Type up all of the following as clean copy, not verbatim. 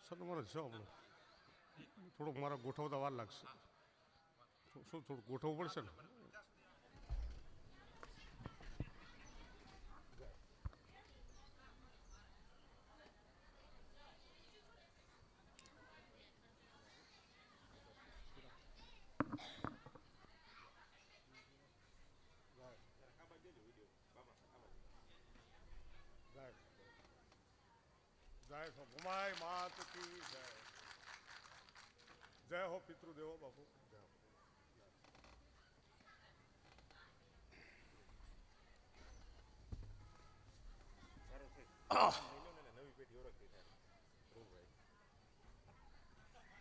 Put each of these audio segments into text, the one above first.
તમારે છે આપણું થોડુંક મારે ગોઠવતા વાર લાગશે. શું થોડુંક ગોઠવવું પડશે ને. જય હો ભમાય માત કી જય. જય હો પિતૃદેવો બાપુ. જય હો.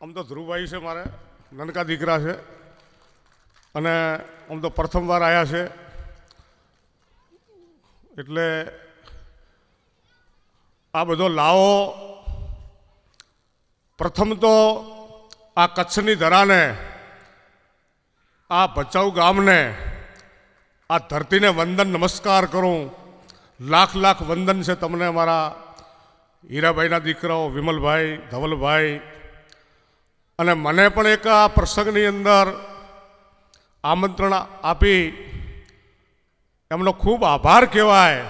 આમ તો ધ્રુવભાઈ છે મારે નનકા દીકરા છે અને આમ તો પ્રથમ વાર આવ્યા છે એટલે આ બધો લાવો પ્રથમ તો આ કચ્છની ધરાને આ ભચાઉ ગામને આ ધરતીને વંદન નમસ્કાર કરું. લાખ લાખ વંદન છે તમને અમારા હીરાભાઈના દીકરાઓ વિમલભાઈ ધવલભાઈ અને મને પણ એક આ પ્રસંગની અંદર આમંત્રણ આપી એમનો ખૂબ આભાર કહેવાય.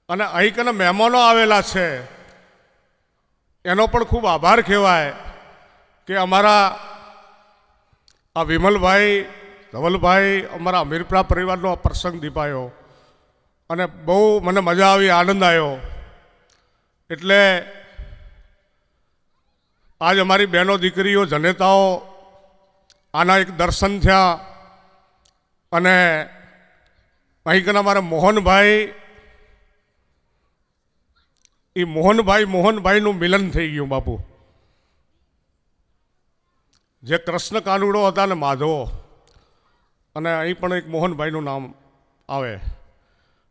અને અહીં કને મહેમાનો આવેલા છે એનો પણ ખૂબ આભાર કહેવાય કે અમારા આ વિમલભાઈ ધવલભાઈ અમારા અમીરપરા પરિવારનો આ પ્રસંગ દીપાયો અને બહુ મને મજા આવી, આનંદ આવ્યો. એટલે આજ અમારી બહેનો દીકરીઓ જનેતાઓ આના એક દર્શન થયા અને અહીં કને અમારા મોહનભાઈ એ મોહનભાઈનું મિલન થઈ ગયું બાપુ. જે કૃષ્ણ કાનુડો હતા ને માધવો અને અહીં પણ એક મોહનભાઈનું નામ આવે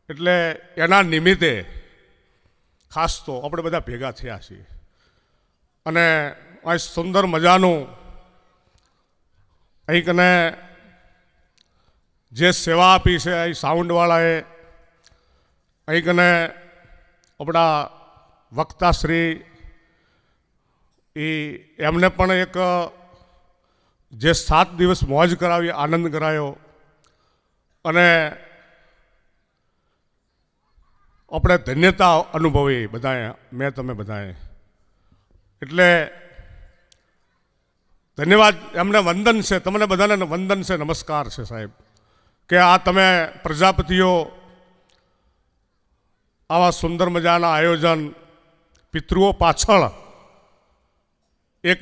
એટલે એના નિમિત્તે ખાસ તો આપણે બધા ભેગા થયા છીએ. અને આ સુંદર મજાનું અહીં કને જે સેવા આપી છે અહીં સાઉન્ડવાળાએ અહીં કને આપણા વક્તાશ્રી એમને પણ એક જે 7 દિવસ મોજ કરાવી, આનંદ કરાયો અને આપણે ધન્યતા અનુભવી બધાએ, મેં તમે બધાએ. એટલે ધન્યવાદ, એમને વંદન છે, તમને બધાને વંદન છે, નમસ્કાર છે સાહેબ કે આ તમે પ્રજાપતિઓ આવા સુંદર મજાના આયોજન પિતૃઓ પાછળ એક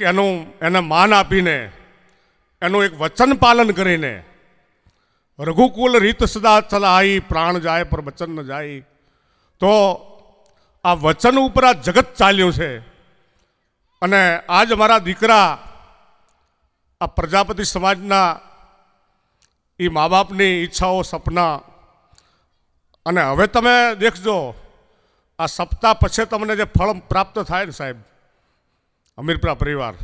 એને માન આપીને એનું એક વચન પાલન કરીને રઘુકુલ રીત સદા ચલાઈ પ્રાણ જાય પર વચન ન જાય. તો આ વચન ઉપર આ જગત ચાલ્યું છે અને આજ મારા દીકરા આ પ્રજાપતિ સમાજના એ મા બાપની ઈચ્છાઓ સપના અને હવે તમે દેખજો આ સપ્તાહ પછી તમને જે ફળ પ્રાપ્ત થાય ને સાહેબ અમીરપરા પરિવાર,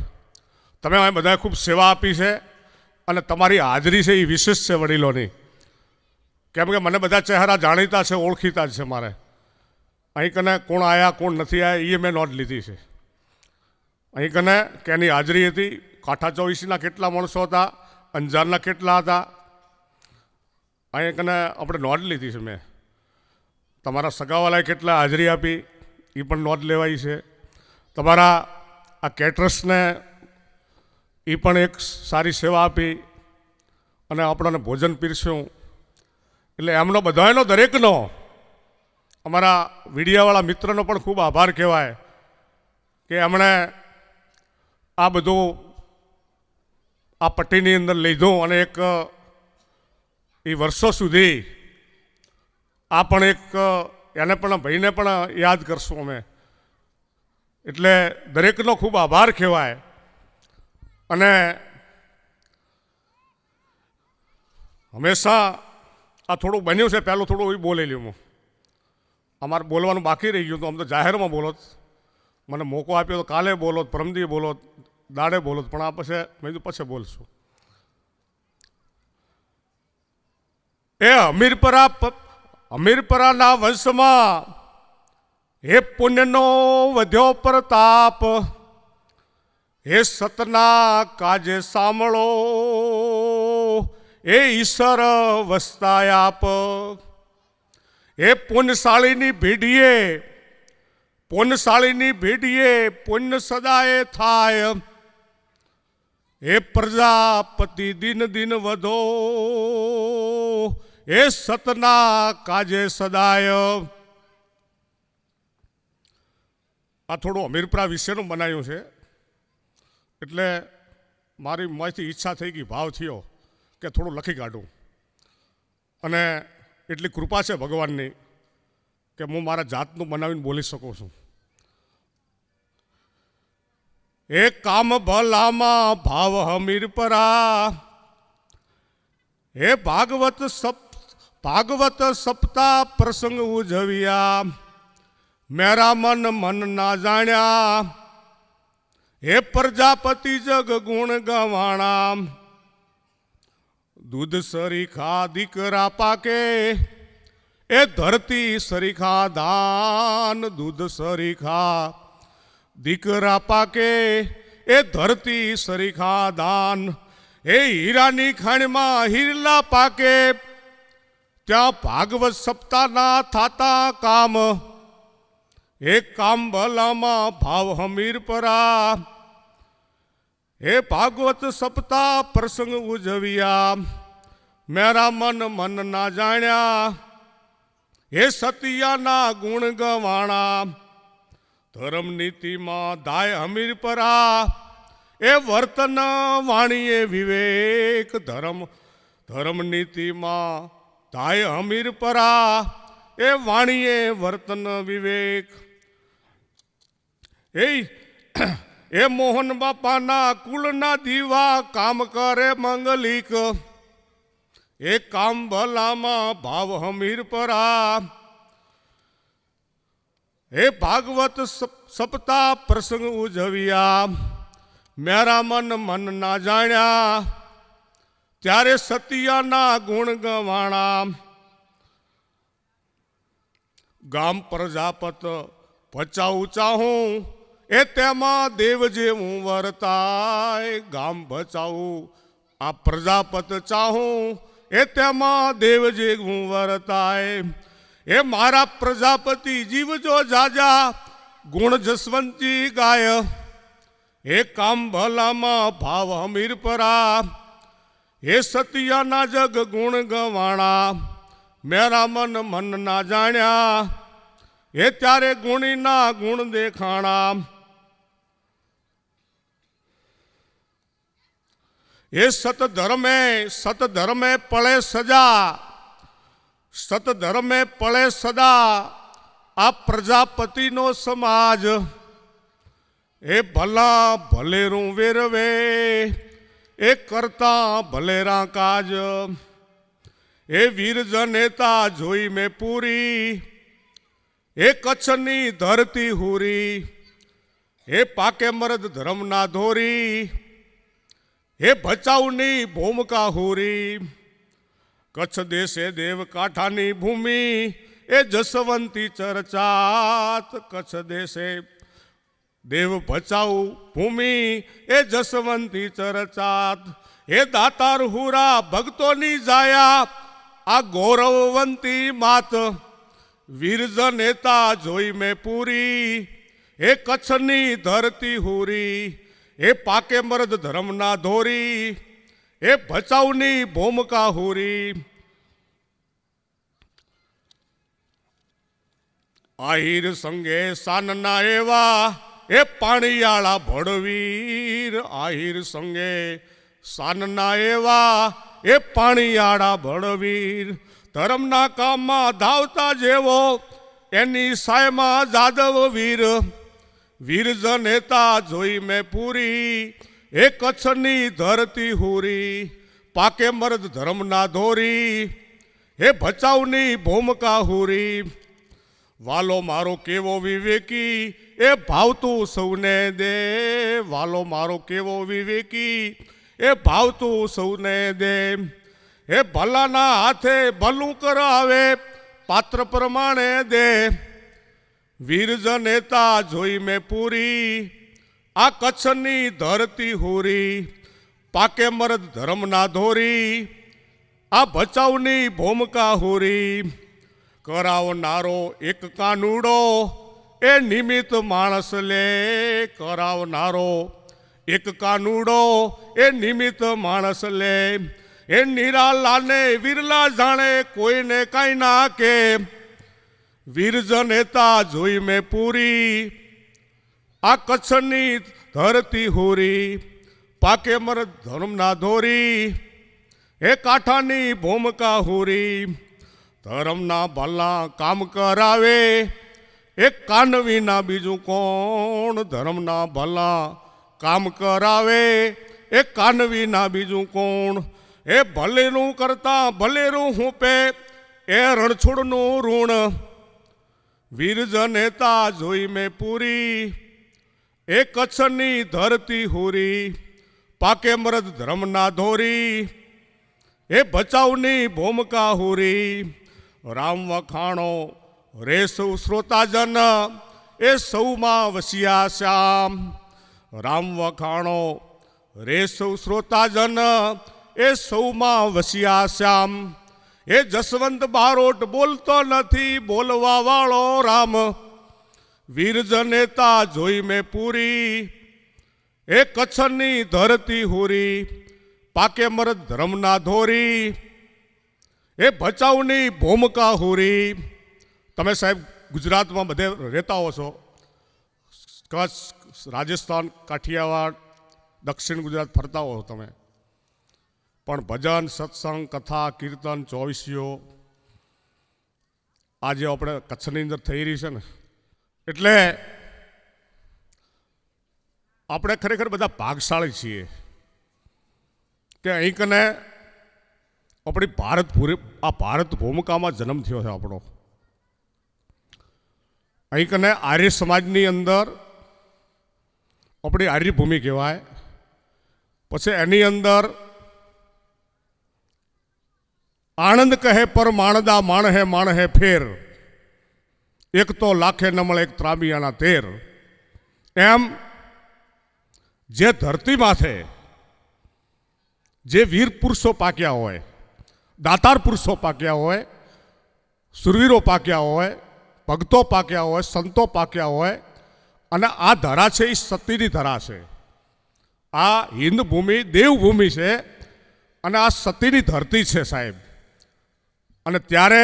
તમે અહીં બધાએ ખૂબ સેવા આપી છે અને તમારી હાજરી છે એ વિશેષ છે વડીલોની. કેમ કે મને બધા ચહેરા જાણીતા છે, ઓળખીતા જ છે. મારે અહીં કને કોણ આવ્યા કોણ નથી આવ્યા એ મેં નોંધ લીધી છે. અહીં કને કે એની હાજરી હતી, કાંઠા ચોવીસના કેટલા માણસો હતા, અંજારના કેટલા હતા, અહીં કને આપણે નોંધ લીધી છે. મેં તમારા સગાવાલાએ કેટલા હાજરી આપી એ પણ નોંધ લેવાઈ છે. તમારા આ કેટરર્સને એ પણ એક સારી સેવા આપી અને આપણને ભોજન પીરસ્યું. એટલે એમનો બધાનો દરેકનો અમારા વીડિયાવાળા મિત્રનો પણ ખૂબ આભાર કહેવાય કે એમણે આ બધું આ પટ્ટીની અંદર લીધું અને એક એ વર્ષો સુધી આ પણ એક એને પણ ભાઈને પણ યાદ કરશું અમે. એટલે દરેકનો ખૂબ આભાર કહેવાય. અને હંમેશા આ થોડું બન્યું છે, પહેલું થોડું એ બોલેલી હું, અમારે બોલવાનું બાકી રહી ગયું તો આમ તો જાહેરમાં બોલોત, મને મોકો આપ્યો તો કાલે બોલોત, પરમદીએ બોલોત, દાડે બોલોત, પણ આ પછી મેં કીધું પછી બોલશું. એ અમીરપરાના વંશમાં હે પુણ્યનો વધ્યો પ્રતાપ, હે સતના કાજે સાંભળો, એ ઈશ્વર વસ્તાય આપ. હે પુણ્યશાળીની ભીડીએ, પુણ્યશાળીની ભીડીએ પુણ્ય સદાય થાય. હે પ્રજાપતિ દિન દિન વધો, એ સતના કાજે સદાય. આ થોડું હમીરપરા વિશેનું બનાવ્યું છે, એટલે મારી માંથી ઈચ્છા થઈ ગઈ, ભાવ થયો કે થોડું લખી કાઢું. અને એટલી કૃપા છે ભગવાનની કે હું મારા જાતનું બનાવીને બોલી શકું છું. એ કામ ભલામાં ભાવ હમીરપરા, હે ભાગવત સપ્તાહ પ્રસંગ ઉજવ્યા, મેરા મન મન ના જાણ્યા. હે પ્રજાપતિ જગ ગુણ ગવાણા, દૂધ સરીખા દીકરા પાકે, એ ધરતી સરીખા દાન. દૂધ સરીખા દીકરા પાકે, એ ધરતી સરીખા દાન. એ હીરાની ખાણમાં હીરલા પાકે, ત્યાં ભાગવત સપ્તાહના થાતા કામ. એક કામ ભલામાં ભાવ હમીરપરા, હે ભાગવત સપ્તાહ પ્રસંગ ઉજવ્યા, મેરા મન મન ના જાણ્યા. હે સતિયાના ગુણ ગવાણા, ધર્મ નીતિમાં દાય હમીરપરા, એ વર્તન વાણીએ વિવેક. ધર્મ નીતિમાં દાય હમીરપરા, એ વાણીએ વર્તન વિવેક. એ મોહન બાપાના કુળના દીવા કામ કરે મંગલિક, એ કામ ભલામાં ભાવ હમીરપરા. હે ભાગવત સપ્તાહ પ્રસંગ ઉજવ્યા, મેરા મન મન ના જાણ્યા. ત્યારે સતિયાના ગુણ ગવાણા, ગામ પ્રજાપત બચાવું ચાહું, એ તેમાં દેવ જેવું વર્તાય. ગામ બચાવું આ પ્રજાપત ચાહું, એ તેમાં દેવ જેવું વર્તાય. એ મારા પ્રજાપતિ જીવજો જાજા, ગુણ જસવંતી ગાય. એ કામ ભલામાં ભાવ હમીરપરા, હે સતિયાના જગ ગુણ ગવાણા, મેરા મન મન ના જાણ્યા. એ ત્યારે ગુણીના ગુણ દેખાણા. એ સતધર્મે પળે સજા, સતધર્મે પળે સદા, આ પ્રજાપતિનો સમાજ. એ ભલા ભલેરું વેરવે, એ કરતા ભલેરા કાજ. એ વીર જનેતા જોઈ મેં પૂરી, એ કચ્છની ધરતી હુરી. એ પાકે મરદ ધર્મના ધોરી, એ ભચાઉની ભૂમકા હુરી. કચ્છ દેશે દેવ કાંઠાની ભૂમિ, એ જસવંતી ચર્ચાત. કચ્છ દેશે દેવ ભચાઉ ભૂમિ, એ જસવંતી ચર્ચાત. એ દાતાર હુરા ભક્તોની જાયા, આ ગૌરવવંતી માત. વીર જનેતા જોઈ મેં પૂરી, એ કચ્છની ધરતી હુરી. એ પાકે મરદ ધર્મના ધોરી, એ ભચાઉની ભૂમકા હુરી. આહિર સંગે સાનના એવા, એ પાણીયાળા ભડવીર. આહિર સંગે સાનના એવા, એ પાણીયાળા ભડવીર. ધર્મના કામમાં ધાવતા જેવો, એની સાયમાં જાદવ વીર. વીર જનેતા જોઈ મેં પૂરી, એ કચ્છની ધરતી હુરી. પાકે મરદ ધર્મના ધોરી, એ ભચાઉની ભૂમકા હુરી. વાલો મારો કેવો વિવેકી, એ ભાવતું સૌને દે. વાલો મારો કેવો વિવેકી, એ ભાવતું સૌને દે. એ ભલાના હાથે ભલું કરાવે, પાત્ર પ્રમાણે દે. વીર જનેતા જોઈ મેં પૂરી, આ કચ્છની ધરતી હોરી, પાકે મરદ ધર્મના ધોરી, આ ભચાઉની ભૂમકા હોરી, કરાવનારો એક કાનુડો એ નિમિત્ત માણસ લે, કરાવનારો એક કાનુડો એ નિમિત્ત માણસ લે, એ નિરાલાને વિરલા જાણે કોઈને કાંઈ ના કે, વીર જનેતા જોઈ મેં પૂરી, આ કચ્છની ધરતી હોરી, પાકે મરદ ધર્મના ધોરી, એ કાંઠાની ભૂમકા હોરી, ધર્મના ભલા કામ કરાવે, એક કાન વિના બીજું કોણ, ધર્મના ભલા કામ કરાવે, એક કાન વિના બીજું કોણ, એ ભલેનું કરતા ભલેનું હુંપે, એ રણછોડનું ઋણ, વીર જનેતા જોઈ મેં પૂરી, એ કચ્છની ધરતી હોરી, પાકે મરદ ધર્મના ધોરી, એ ભચાઉની ભૂમકા હોરી, રામ વખાણો રે સૌ શ્રોતાજન, એ સૌમાં વસ્યા શ્યામ, રામ વખાણો રે સૌ શ્રોતાજન, એ સૌમાં વસ્યા શ્યામ, એ જસવંત બારોટ બોલતો નથી, બોલવા વાળો રામ, વીર જનેતા જોઈ મેં પૂરી, એ કચ્છની ધરતી હોરી, પાકે મરદ ધર્મના ધોરી, એ ભચાઉની ભૂમકા હોરી. તમે સાહેબ ગુજરાતમાં બધે રહેતા હો છો, કચ્છ, રાજસ્થાન, કાઠિયાવાડ, દક્ષિણ ગુજરાત ફરતા હો તમે, પણ ભજન, સત્સંગ, કથા, કીર્તન, ચોવીસીઓ આજે આપણે કચ્છની અંદર થઈ રહી છે ને, એટલે આપણે ખરેખર બધા ભાગશાળી છીએ કે અહીં કને આપણી ભારત ભૂમિકામાં જન્મ થયો છે આપણો. અહીં કને આર્ય સમાજની અંદર આપણી આર્ય ભૂમિ કહેવાય, પછી એની અંદર આણંદ કહે પર માણદા માણ હે ફેર, એક તો લાખે ન મળે એક ત્રાબિયાના તેર, એમ જે ધરતી માથે જે વીર પુરુષો પાક્યા હોય, દાતાર પુરુષો પાક્યા હોય, સુરવીરો પાક્યા હોય, ભક્તો પાક્યા હોય, સંતો પાક્યા હોય, અને આ ધરા છે એ સતીની ધરા છે, આ હિન્દ ભૂમિ દેવભૂમિ છે, અને આ સતીની ધરતી છે સાહેબ. અને ત્યારે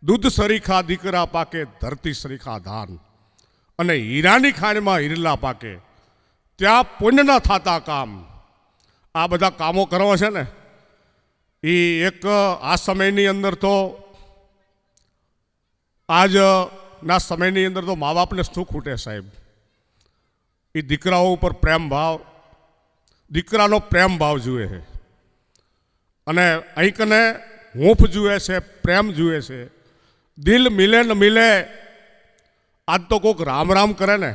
દૂધ સરીખા દીકરા પાકે, ધરતી સરીખા ધાન, અને હીરાની ખાણમાં હીરલા પાકે, ત્યાં પુણ્ય ન થતા કામ. આ બધા કામો કરવા છે ને એ એક આ સમયની અંદર તો આજના સમયની અંદર તો મા બાપને શું ખૂટે સાહેબ, એ દીકરાઓ ઉપર પ્રેમ ભાવ, દીકરાનો પ્રેમ ભાવ જુએ છે, અને અહીં કને હૂંફ જુએ છે, પ્રેમ જુએ છે, દિલ મિલે ન મિલે. આજ તો કોઈક રામ રામ કરે ને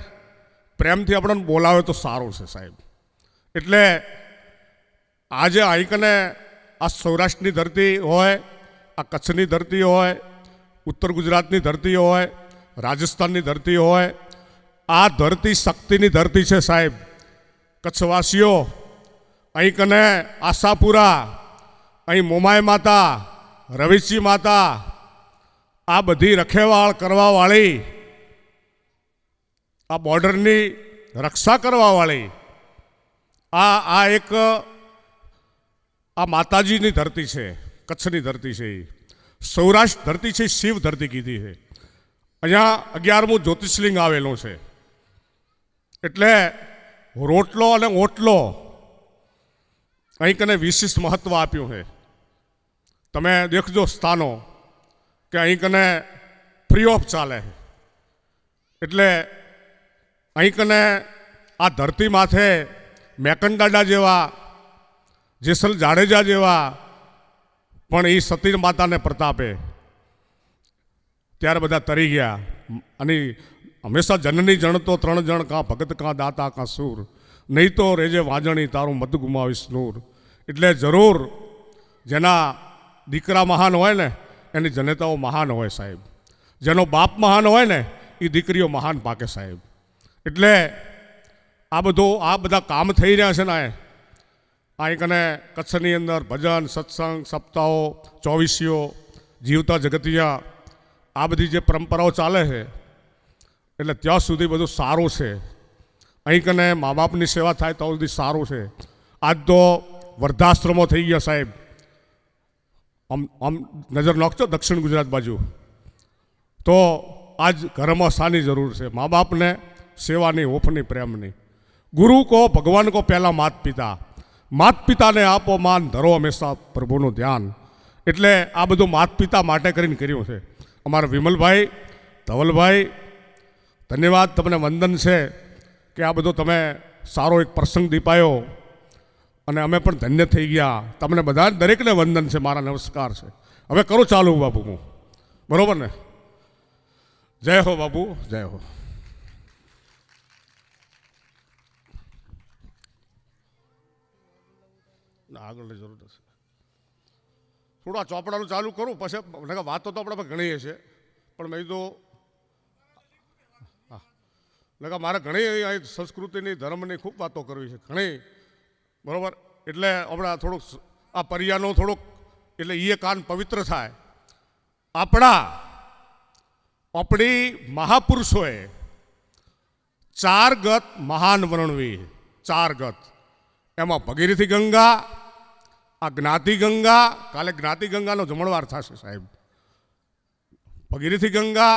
પ્રેમથી આપણને બોલાવે તો સારું છે સાહેબ. એટલે આજે અહીં કને આ સૌરાષ્ટ્રની ધરતી હોય, આ કચ્છની ધરતી હોય, ઉત્તર ગુજરાતની ધરતી હોય, રાજસ્થાનની ધરતી હોય, આ ધરતી શક્તિની ધરતી છે સાહેબ. કચ્છવાસીઓ અહીં કને આશાપુરા, અહીં મોમાઈ માતા, રવિચી માતા, આ બધી રખેવાળ કરવાવાળી, આ બોર્ડરની રક્ષા કરવાવાળી, આ એક આ માતાજીની ધરતી છે, કચ્છની ધરતી છે. સૌરાષ્ટ્ર ધરતી છે, શિવ ધરતી કીધી છે. અહીંયા 11મું જ્યોતિષલિંગ આવેલું છે. એટલે રોટલો અને ઓટલો અહીં કને વિશિષ્ટ મહત્વ આપ્યું છે. તમે દેખજો સ્થાનો કે અહીં કને ફ્રી ઓફ ચાલે, એટલે અહીં કને આ ધરતી માથે મેકંડાડા જેવા, જેસલ જાડેજા જેવા પણ એ સતી માતાને પ્રતાપે ત્યારે બધા તરી ગયા. અને હંમેશા જનની જણ તો 3 જણ, કાં ભગત કાં દાતા કાં સૂર, નહીં તો રેજે વાજણી તારું મત ગુમાવીશ નૂર. એટલે જરૂર જેના દીકરા મહાન હોય ને એની જનેતાઓ મહાન હોય સાહેબ. જેનો બાપ મહાન હોય ને એ દીકરીઓ મહાન પાકે સાહેબ. એટલે આ બધા કામ થઈ રહ્યા છે ને અહીં કને કચ્છની અંદર ભજન સત્સંગ સપ્તાહો ચોવીસીઓ જીવતા જગતિયા આ બધી જે પરંપરાઓ ચાલે છે એટલે ત્યાં સુધી બધું સારું છે. અહીં કને મા બાપની સેવા થાય તો સુધી સારું છે. આજ તો વૃદ્ધાશ્રમો થઈ ગયા સાહેબ. આમ નજર નાખજો દક્ષિણ ગુજરાત બાજુ તો આજ ઘરમાં શાની જરૂર છે? મા બાપને સેવાની હોફની પ્રેમની. ગુરુ કો ભગવાન કો પહેલા માત પિતાને આપો માન, ધરો હંમેશા પ્રભુનું ધ્યાન. એટલે આ બધું માત પિતા માટે કરીને કર્યું છે. અમારા વિમલભાઈ ધવલભાઈ ધન્યવાદ, તમને વંદન છે કે આ બધો તમે સારો એક પ્રસંગ દીપાયો અને અમે પણ ધન્ય થઈ ગયા. તમને બધા દરેકને વંદન છે, મારા નમસ્કાર છે. હવે કરો ચાલુ બાપુ હું, બરોબર ને? જય હો બાપુ, જય હો. આગળની જરૂર નથી. થોડું આ ચોપડાનું ચાલુ કરું પછી વાતો તો આપણે ઘણી છે પણ મેં તો હા મારે ઘણી સંસ્કૃતિની ધર્મની ખૂબ વાતો કરવી છે ઘણી, બરાબર? એટલે હમણાં થોડુંક આ પર્યાનો થોડુંક એટલે એ કાન પવિત્ર થાય. આપણી મહાપુરુષોએ 4 ગત મહાન વર્ણવી, 4 ગત. એમાં ભગીરથી ગંગા, આ જ્ઞાતિ ગંગા, કાલે જ્ઞાતિ ગંગાનો જમણવાર થશે સાહેબ. ભગીરથી ગંગા,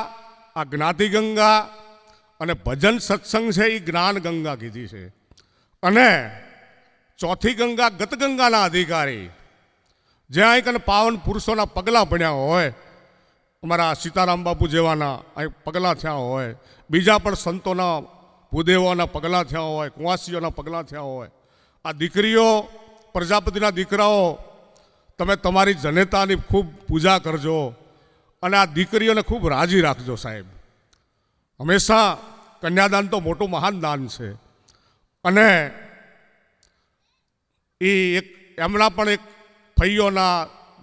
આ જ્ઞાતિ ગંગા અને ભજન સત્સંગ છે એ જ્ઞાન ગંગા કીધી છે. અને ચોથી ગંગા ગત ગંગાના અધિકારી, જ્યાં એક પાવન પુરુષોના પગલાં પડ્યા હોય, અમારા સીતારામ બાપુ જેવાના અહીં પગલાં થયા હોય, બીજા પણ સંતોના ભૂદેવોના પગલાં થયા હોય, કુંવાસીઓના પગલાં થયા હોય. આ દીકરીઓ, પ્રજાપતિના દીકરાઓ, તમે તમારી જનેતાની ખૂબ પૂજા કરજો અને આ દીકરીઓને ખૂબ રાજી રાખજો સાહેબ. હંમેશા કન્યાદાન તો મોટું મહાન દાન છે. અને એ એક એમના પણ એક ફઈઓના,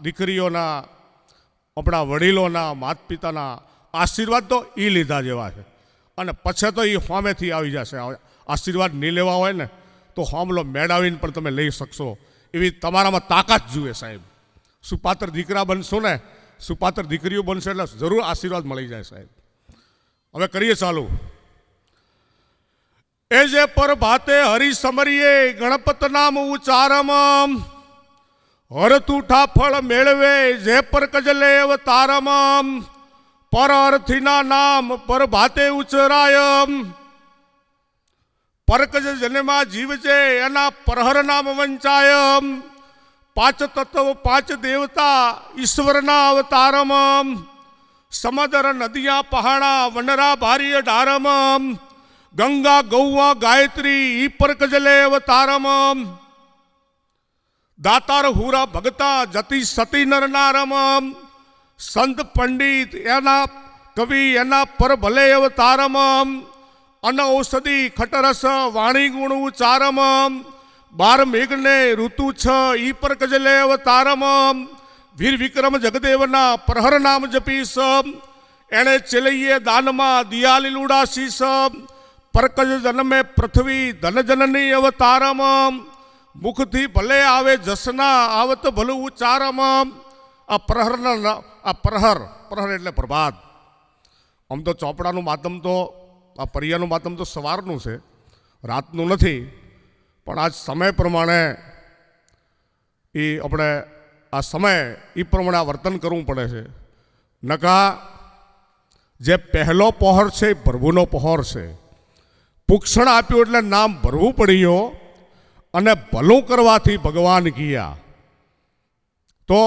દીકરીઓના, આપણા વડીલોના, માત પિતાના આશીર્વાદ તો એ લીધા જેવા છે. અને પછી તો એ હોમેથી આવી જશે. આશીર્વાદ નહીં લેવા હોય ને તો હોમલો મેળાવીને પણ તમે લઈ શકશો. એવી તમારામાં તાકાત જુએ સાહેબ. સુપાત્ર દીકરા બનશો ને, સુપાત્ર દીકરીઓ બનશો એટલે જરૂર આશીર્વાદ મળી જાય સાહેબ. હવે કરીએ ચાલુ. એ જે પર ભાતે હરિ સમરીએ ગણપત નામ ઉચારમ, હર તૂઠા ફળ મેળવે જે પર કજલે અવતારમ, પર અર્થીના નામ પર ભાતે ઉચરાય, પરકજ જન્મા જીવ છે એના પરહર નામ વંચાય, 5 તત્વ 5 દેવતા ઈશ્વરના અવતારમ, સમદર નદિયા પહાડા વનરા ભારી ઢારમ, ગંગા ગૌવા ગાયત્રી ઈ પરકજલે અવતારમ, દાતાર હુરા ભગતા જતી સતી નર નારમ, સંત પંડિત એના કવિ એના પર ભલે અવતારમ, અન ઔષધિ ખટરસ વાણી ગુણ ઉચારમ, 12 મેઘને ઋતુ છ ઈ પર કજલે અવતારમ, વીર વિક્રમ જગદેવના પ્રહર નામ જપીશ, એણે ચેલૈયે દાનમાં દિયાલી લુડાશીશ, પરકજ જન્મે પૃથ્વી ધન જનની અવતારમ, મુખથી ભલે આવે જસના આવત ભલું ઉચારમ. આ પ્રહરના આ પ્રહર એટલે પ્રભાત. આમ તો ચોપડાનું માતમ તો આ પર્યાનું માતમ તો સવારનું છે, રાતનું નથી. પણ આજ સમય પ્રમાણે એ આપણે આ સમય એ પ્રમાણે આ વર્તન કરવું પડે છે. નકા જે પહેલો પહોર છે એ પ્રભુનો પહોર છે. પુક્ષણ આપ્યું એટલે નામ ભરવું પડ્યો અને ભલું કરવાથી ભગવાન ગયા. તો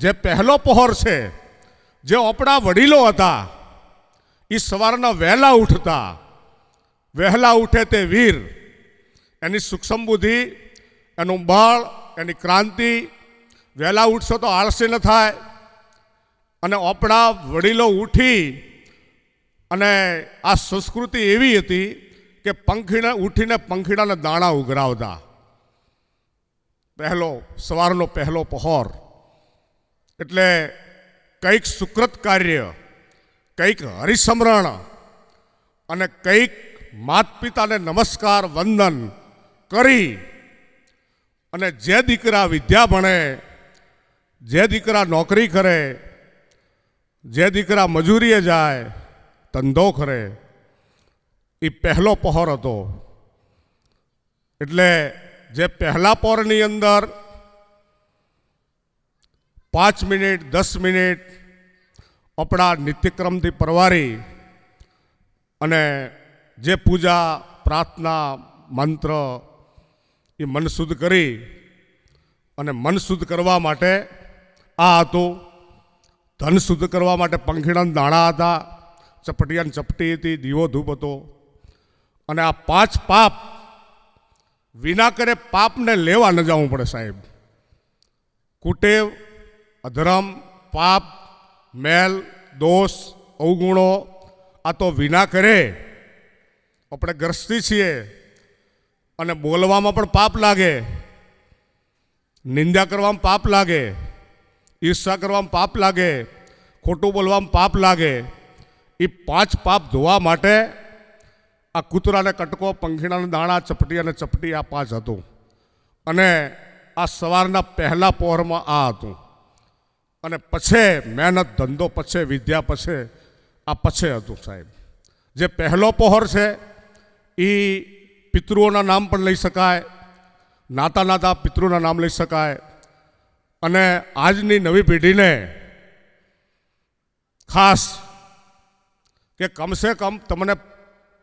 જે પહેલો પહોર છે, જે આપણા વડીલો હતા એ સવારના વહેલા ઉઠતા, વહેલા ઉઠે તે વીર, એની સૂક્ષ્મ બુદ્ધિ, એનું બળ, એની ક્રાંતિ. વહેલા ઉઠશો તો આળસી ન થાય. અને આપણા વડીલો ઉઠી અને આ સંસ્કૃતિ એવી હતી કે ઉઠીને પંખીડાને દાણા ઉઘરાવતા. સવારનો પહેલો પહોર એટલે કંઈક સુકૃત કાર્ય, કંઈક હરિસ્મરણ અને કંઈક માત પિતાને નમસ્કાર વંદન કરી અને જે દીકરા વિદ્યા ભણે, જે દીકરા નોકરી કરે, જે દીકરા મજૂરીએ જાય, ધંધો કરે, એ પહેલો પહોર હતો. એટલે જે પહેલા પહોરની અંદર 5 મિનિટ 10 મિનિટ આપણા નિત્યક્રમથી પરવારી અને જે પૂજા પ્રાર્થના મંત્ર એ મન શુદ્ધ કરી અને મન શુદ્ધ કરવા માટે આ હતું. ધન શુદ્ધ કરવા માટે પંખીડાના દાણા હતા, ચપટિયાની ચપટી હતી, દીવો ધૂપ હતો. અને આ 5 પાપ વિના કરે પાપને લેવા ન જવું પડે સાહેબ. કુટેવ, અધર્મ, પાપ, મેલ, દોષ, અવગુણો આ તો વિના કરે. આપણે ગ્રસ્તી છીએ અને બોલવામાં પણ પાપ લાગે, નિંદા કરવામાં પાપ લાગે, ઈર્ષા કરવામાં પાપ લાગે, ખોટું બોલવામાં પાપ લાગે. એ 5 પાપ ધોવા માટે આ કૂતરાને કટકો, પંખીડાના દાણા, ચપટી અને ચપટી આ 5 હતું. અને આ સવારના પહેલા પહોરમાં આ હતું. અને પછી મહેનત, ધંધો પછી, વિદ્યા પછી, આ પછી હતું સાહેબ. જે પહેલો પહોર છે એ પિતૃઓના નામ પણ લઈ શકાય, નાતા નાતા પિતૃના નામ લઈ શકાય. અને આજની નવી પેઢીને ખાસ કે કમસે કમ તમને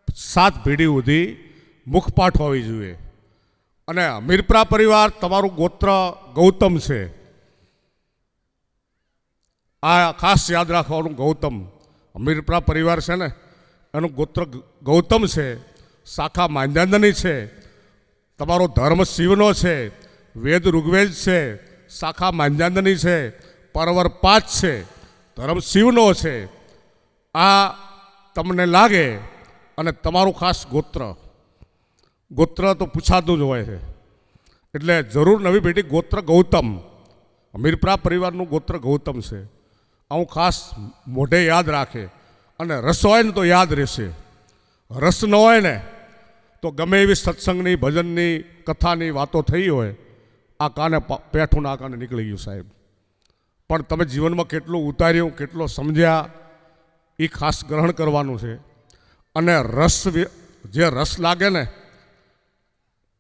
7 પેઢી સુધી મુખપાઠ હોવી જોઈએ. અને અમીરપરા પરિવાર તમારું ગોત્ર ગૌતમ છે, આ ખાસ યાદ રાખવાનું. ગૌતમ અમીરપરા પરિવાર છે ને એનું ગોત્ર ગૌતમ છે, શાખા માંજાંદની છે. તમારો ધર્મ શિવનો છે, વેદ ઋગ્વેદ છે, શાખા માંજાંદની છે, પરવર 5 છે, ધર્મ શિવનો છે. આ તમને લાગે અને તમારું ખાસ ગોત્ર તો પૂછાતું જ હોય છે. એટલે જરૂર નવી પેઢી ગોત્ર ગૌતમ, અમીરપરા પરિવારનું ગોત્ર ગૌતમ છે. આવું ખાસ મોઢે યાદ રાખે. અને રસ હોય ને તો યાદ રહેશે, રસ ન હોય ને તો ગમે એવી સત્સંગની, ભજનની, કથાની વાતો થઈ હોય, આ કાને પેઠું ના કાને નીકળી ગયું સાહેબ. પણ તમે જીવનમાં કેટલું ઉતાર્યું, કેટલો સમજ્યા, એ ખાસ ગ્રહણ કરવાનું છે. અને જે રસ લાગે ને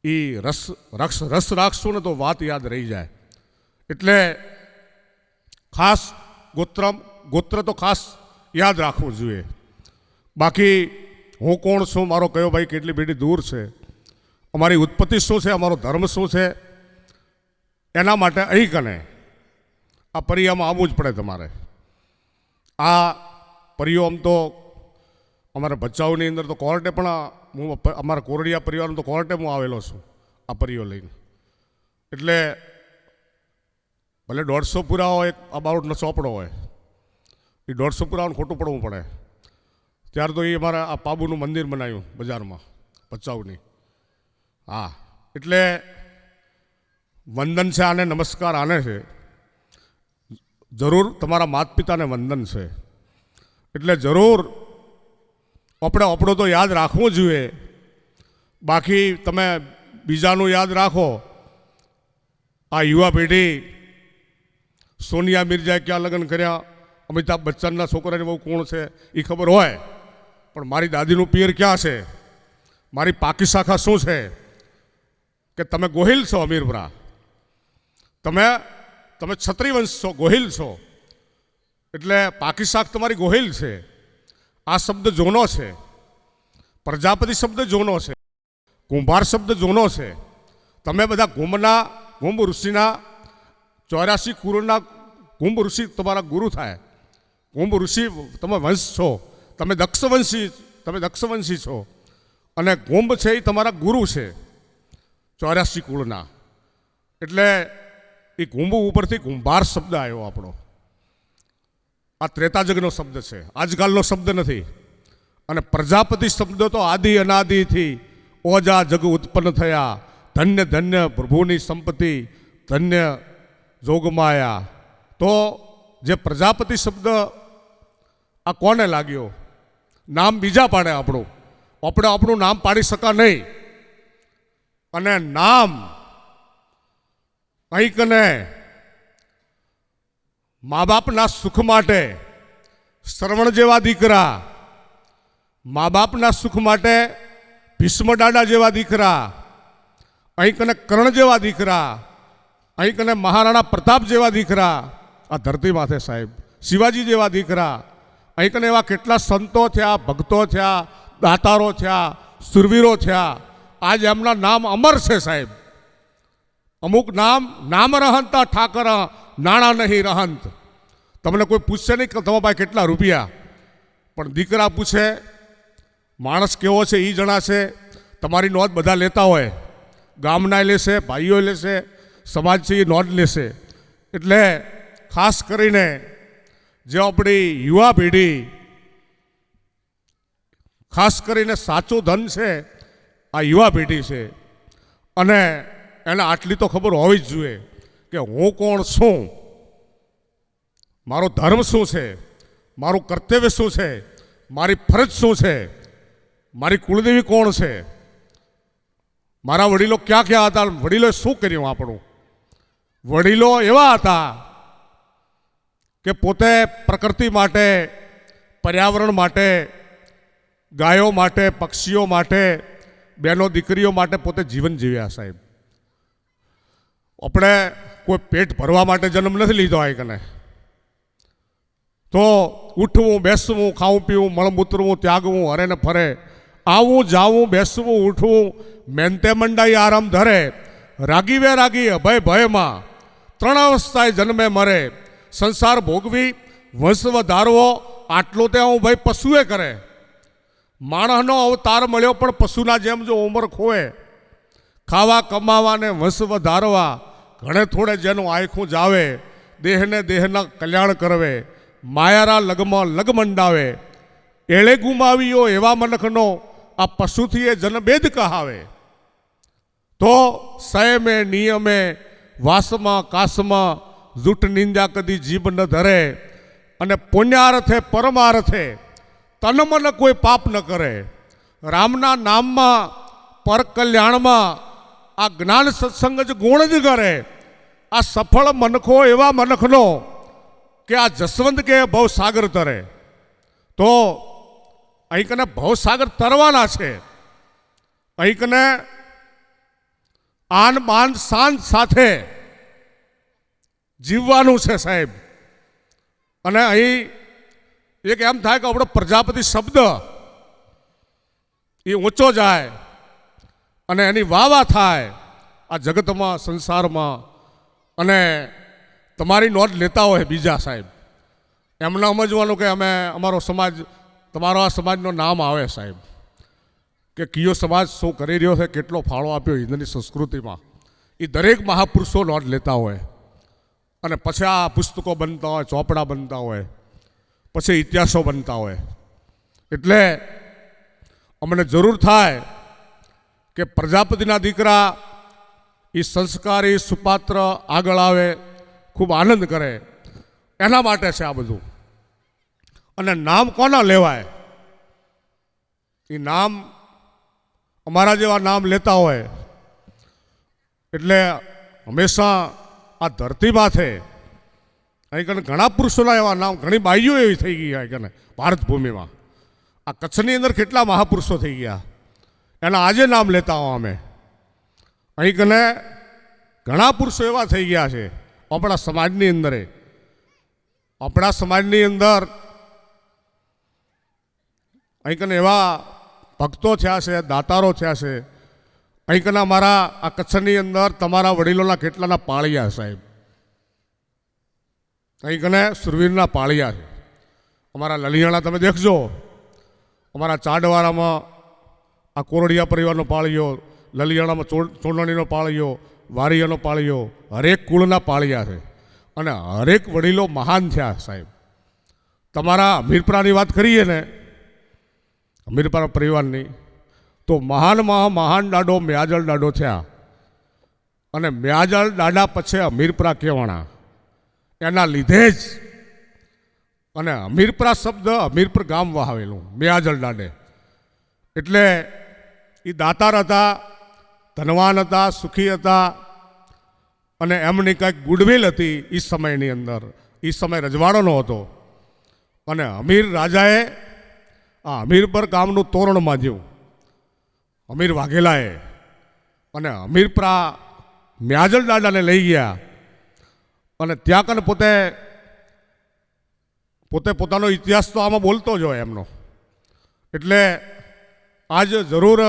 એ રસ રાખશું ને તો વાત યાદ રહી જાય. એટલે ખાસ ગોત્ર તો ખાસ યાદ રાખવું જોઈએ. બાકી હું કોણ છું, મારો કયો ભાઈ કેટલી પેઢી દૂર છે, અમારી ઉત્પત્તિ શું છે, અમારો ધર્મ શું છે, એના માટે અહીં કને આ પરિયામાં આવવું જ પડે તમારે. આ પરિયો આમ તો અમારા ભચાઉની અંદર તો કોર્ટે પણ હું અમારા કોરડિયા પરિવારનો તો કોર્ટે હું આવેલો છું આ પરિયો લઈને. એટલે ભલે 150 પૂરા હોય, આ બારોટનો ચોપડો હોય, એ 150 પૂરાનું ખોટું પડવું પડે. ત્યાર તો એ અમારા આ પાબુનું મંદિર બનાવ્યું બજારમાં ભચાઉની. હા, એટલે વંદન છે આને, નમસ્કાર આને છે. જરૂર તમારા માત પિતાને વંદન છે. એટલે જરૂર આપણો તો યાદ રાખવું જોઈએ. બાકી તમે બીજાનું યાદ રાખો. આ યુવા પેઢી સોનિયા મિર્જાએ ક્યાં લગ્ન કર્યા, અમિતાભ બચ્ચનના છોકરાની બહુ કોણ છે એ ખબર હોય, પણ મારી દાદીનું પિયર ક્યાં છે, મારી પાકી શાખા શું છે. કે તમે ગોહિલ છો અમીરપરા, તમે છત્રી વંશ છો, ગોહિલ છો. એટલે પાકી શાખ તમારી ગોહિલ છે. આ શબ્દ જૂનો છે, પ્રજાપતિ શબ્દ જૂનો છે, કુંભાર શબ્દ જૂનો છે. તમે બધા કુંભ ઋષિના 84 કુળના કુંભ ઋષિ તમારા ગુરુ થાય. કુંભ ઋષિ તમે વંશ છો, તમે દક્ષવંશી છો. અને કુંભ છે એ તમારા ગુરુ છે 84 કુળના. એટલે એ કુંભ ઉપરથી કુંભાર શબ્દ આવ્યો આપણો. આ ત્રેતાજગનો શબ્દ છે, આજકાલનો શબ્દ નથી. અને પ્રજાપતિ શબ્દ તો આદિ અનાદિથી ઓજા જગ ઉત્પન્ન થયા. ધન્ય ધન્ય પ્રભુની સંપત્તિ, ધન્ય જોગમાયા. તો જે પ્રજાપતિ શબ્દ આ કોને લાગ્યો? નામ બીજા પાડે આપણું, આપણે આપણું નામ પાડી શકા નહીં. અને નામ કંઈક ને મા બાપના સુખ માટે શ્રવણ જેવા દીકરા, મા બાપના સુખ માટે ભીષ્મ દાદા જેવા દીકરા, અહીં કને કર્ણ જેવા દીકરા, અહીં કને મહારાણા પ્રતાપ જેવા દીકરા આ ધરતી માથે સાહેબ, શિવાજી જેવા દીકરા, અહીં કને એવા કેટલા સંતો થયા, ભક્તો થયા, દાતારો થયા, સુરવીરો થયા. આજ એમના નામ અમર છે સાહેબ. અમુક નામ રહંતા ઠાકર નાણાં નહીં રહંત. તમને કોઈ પૂછશે નહીં કે તમારા પાસે કેટલા રૂપિયા, પણ દીકરા પૂછે માણસ કેવો છે એ જણાશે. તમારી નોંધ બધા લેતા હોય, ગામના લેશે, ભાઈઓ લેશે, સમાજ છે એ નોંધ લેશે. એટલે ખાસ કરીને જે આપણી યુવા પેઢી, ખાસ કરીને સાચું ધન છે આ યુવા પેઢી છે. અને એને આટલી તો ખબર હોવી જ જોઈએ કે હું કોણ છું, મારો ધર્મ શું છે, મારું કર્તવ્ય શું છે, મારી ફરજ શું છે, મારી કુળદેવી કોણ છે, મારા વડીલો ક્યાં ક્યાં હતા, વડીલોએ શું કર્યું આપણું. વડીલો એવા હતા કે પોતે પ્રકૃતિ માટે, પર્યાવરણ માટે, ગાયો માટે, પક્ષીઓ માટે, બહેનો દીકરીઓ માટે પોતે જીવન જીવ્યા સાહેબ. આપણે કોઈ પેટ ભરવા માટે જન્મ નથી લીધો આ કને. તો ઉઠવું, બેસવું, ખાવું, પીવું, મળમૂતરવું, ત્યાગવું, હરે ને ફરે, આવું જાવું, બેસવું, ઉઠવું, મેનતે મંડાઈ આરામ ધરે, રાગી વે રાગી અભય ભયમાં, ત્રણ અવસ્થાએ જન્મે મરે, સંસાર ભોગવી, વંશ વધારવો, આટલો તે હું ભાઈ પશુએ કરે. માણસનો અવતાર મળ્યો પણ પશુના જેમ જો ઉંમર ખોવે, ખાવા કમાવાને વંશ વધારવા, ઘણે થોડે જેનું આયખું જાવે, દેહને દેહના કલ્યાણ કરવે, માયારા લગમાં લગ મંડાવે, એળે ગુમાવીઓ એવા મનખનો આ પશુથી એ જનભેદ કહાવે. તો સંયમે નિયમે વાસમાં કાસમાં જૂઠ નિંદા કદી જીભ ન ધરે, અને પુણ્યાર્થે પરમાર્થે તન મન કોઈ પાપ ન કરે. રામના નામમાં, પર કલ્યાણમાં આ જ્ઞાન સત્સંગ જ ગુણ જ કરે. આ સફળ મનખો એવા મનખનો કે આ જસવંત કે ભવસાગર તરે. તો અહીં કને ભવસાગર તરવાના છે. અહીં કને આન બાન શાંત સાથે જીવવાનું છે સાહેબ. અને અહીં એક એમ થાય કે આપણો પ્રજાપતિ શબ્દ એ ઊંચો જાય અને એની વાવા થાય આ જગતમાં, સંસારમાં. અને તમારી નોંધ લેતા હોય બીજા સાહેબ, એમને સમજવાનું કે અમે અમારો સમાજ, તમારો આ સમાજનું નામ આવે સાહેબ, કે કયો સમાજ શું કરી રહ્યો છે, કેટલો ફાળો આપ્યો હિન્દુની સંસ્કૃતિમાં, એ દરેક મહાપુરુષો નોંધ લેતા હોય. અને પછી આ પુસ્તકો બનતા હોય, ચોપડા બનતા હોય, પછી ઇતિહાસો બનતા હોય. એટલે અમને જરૂર થાય કે પ્રજાપતિના દીકરા એ સંસ્કારી, સુપાત્ર આગળ આવે, ખૂબ આનંદ કરે, એના માટે છે આ બધું. અને નામ કોના લેવાય? એ નામ અમારા જેવા નામ લેતા હોય એટલે હંમેશા આ ધરતી માથે અહીં કને ઘણા પુરુષોના એવા નામ, ઘણી બાઈઓ એવી થઈ ગઈ અહીં કને ભારત ભૂમિમાં. આ કચ્છની અંદર કેટલા મહાપુરુષો થઈ ગયા, એના આજે નામ લેતા હો અમે. અહીં કને ઘણા પુરુષો એવા થઈ ગયા છે આપણા સમાજની અંદર. આપણા સમાજની અંદર અહીં કને એવા ભક્તો થયા છે, દાતારો થયા છે. અહીં કને અમારા આ કચ્છની અંદર તમારા વડીલોના કેટલાના પાળિયા સાહેબ, અહીં કને સુરવીરના પાળિયા છે. અમારા લલિયાણા તમે દેખજો, અમારા ચાડવાળામાં આ કોરડિયા પરિવારનો પાળિયો, લલિયાણામાં ચોંડણીનો પાળિયો, વારિયાનો પાળિયો, હરેક કુળના પાળિયા છે. અને હરેક વડીલો મહાન થયા સાહેબ. તમારા અમીરપરાની વાત કરીએ ને, અમીરપરા પરિવારની, તો મહાન દાડો મ્યાજળ દાડો થયા. અને મ્યાજળ દાડા પછી અમીરપરા કહેવાણા. એના લીધે જ અને હમીરપરા શબ્દ હમીરપર ગામ વહાવેલું મેયાજલ દાડે. એટલે એ દાતાર હતા, ધનવાન હતા, સુખી હતા અને એમની કંઈક ગુડવિલ હતી એ સમયની અંદર. એ સમય રજવાડોનો હતો અને હમીર રાજાએ આ હમીરપર ગામનું તોરણ બાંધ્યું હમીર વાઘેલાએ અને હમીરપરા મ્યાજલ દાદાને લઈ ગયા અને ત્યાં કને પોતે પોતાનો ઇતિહાસ તો આમાં બોલતો જ હોય એમનો. એટલે આજ જરૂર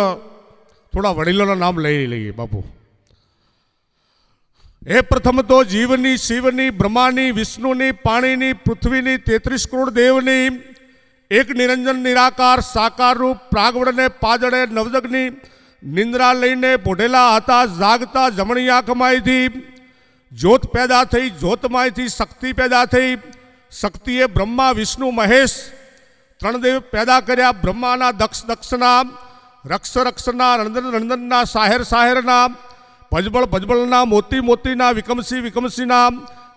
થોડા વડીલોના નામ લઈ લઈએ બાપુ. એ પ્રથમ તો જીવની, શિવની, બ્રહ્માની, વિષ્ણુની, પાણીની, પૃથ્વીની, 33 કરોડ દેવની, એક નિરંજન નિરાકાર સાકાર રૂપ પ્રાગવડને પાજડે નવજગની નિંદ્રા લઈને પોઢેલા હતા જાગતા જમણી આંખમાંથી જ્યોત પેદા થઈ, જ્યોતમાંથી શક્તિ પેદા થઈ. શક્તિએ બ્રહ્મા, વિષ્ણુ, મહેશ 3 દેવ પેદા કર્યા. બ્રહ્માના દક્ષના, રક્ષના, રણંદનના, સાહેરના, ભજબળના, મોતીના,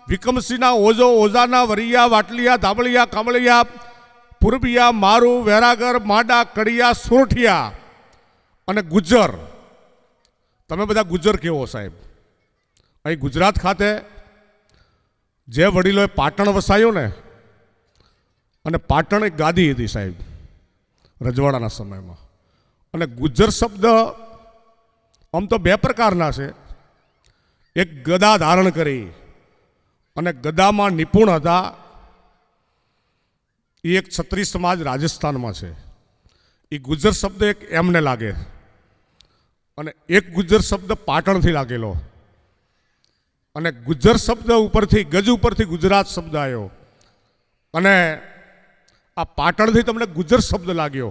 વિકમસીના, ઓજાના, વરિયા, વાટલિયા, ધાબળિયા, કામળિયા, પૂર્બિયા, મારુ, વેરાગર, માડા, કડિયા, સોરઠિયા અને ગુજ્જર. તમે બધા ગુજ્જર કેવો સાહેબ? અહીં ગુજરાત ખાતે જે વડીલોએ પાટણ વસાયું ને, અને પાટણ એક ગાદી હતી સાહેબ રજવાડાના સમયમાં. અને ગુજ્જર શબ્દ આમ તો 2 પ્રકારના છે. એક ગદા ધારણ કરી અને ગદામાં નિપુણ હતા, એ એક ક્ષત્રિય સમાજ રાજસ્થાનમાં છે. એ ગુજ્જર શબ્દ એક એમને લાગે અને એક ગુજ્જર શબ્દ પાટણથી લાગેલો. અને ગુજ્જર શબ્દ ઉપરથી, ગજ ઉપરથી ગુજરાત શબ્દ આવ્યો અને આ પાટણથી તમને ગુજ્જર શબ્દ લાગ્યો.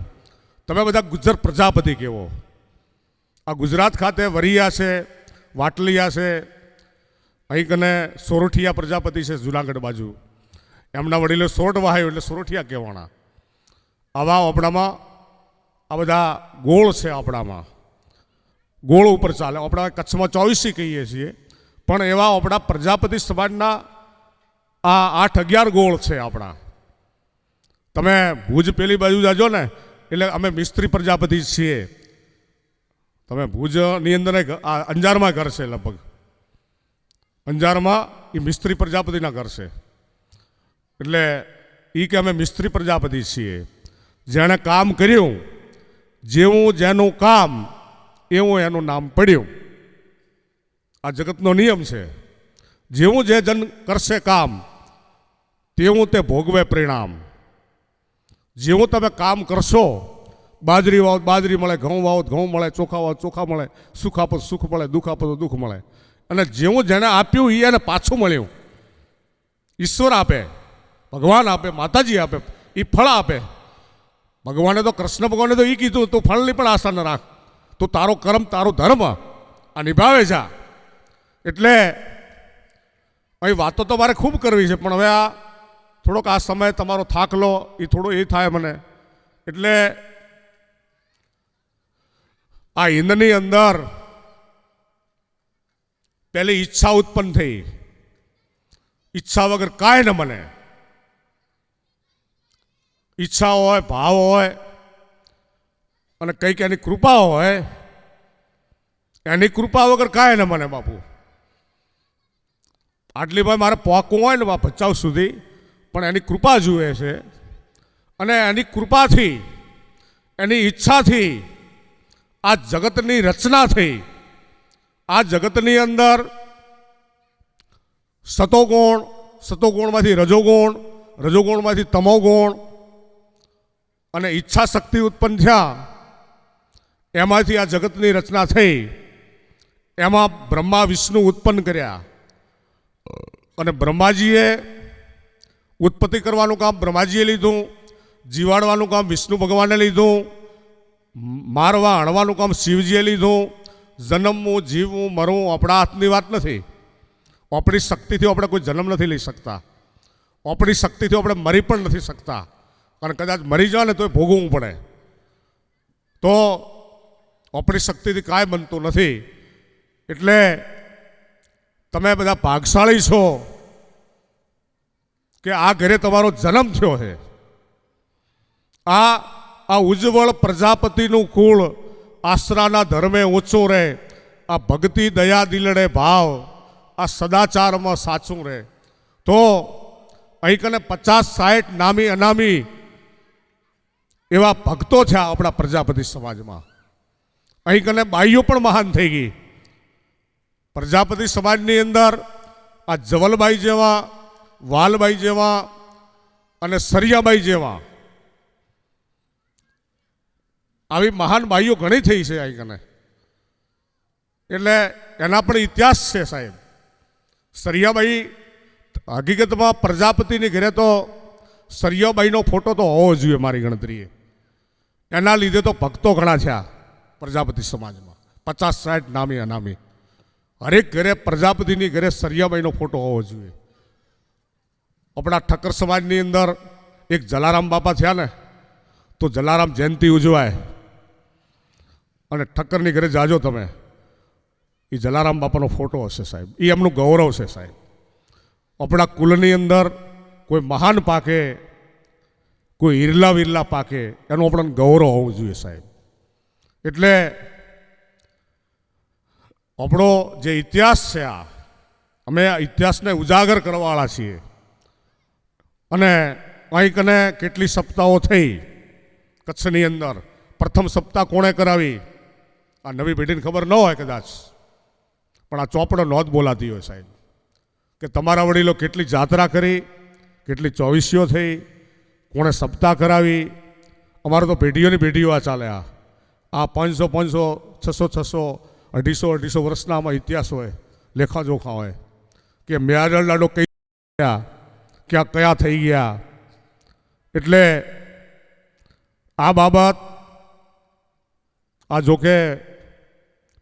તમે બધા ગુજ્જર પ્રજાપતિ કહેવો. આ ગુજરાત ખાતે વરિયા છે, વાટલિયા છે, અહીં કને સોરઠિયા પ્રજાપતિ છે જુનાગઢ બાજુ. એમના વડીલો સોરઠ વહાયો એટલે સોરઠિયા કહેવાના. આવા આપણામાં આ બધા ગોળ છે. આપણામાં ગોળ ઉપર ચાલે. આપણા કચ્છમાં 24 કહીએ છીએ, પણ એવા આપણા પ્રજાપતિ સમાજના આ 8-11 ગોળ છે આપણા. તમે ભુજ પેલી બાજુ જાજો ને એટલે અમે મિસ્ત્રી પ્રજાપતિ છીએ. તમે ભુજની અંદર અંજારમાં ઘર છે, લગભગ અંજારમાં એ મિસ્ત્રી પ્રજાપતિના ઘર છે. એટલે એ કે અમે મિસ્ત્રી પ્રજાપતિ છીએ. જેણે કામ કર્યું, જેવું જેનું કામ એવું એનું નામ પડ્યું. આ જગતનો નિયમ છે. જેવું જે જન કરશે કામ તેવું તે ભોગવે પરિણામ. જેવું તમે કામ કરશો, બાજરી વાવો બાજરી મળે, ઘઉં વાવો ઘઉં મળે, ચોખા વાવો ચોખા મળે, સુખ આપો સુખ મળે, દુઃખ આપો તો દુઃખ મળે. અને જેવું જેને આપ્યું એને પાછું મળ્યું. ઈશ્વર આપે, ભગવાન આપે, માતાજી આપે, એ ફળ આપે. ભગવાને તો, કૃષ્ણ ભગવાને તો એ કીધું તું ફળની પણ આશા ન રાખ, તું તારો કર્મ તારો ધર્મ આ નિભાવે છે. એટલે અહીં વાતો તો મારે ખૂબ કરવી છે, પણ હવે આ થોડોક આ સમય તમારો થાક લો એ થોડો એ થાય મને. એટલે આ હિંદની અંદર પહેલી ઈચ્છા ઉત્પન્ન થઈ. ઈચ્છા વગર કાંઈ ન બને. ઈચ્છા હોય, ભાવ હોય અને કંઈક એની કૃપા હોય, એની કૃપા વગર કાંઈ ન બને બાપુ. આટલી ભાઈ મારે પહોંચવું હોય ને ભચાઉ સુધી, પણ એની કૃપા જુએ છે. અને એની કૃપાથી, એની ઈચ્છાથી આ જગતની રચના થઈ. આ જગતની અંદર સતોગુણ, સતોગુણમાંથી રજોગુણ, રજોગુણમાંથી તમોગુણ અને ઈચ્છા શક્તિ ઉત્પન્ન થયા. એમાંથી આ જગતની રચના થઈ. એમાં બ્રહ્મા વિષ્ણુ ઉત્પન્ન કર્યા. અને બ્રહ્માજીએ ઉત્પત્તિ કરવાનું કામ બ્રહ્માજીએ લીધું, જીવાડવાનું કામ વિષ્ણુ ભગવાને લીધું, મારવા હણવાનું કામ શિવજીએ લીધું. જન્મવું, જીવવું, મરવું આપણા હાથની વાત નથી. આપણી શક્તિથી આપણે કોઈ જન્મ નથી લઈ શકતા. આપણી શક્તિથી આપણે મરી પણ નથી શકતા. અને કદાચ મરી જાય ને તો ભોગવવું પડે. તો આપણી શક્તિથી કાંઈ બનતું નથી. એટલે તમે બધા ભાગશાળી છો કે આ ઘરે તમારો જન્મ થયો છે, આ ઉજ્જવળ પ્રજાપતિનું કુળ આશરાના ધર્મે ઊંચો રહે, આ ભક્તિ દયા દિલડે ભાવ, આ સદાચારમાં સાચું રહે. તો અહીં કને 50-60 નામી અનામી એવા ભક્તો છે આપણા પ્રજાપતિ સમાજમાં. અહીં કને બાઈઓ પણ મહાન થઈ ગઈ. પ્રજાપતિ સમાજની અંદર આ જવલબાઈ જેવા, વાલબાઈ જેવા અને સરિયાબાઈ જેવા આવી મહાન બાઈઓ ઘણી થઈ છે અહીં કને. એટલે એના પણ ઇતિહાસ છે સાહેબ. સરિયાબાઈ હકીકતમાં પ્રજાપતિની ઘરે તો સરિયાબાઈનો ફોટો તો હોવો જોઈએ મારી ગણતરીએ. એના લીધે તો ભક્તો ઘણા થયા પ્રજાપતિ સમાજમાં, 50-60 નામી અનામી. હરેક ઘરે પ્રજાપતિની ઘરે સરિયાબાઈનો ફોટો હોવો જોઈએ. આપણા ઠક્કર સમાજની અંદર એક જલારામ બાપા થયા ને, તો જલારામ જયંતિ ઉજવાય અને ઠક્કરની ઘરે જાજો તમે, એ જલારામ બાપાનો ફોટો હશે સાહેબ. એ એમનું ગૌરવ છે સાહેબ. આપણા કુલની અંદર કોઈ મહાન પાકે, કોઈ હિરલા વિરલા પાકે, એનું આપણને ગૌરવ હોવું જોઈએ સાહેબ. એટલે આપણો જે ઇતિહાસ છે, અમે આ ઇતિહાસને ઉજાગર કરવાવાળા છીએ. અને અહીં કને કેટલી સપ્તાહો થઈ કચ્છની અંદર. પ્રથમ સપ્તાહ કોણે કરાવી આ નવી પેઢીને ખબર ન હોય કદાચ, પણ આ ચોપડો નોંધ બોલાતી હોય સાહેબ કે તમારા વડીલો કેટલી જાત્રા કરી, કેટલી ચોવીસીઓ થઈ, કોણે સપ્તાહ કરાવી. અમારે તો પેઢીઓની પેઢીઓ આ ચાલે. આ 500, 600, 250 વર્ષના આમાં ઇતિહાસ હોય, લેખાજોખા હોય કે મેળાડો લાડો કઈ ગયા, ક્યાં કયા થઈ ગયા. એટલે આ બાબત આ જોકે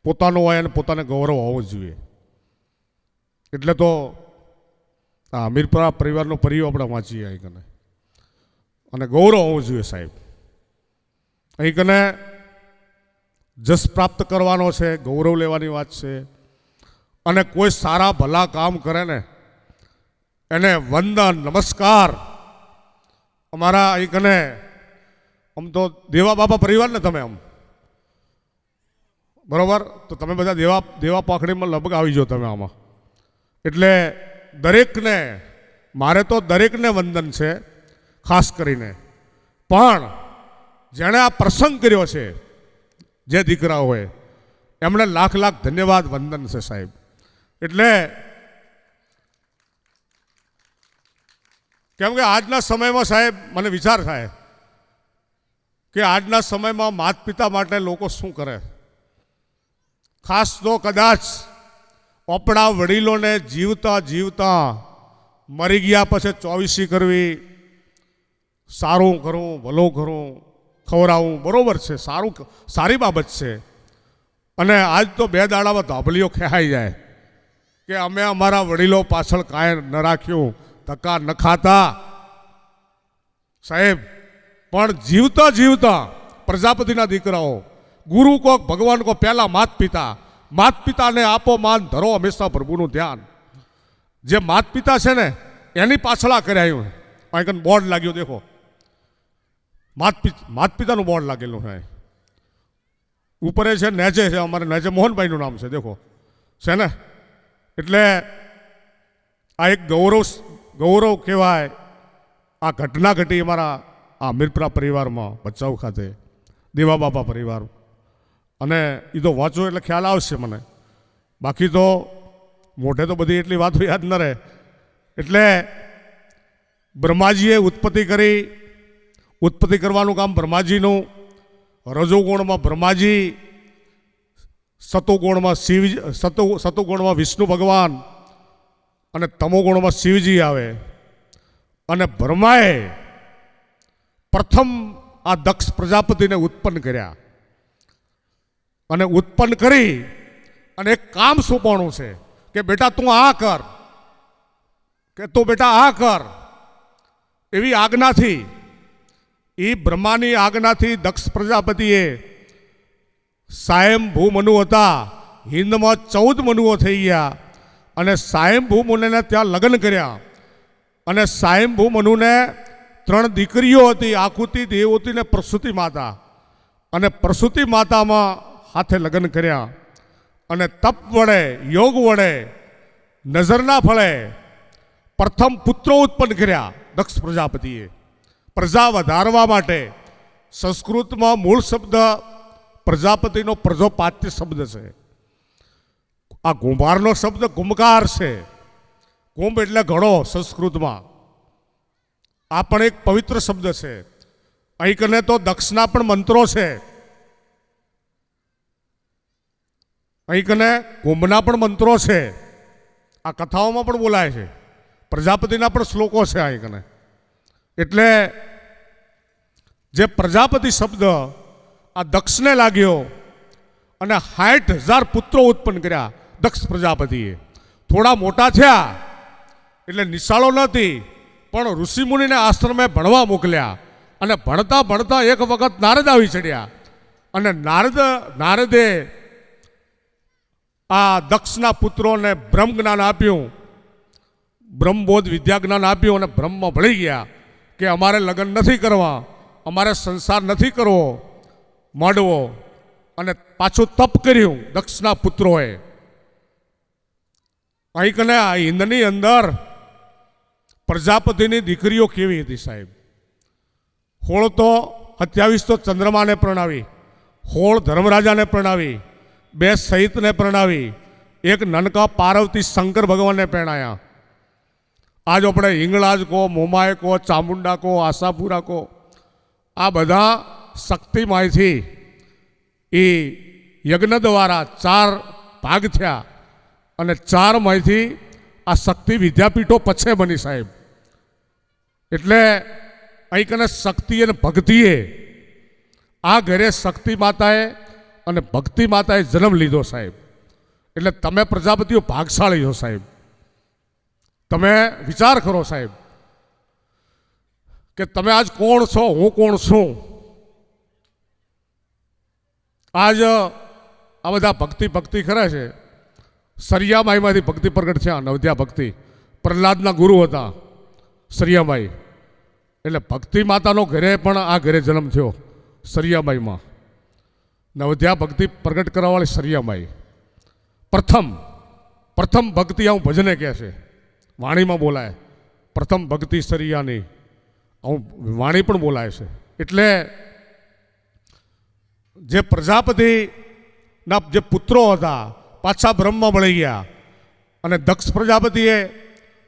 પોતાનું હોય અને પોતાને ગૌરવ હોવું જોઈએ. એટલે તો આ અમીરપરા પરિવારનો પરિવાર આપણે વાંચીએ અહીં કને, અને ગૌરવ હોવું જોઈએ સાહેબ. અહીં કને જસ પ્રાપ્ત કરવાનો છે, ગૌરવ લેવાની વાત છે. અને કોઈ સારા ભલા કામ કરે ને એને વંદન નમસ્કાર. અમારા અહીં કને આમ તો દેવા બાપા પરિવાર ને તમે આમ બરોબર, તો તમે બધા દેવા પાખડીમાં લગભગ આવી જાઓ તમે આમાં. એટલે દરેકને, મારે તો દરેકને વંદન છે ખાસ કરીને. પણ જેણે આ પ્રસંગ કર્યો છે, જે દીકરા હોય એમણે લાખ લાખ ધન્યવાદ વંદન છે સાહેબ. એટલે કેમ કે આજના સમયમાં સાહેબ મને વિચાર થાય કે આજના સમયમાં માતા પિતા માટે લોકો શું કરે. ખાસ તો કદાચ આપણા વડીલોને જીવતા જીવતા મરી ગયા પછી ચોવીસી કરવી, સારું કરું, ભલું કરું, ખવડાવું, બરોબર છે, સારી બાબત છે. અને આજ તો 2 દાડામાં ધાબલીઓ ખેહાઈ જાય કે અમે અમારા વડીલો પાછળ કાંઈ ન રાખ્યું, ધક્કા ન ખાતા સાહેબ. પણ જીવતા જીવતા પ્રજાપતિના દીકરાઓ, ગુરુ કો ભગવાન કો પહેલા માત પિતાને આપો માન, ધરો હંમેશા પ્રભુનું ધ્યાન. જે માત પિતા છે ને એની પાછળ આ કર્યા. અહીં બોર્ડ લાગ્યો દેખો, માત પિતાનું બોર્ડ લાગેલું છે. ઉપરે છે નેચે છે, અમારે નેચે મોહનભાઈનું નામ છે દેખો છે ને. એટલે આ એક ગૌરવ કહેવાય. આ ઘટના ઘટી અમારા આ અમીરપરા પરિવારમાં, ભચાઉ ખાતે દેવા બાપા પરિવાર. અને એ તો વાંચો એટલે ખ્યાલ આવશે મને, બાકી તો મોઢે તો બધી એટલી વાતો યાદ ન રહે. એટલે બ્રહ્માજીએ ઉત્પત્તિ કરવાનું કામ બ્રહ્માજીનું. રજોગુણમાં બ્રહ્માજી, સતોગુણમાં વિષ્ણુ ભગવાન અને તમોગુણમાં શિવજી આવે. અને બ્રહ્માએ પ્રથમ આ દક્ષ પ્રજાપતિને ઉત્પન્ન કર્યા. અને ઉત્પન્ન કરી અને એક કામ સોંપવાનું છે કે બેટા તું આ કર, કે તું બેટા આ કર. એવી આજ્ઞાથી, એ બ્રહ્માની આજ્ઞાથી દક્ષ પ્રજાપતિએ સ્વયંભૂ મનુ હતા, હિન્દમાં 14 મનુઓ થઈ ગયા. અને સ્વયંભૂ મુનિને ત્યાં લગ્ન કર્યા. અને સ્વયંભૂ મનુને 3 દીકરીઓ હતી, આકુતિ, દેવહૂતિ ને પ્રસૂતિ માતા. અને પ્રસૂતિ માતામાં હાથે લગ્ન કર્યા અને તપ વડે, યોગ વડે, નજરના ફળે પ્રથમ પુત્રો ઉત્પન્ન કર્યા દક્ષ પ્રજાપતિએ. પ્રજા વધારવા માટે સંસ્કૃતમાં મૂળ શબ્દ પ્રજાપતિનો પ્રજોપાત્ય શબ્દ છે. આ કુંભારનો શબ્દ કુંભકાર છે. કુંભ એટલે ઘડો સંસ્કૃતમાં. આ પણ એક પવિત્ર શબ્દ છે. અહીં કને તો દક્ષના પણ મંત્રો છે. અહીં કને કુંભના પણ મંત્રો છે. આ કથાઓમાં પણ બોલાય છે. પ્રજાપતિના પણ શ્લોકો છે અહીં કને. એટલે જે પ્રજાપતિ શબ્દ આ દક્ષને લાગ્યો અને 60,000 પુત્રો ઉત્પન્ન કર્યા દક્ષ પ્રજાપતિએ. થોડા મોટા થયા એટલે નિશાળો નથી, પણ ઋષિમુનિને આશ્રમે ભણવા મોકલ્યા. અને ભણતા ભણતા એક વખત નારદ આવી ચડ્યા અને નારદે આ દક્ષના પુત્રોને બ્રહ્મ જ્ઞાન આપ્યું, બ્રહ્મબોધ વિદ્યા જ્ઞાન આપ્યું અને બ્રહ્મમાં ભળી ગયા કે અમારે લગ્ન નથી કરવા, અમારે સંસાર નથી કરવો માંડવો. અને પાછું તપ કર્યું દક્ષના પુત્રોએ. અહીં કને આ હિંદની અંદર પ્રજાપતિની દીકરીઓ કેવી હતી સાહેબ. 16 તો 27 તો ચંદ્રમાને પ્રણાવી, 16 ધર્મરાજાને પ્રણાવી, 2 સહિતને પ્રણાવી, 1 નનકા પાર્વતી શંકર ભગવાનને પરણાયા. આજ આપણે હિંગળાજ કહો, મોમાય કહો, ચામુંડા કહો, આશાપુરા કહો, આ બધા શક્તિમાયથી એ યજ્ઞ દ્વારા 4 ભાગ થયા અને 4 માંથી આ શક્તિ વિદ્યાપીઠો પછી બની સાહેબ. એટલે અહીં કને શક્તિ અને ભક્તિએ આ ઘરે શક્તિ માતાએ અને ભક્તિ માતાએ જન્મ લીધો સાહેબ. એટલે તમે પ્રજાપતિઓ ભાગશાળી છો સાહેબ. તમે વિચાર કરો સાહેબ કે તમે આજ કોણ છો, હું કોણ છું. આજ આ બધા ભક્તિ કરે છે. સરિયામાઈમાંથી ભક્તિ પ્રગટ થયા, નવદ્યા ભક્તિ. પ્રહલાદના ગુરુ હતા સરિયામાઈ. એટલે ભક્તિ માતાનો ઘરે પણ આ ઘરે જન્મ થયો સરિયામાઈમાં. નવદ્યા ભક્તિ પ્રગટ કરવાવાળી સરિયામાઈ પ્રથમ ભક્તિ આવું ભજને કહે છે, વાણીમાં બોલાય. પ્રથમ ભક્તિ સરિયાની આવું વાણી પણ બોલાય છે. એટલે જે પ્રજાપતિના જે પુત્રો હતા પાછા બ્રહ્મમાં મળી ગયા અને દક્ષ પ્રજાપતિએ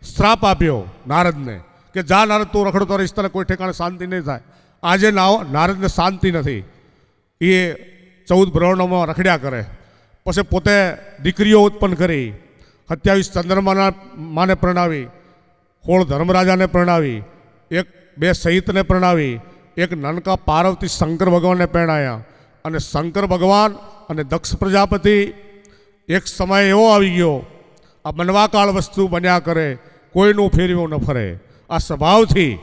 શ્રાપ આપ્યો નારદને કે જા નારદ તું રખડતો રહીશ, તને કોઈ ઠેકાણે શાંતિ નહીં થાય. આજે નારદને શાંતિ નથી. એ 14 બ્રહ્મણોમાં રખડ્યા કરે. પછી પોતે દીકરીઓ ઉત્પન્ન કરી, 27 ચંદ્રમાના માને પ્રણાવી, 16 ધર્મરાજાને પ્રણાવી, 2 સહિતને પ્રણાવી, 1 નનકા પાર્વતી શંકર ભગવાનને પરણાયા. અને શંકર ભગવાન અને દક્ષ પ્રજાપતિ એક સમય એવો આવી ગયો, આ બનવાકાળ વસ્તુ બન્યા કરે, કોઈનું ફેરવ્યું ન ફરે. આ સ્વભાવથી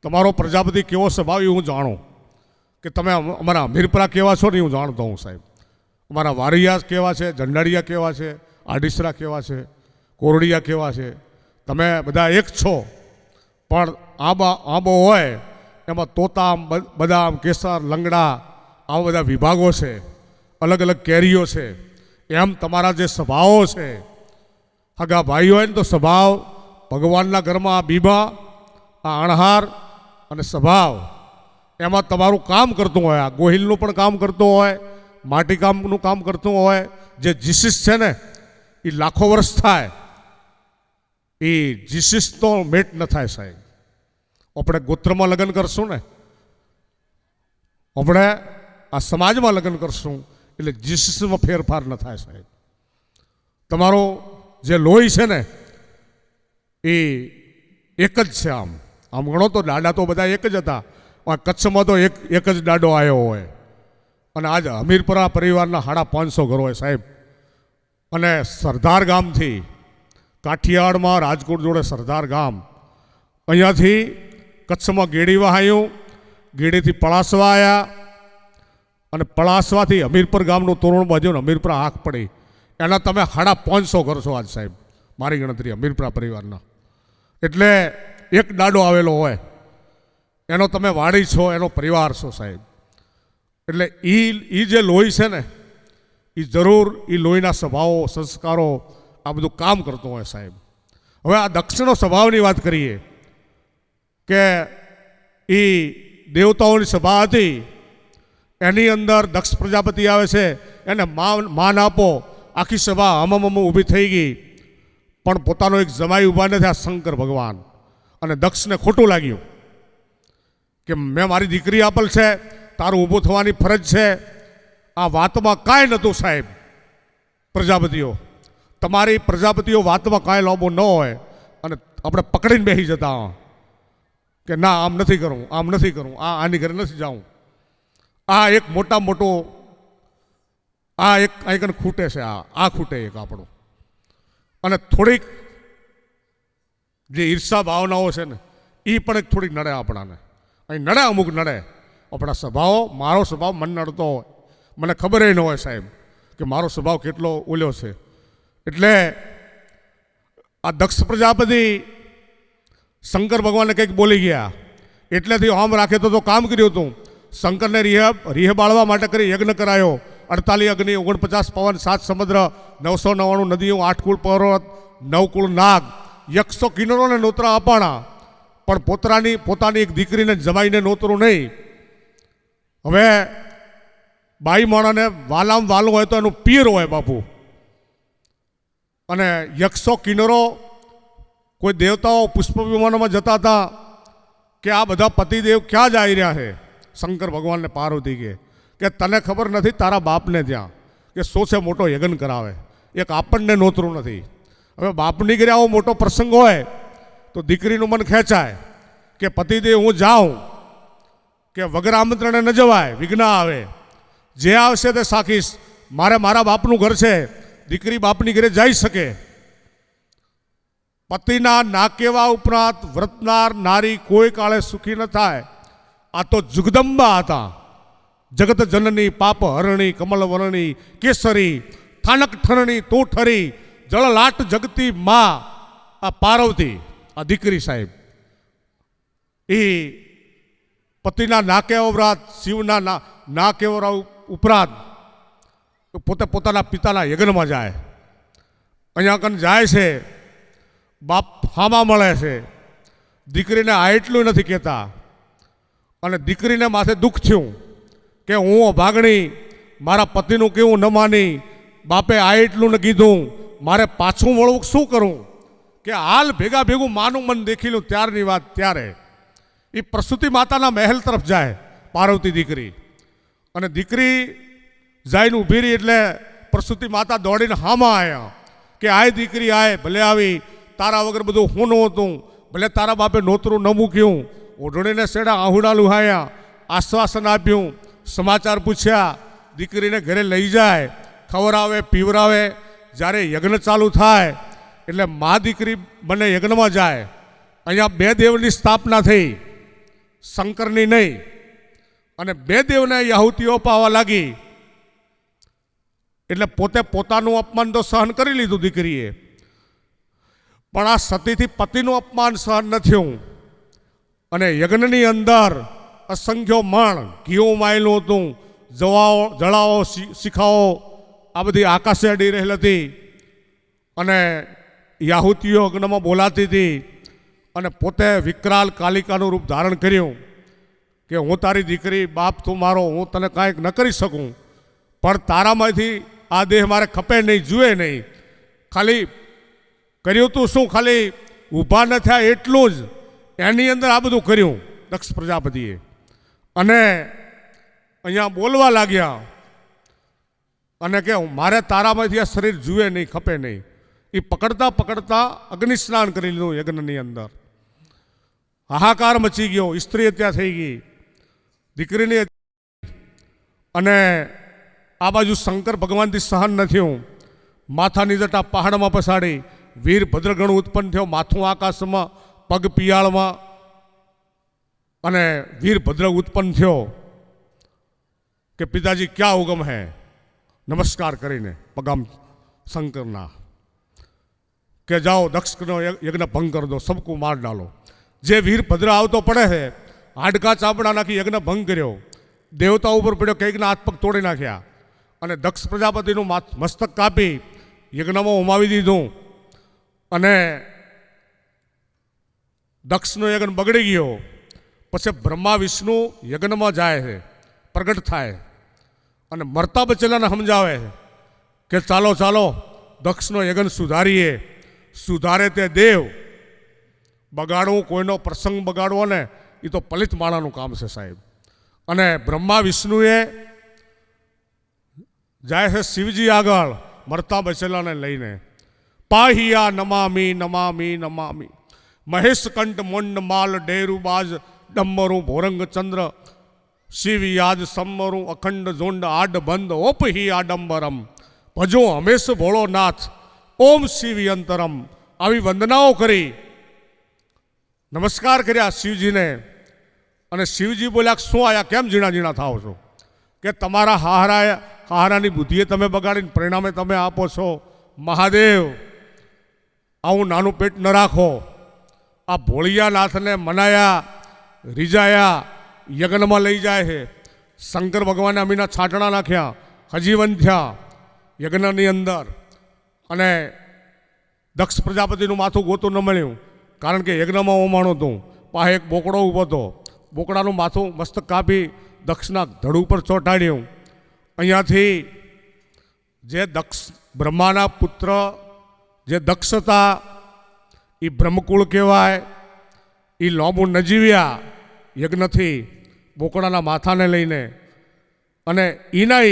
તમારો પ્રજાપતિ કેવો સ્વભાવ એ હું જાણું. કે તમે અમારા અમીરપરા કેવા છો ને હું જાણતો હું સાહેબ. અમારા વારિયા કેવા છે, ઝંડાડિયા કેવા છે, આડીસરા કેવા છે, કોરડિયા કેવા છે. તમે બધા એક છો, પણ આંબો હોય એમાં તોતામ, બદામ, કેસર, લંગડા આવા બધા વિભાગો છે, અલગ અલગ કેરીઓ છે. એમ તમારા જે સ્વભાવો છે, હગા ભાઈ હોય ને તો સ્વભાવ ભગવાનના ઘરમાં બીબા, આ અણહાર અને સ્વભાવ એમાં તમારું કામ કરતું હોય. આ ગોહિલનું પણ કામ કરતું હોય, માટીકામનું કામ કરતું હોય. જે જીસીસ છે ને એ લાખો વર્ષ થાય, એ જીસીસ તો મેટ ન થાય સાહેબ. આપણે ગોત્રમાં લગ્ન કરશું ને, આપણે આ સમાજમાં લગ્ન કરશું એટલે જીસીસમાં ફેરફાર ન થાય સાહેબ. તમારો જે લોહી છે ને એ એક જ છે. આમ ગણો તો દાડા તો બધા એક જ હતા. કચ્છમાં તો એક જ દાડો આવ્યો હોય. અને આજ અમીરપરા પરિવારના 550 ઘરો હોય સાહેબ. અને સરદાર ગામથી કાઠિયાવાડમાં રાજકોટ જોડે સરદાર ગામ, અહીંયાથી કચ્છમાં ગેડી વહાયું, ગેડીથી પળાસવા આવ્યા અને પળાસવાથી અમીરપર ગામનું તોરણ બાજુ અમીરપરા આંખ પડી. એના તમે 550 ઘર છો આજ સાહેબ મારી ગણતરી અમીરપરા પરિવારના. એટલે એક દાડો આવેલો હોય એનો તમે વાડી છો, એનો પરિવાર છો સાહેબ. એટલે એ જે લોહી છે ને એ જરૂર એ લોહીના સ્વભાવો, સંસ્કારો આ બધું કામ કરતું હોય સાહેબ. હવે આ દક્ષનો સ્વભાવની વાત કરીએ કે એ દેવતાઓની સભા હતી, એની અંદર દક્ષ પ્રજાપતિ આવે છે, એને માન આપો. આખી સભા હમ ઊભી થઈ ગઈ, પણ પોતાનો એક જમાઈ ઊભા નથી, આ શંકર ભગવાન. અને દક્ષને ખોટું લાગ્યું કે મેં મારી દીકરી આપેલ છે, તારું ઊભું થવાની ફરજ છે. આ વાતમાં કાંઈ નહોતું સાહેબ. પ્રજાપતિઓ, તમારી પ્રજાપતિઓ વાતમાં કાંઈ લાંબો ન હોય અને આપણે પકડીને બેસી જતા કે ના આમ નથી કરવું, આમ નથી કરવું, આની ઘરે નથી જાઉં. આ એક મોટા મોટો આ એક આઈકન ખૂટે છે, આ ખૂટે એક આપણું. અને થોડીક જે ઈર્ષા ભાવનાઓ છે ને એ પણ એક થોડીક નડે આપણાને. અહીં નડે, અમુક નડે આપણા સ્વભાવો. મારો સ્વભાવ મને નડતો હોય, મને ખબર ન હોય સાહેબ કે મારો સ્વભાવ કેટલો ઓલ્યો છે. એટલે આ દક્ષ પ્રજાપતિ શંકર ભગવાનને કંઈક બોલી ગયા, એટલેથી આમ રાખે તો કામ કર્યું હતું. શંકરને રીહ બાળવા માટે કરી યજ્ઞ કરાયો. 48 અગ્નિ, 49 પવન, 7 સમુદ્ર, 999 નદીઓ, 8 કુળ પર્વત, 9 કુળ નાગ, 100 કિન્નરોને નોતરા અપાણા, પણ પોતાની એક દીકરીને જમાઈને નોતરું નહીં. હવે બાઈ માણાને વાલામ વાલું હોય તો એનું પીર હોય બાપુ. અને 100 કિન્નરો, કોઈ દેવતાઓ પુષ્પ વિમાનમાં જતા હતા કે આ બધા પતિદેવ ક્યાં જઈ રહ્યા છે. શંકર ભગવાનને પાર્વતી કે તને ખબર નથી તારા બાપને ત્યાં કે સોસે મોટો યજ્ઞ કરાવે, એક આપણને નોતરું નથી. હવે બાપની ઘરે આવો મોટો પ્રસંગ હોય તો દીકરીનું મન ખેંચાય કે પતિદેવ હું જાઉં, કે વગર આમંત્રણે ન જવાય, વિઘ્ન આવે. જે આવશે તે સાખીશ. મારા બાપનું ઘર છે, દીકરી બાપની ઘરે જઈ શકે. પતિના નાકેવા ઉપરાંત વ્રતનાર નારી કોઈ કાળે સુખી ન થાય. આ તો જગદંબા હતા. જગત જનની, પાપ હરણી, કમલ વરણી, કેસરી, થાનક ઠરણી, તો ઠરી, જળલાટ જગતી માં, આ પાર્વતી, આ દીકરી સાહેબ. એ પતિના નાકેવરાત, શિવના નાકેવરા ઉપરાંત પોતે પોતાના પિતાના યજ્ઞમાં જાય. અહીંયા કન જાય છે, બાપ હામાં મળે છે. દીકરીને આ એટલું નથી કહેતા. અને દીકરીને માથે દુઃખ થયું કે હું ભાગણી, મારા પતિનું કેવું ન માની, બાપે આ એટલું ને કીધું, મારે પાછું વળવું શું કરું. કે હાલ ભેગું માનું મન દેખી લું ત્યારની વાત. ત્યારે એ પ્રસૂતિ માતાના મહેલ તરફ જાય પાર્વતી દીકરી. અને દીકરી જઈને ઊભી રહી એટલે પ્રસૂતિ માતા દોડીને હામાં આવ્યા કે આય દીકરી આય, ભલે આવી, તારા વગર બધું હું નહોતું, ભલે તારા બાપે નોતરું ન મૂક્યું. ઓઢણીને સેડા આહુડા લુહાયા, આશ્વાસન આપ્યું, સમાચાર પૂછ્યા. દીકરીને ઘરે લઈ જાય, ખવડાવે, પીવરાવે. જ્યારે યજ્ઞ ચાલુ થાય એટલે મા દીકરી બંને યજ્ઞમાં જાય. અહીંયા 2 દેવની સ્થાપના થઈ, શંકરની નહીં. અને 2 દેવને યાહુતિઓ પાવા લાગી. એટલે પોતે પોતાનું અપમાન તો સહન કરી લીધું દીકરીએ, પણ આ સતીથી પતિનું અપમાન સહન ન થયું. અને યજ્ઞની અંદર અસંખ્ય મણ ઘીઓ માયેલું હતું, જળાઓ, શિખાઓ આ બધી આકાશે અડી રહેલી હતી. અને યાહુતિઓ યજ્ઞમાં બોલાતી હતી. અને પોતે વિકરાલ કાલિકાનું રૂપ ધારણ કર્યું કે હું તારી દીકરી, બાપ તું મારો, હું તને કાંઈક ન કરી શકું, પણ તારામાંથી આ દેહ મારે ખપે નહીં, જુએ નહીં. ખાલી કર્યું તું શું, ખાલી ઊભા ન થયા એટલું જ. એની અંદર આ બધું કર્યું દક્ષ પ્રજાપતિએ. અને અહીંયા બોલવા લાગ્યા અને કે મારે તારામાંથી આ શરીર જુએ નહીં, ખપે નહીં. એ પકડતા પકડતા અગ્નિ સ્નાન કરી લીધું યજ્ઞની અંદર. હાહાકાર મચી ગયો, સ્ત્રી હત્યા થઈ ગઈ, દીકરીની. અને આ બાજુ શંકર ભગવાનથી સહન ન થયું. માથાની જટા પહાડમાં પસાડી, વીર ભદ્રગણ ઉત્પન્ન થયો, માથું આકાશમાં, પગ પિયાળમાં. અને વીરભદ્ર ઉત્પન્ન થયો કે પિતાજી ક્યાં હુકમ હે, નમસ્કાર કરીને પગામ શંકરના કે જાઓ દક્ષનો યજ્ઞ ભંગ કરી દો, સબકુ માર ડાલો. જે વીર ભદ્ર આવતો પડે છે, હાડકા ચામડા નાખી યજ્ઞ ભંગ કર્યો, દેવતા ઉપર પડ્યો, કંઈકના હાથ પગ તોડી નાખ્યા અને દક્ષ પ્રજાપતિનું મસ્તક કાપી યજ્ઞમાં ઉમાવી દીધું અને દક્ષનો યજ્ઞ બગડી ગયો. પછી બ્રહ્મા વિષ્ણુ યજ્ઞમાં જાય છે, પ્રગટ થાય અને મરતા બચેલાને સમજાવે કે ચાલો ચાલો દક્ષનો યજ્ઞ સુધારીએ. સુધારે તે દેવ. બગાડવું, કોઈનો પ્રસંગ બગાડવો ને એ તો પલિત માણાનું કામ છે સાહેબ. અને બ્રહ્મા વિષ્ણુએ જાય છે શિવજી આગળ મરતા બચેલાને લઈને. પાહિયા નમામી નમામી નમામી મહેશ કંઠ મોંડ માલ ડેરુબાજ ડમ્મરું ભોરંગ ચંદ્ર શિવ યાદ સમ્મરું અખંડ ઝુંડ આડ બંધ ઓપહી આડંબરમ ભજો હમેશ ભોળોનાથ ઓમ શિવ અંતરમ. આવી વંદનાઓ કરી, નમસ્કાર કર્યા શિવજીને. અને શિવજી બોલ્યા, શું આયા, કેમ ઝીણા ઝીણા થાવ છો? કે તમારા હારાની બુદ્ધિએ તમે બગાડીને પરિણામે તમે આપો છો. મહાદેવ, આવું નાનું પેટ ન રાખો. આ ભોળિયાનાથને મનાયા, રીઝાયા, યજ્ઞમાં લઈ જાય છે. શંકર ભગવાને અમીના છાંટણા નાખ્યા, હજીવન થયા યજ્ઞની અંદર. અને દક્ષ પ્રજાપતિનું માથું ગોતું ન મળ્યું, કારણ કે યજ્ઞમાં ઓમાણું હતું. પાસે એક બોકડો ઊભો હતો, બોકડાનું માથું મસ્તક કાપી દક્ષના ધડ ઉપર ચોંટાડ્યું. અહીંયાથી જે દક્ષ બ્રહ્માના પુત્ર જે દક્ષ હતા એ બ્રહ્મકુળ કહેવાય. એ લોબુ નજીવ્યા યજ્ઞથી બોકડાના માથાને લઈને. અને એના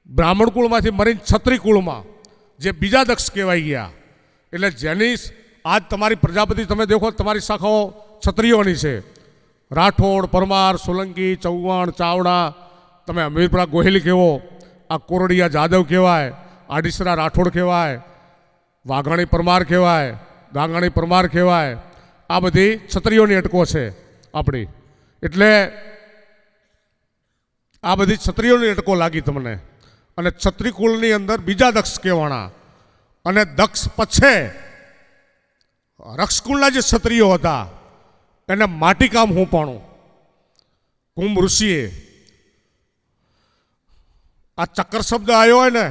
બ્રાહ્મણ કુળમાંથી મરીને છત્રી કુળમાં જે બીજા દક્ષ કહેવાય ગયા. એટલે જેની આજ તમારી પ્રજાપતિ તમે દેખો, તમારી શાખાઓ છત્રીઓની છે. રાઠોડ, પરમાર, સોલંકી, ચૌહાણ, ચાવડા, તમે અમીરપુરા ગોહિલ કહેવો, આ કોરડિયા જાદવ કહેવાય, આડીસરા રાઠોડ કહેવાય, વાઘાણી પરમાર કહેવાય, ગાંગાણી પરમાર કહેવાય. આ બધી છત્રીઓની અટકો છે આપણી. એટલે આ બધી છત્રીઓની અટકો લાગી તમને. અને છત્રી કુળની અંદર બીજા દક્ષ કહેવાના. અને દક્ષ પછી રક્ષકુળના જે ક્ષત્રિયો હતા એને માટીકામ હોંપાણું કુંભ ઋષિએ. આ ચક્ર શબ્દ આવ્યો હોય ને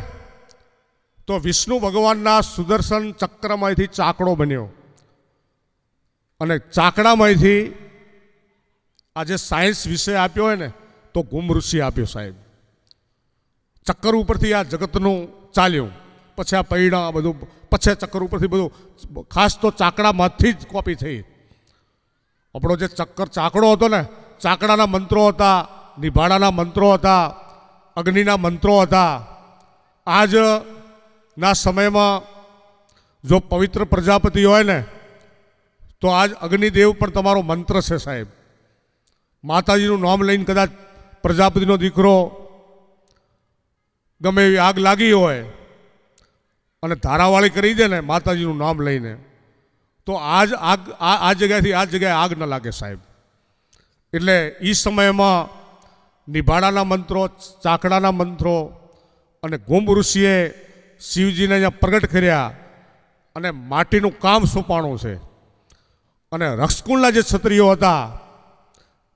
તો વિષ્ણુ ભગવાનના સુદર્શન ચક્રમાંથી ચાકડો બન્યો. અને ચાકડામાંથી આજે સાયન્સ વિષય આપ્યો હોય ને તો કુંભ ઋષિ આપ્યો સાહેબ. ચક્કર ઉપરથી આ જગતનું ચાલ્યું. પછી આ પૈડા બધું, પછી ચક્કર ઉપરથી બધું, ખાસ તો ચાકડામાંથી જ કોપી થઈ. આપણો જે ચક્કર ચાકડો હતો ને, ચાકડાના મંત્રો હતા, નિભાડાના મંત્રો હતા, અગ્નિના મંત્રો હતા. આજના સમયમાં જો પવિત્ર પ્રજાપતિ હોય ને તો આજ અગ્નિદેવ પણ તમારો મંત્ર છે સાહેબ. માતાજીનું નામ લઈને કદાચ પ્રજાપતિનો દીકરો ગમે એવી આગ લાગી હોય અને ધારાવાળી કરી દે ને માતાજીનું નામ લઈને, તો આજ આગ આ જગ્યાથી આ જગ્યાએ આગ ન લાગે સાહેબ. એટલે એ સમયમાં નિભાડાના મંત્રો, ચાકડાના મંત્રો અને કુંભ ઋષિએ શિવજીને અહીંયા પ્રગટ કર્યા અને માટીનું કામ સોંપાણું છે. અને રક્ષકુળના જે ક્ષત્રિયો હતા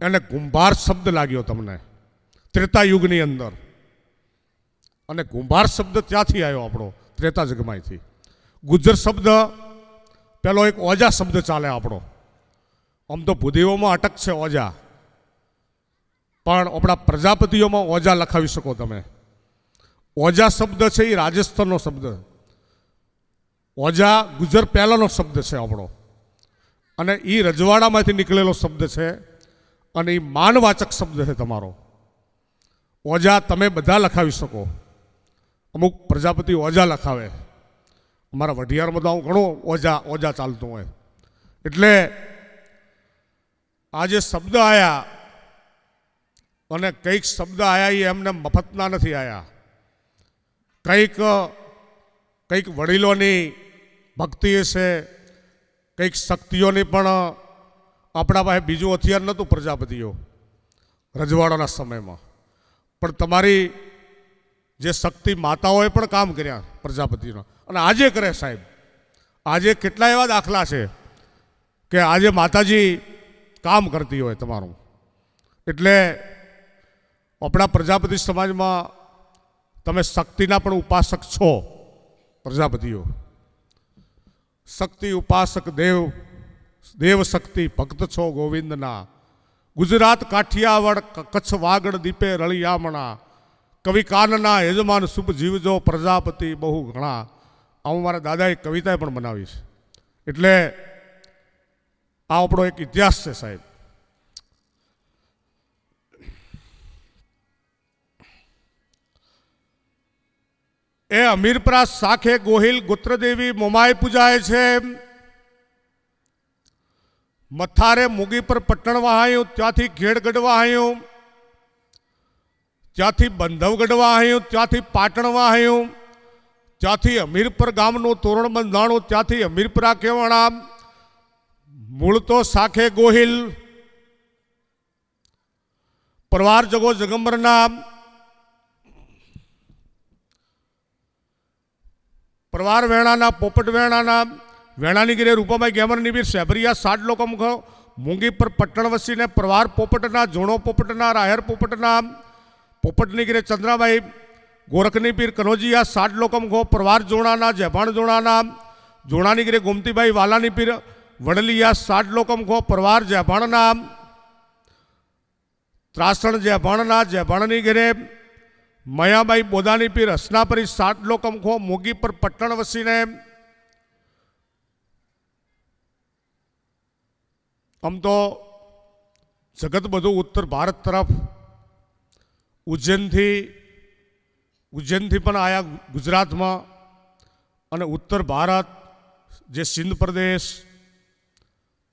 એને કુંભાર શબ્દ લાગ્યો તમને ત્રેતા યુગની અંદર. અને કુંભાર શબ્દ ત્યાંથી આવ્યો આપણો ત્રેતા જગમાંથી. ગુજર શબ્દ પેલો એક ઓજા શબ્દ ચાલે આપણો. આમ તો ભૂદેવોમાં અટક છે ઓજા, પણ આપણા પ્રજાપતિઓમાં ઓજા લખાવી શકો તમે. ઓજા શબ્દ છે એ રાજસ્થાનનો શબ્દ. ઓજા ગુજર પહેલાનો શબ્દ છે આપણો. અને એ રજવાડામાંથી નીકળેલો શબ્દ છે અને એ માનવાચક શબ્દ છે તમારો. ઓજા તમે બધા લખાવી શકો. અમુક પ્રજાપતિ ઓજા લખાવે. અમારા વઢિયારમાં તો ઘણું ઓજા ચાલતું હોય. એટલે આ જે શબ્દ આવ્યા અને કંઈક શબ્દ આવ્યા એ એમને મફતના નથી આવ્યા. કંઈક વડીલોની ભક્તિ છે, કંઈક શક્તિઓની પણ આપણા પાસે બીજું હથિયાર નહોતું પ્રજાપતિઓ રજવાડાના સમયમાં. પણ તમારી જે શક્તિ માતાઓએ પણ કામ કર્યા પ્રજાપતિનો અને આજે કરે સાહેબ. આજે કેટલા એવા દાખલા છે કે આજે માતાજી કામ કરતી હોય તમારું. એટલે આપણા પ્રજાપતિ સમાજમાં તમે શક્તિના પણ ઉપાસક છો. પ્રજાપતિઓ શક્તિ ઉપાસક દેવ શક્તિ ભક્ત છો ગોવિંદના. ગુજરાત કાઠિયાવાડ કચ્છ વાગડ દીપે રળિયામણા. કવિ કાનના યજમાન શુભ જીવજો પ્રજાપતિ બહુ ઘણા. આવું મારા દાદાએ કવિતાએ પણ બનાવી છે. એટલે આ આપણો એક ઇતિહાસ છે સાહેબ. એ અમીરપરા શાખે ગોહિલ ગોત્રદેવી મોમાય પૂજાય છે. મથારે મુગી પર પટણ વહાયું, ત્યાંથી ઘેડગઢ વહાયું, ત્યાંથી બંધવગઢ વહાયું, ત્યાંથી પાટણ વહાયું, ત્યાંથી અમીરપર ગામનું તોરણ બંધાણું, ત્યાંથી અમીરપરા કહેવાણા. મૂળ તો શાખે ગોહિલ, પરવાર જગો જગંબરના. પરવાર વેણાના, પોપટ વેણાના, વેણાની ગીરે રૂપાભાઈ ગેમરની બીર સેબરિયા સાડ લોકો મુખો. મૂંગી પર પટ્ટણ વસીને પરવાર પોપટના, જોણો પોપટના, રાયર પોપટના. પોપટની ગીરે ચંદ્રાભાઈ ગોરખની પીર કનોજીયા સાડ લોકો મુખો. પરવાર જોણાના, જેભાણ જોણાના. જોણાની ગીરે ગોમતીભાઈ વાલાની પીર વડલિયા સાડ લોકો મુખો. પરવાર જેભાણના. ત્રાસણ જેભાણના, જેભાણની ગીરે મયાબાઈ બોદાની પીર હસનાપરી સાત લોકમ ખો. મોગી પર પટ્ટણ વસીને આમ તો જગત બધું ઉત્તર ભારત તરફ ઉજ્જૈનથી પણ આયા ગુજરાતમાં. અને ઉત્તર ભારત જે સિંધ પ્રદેશ,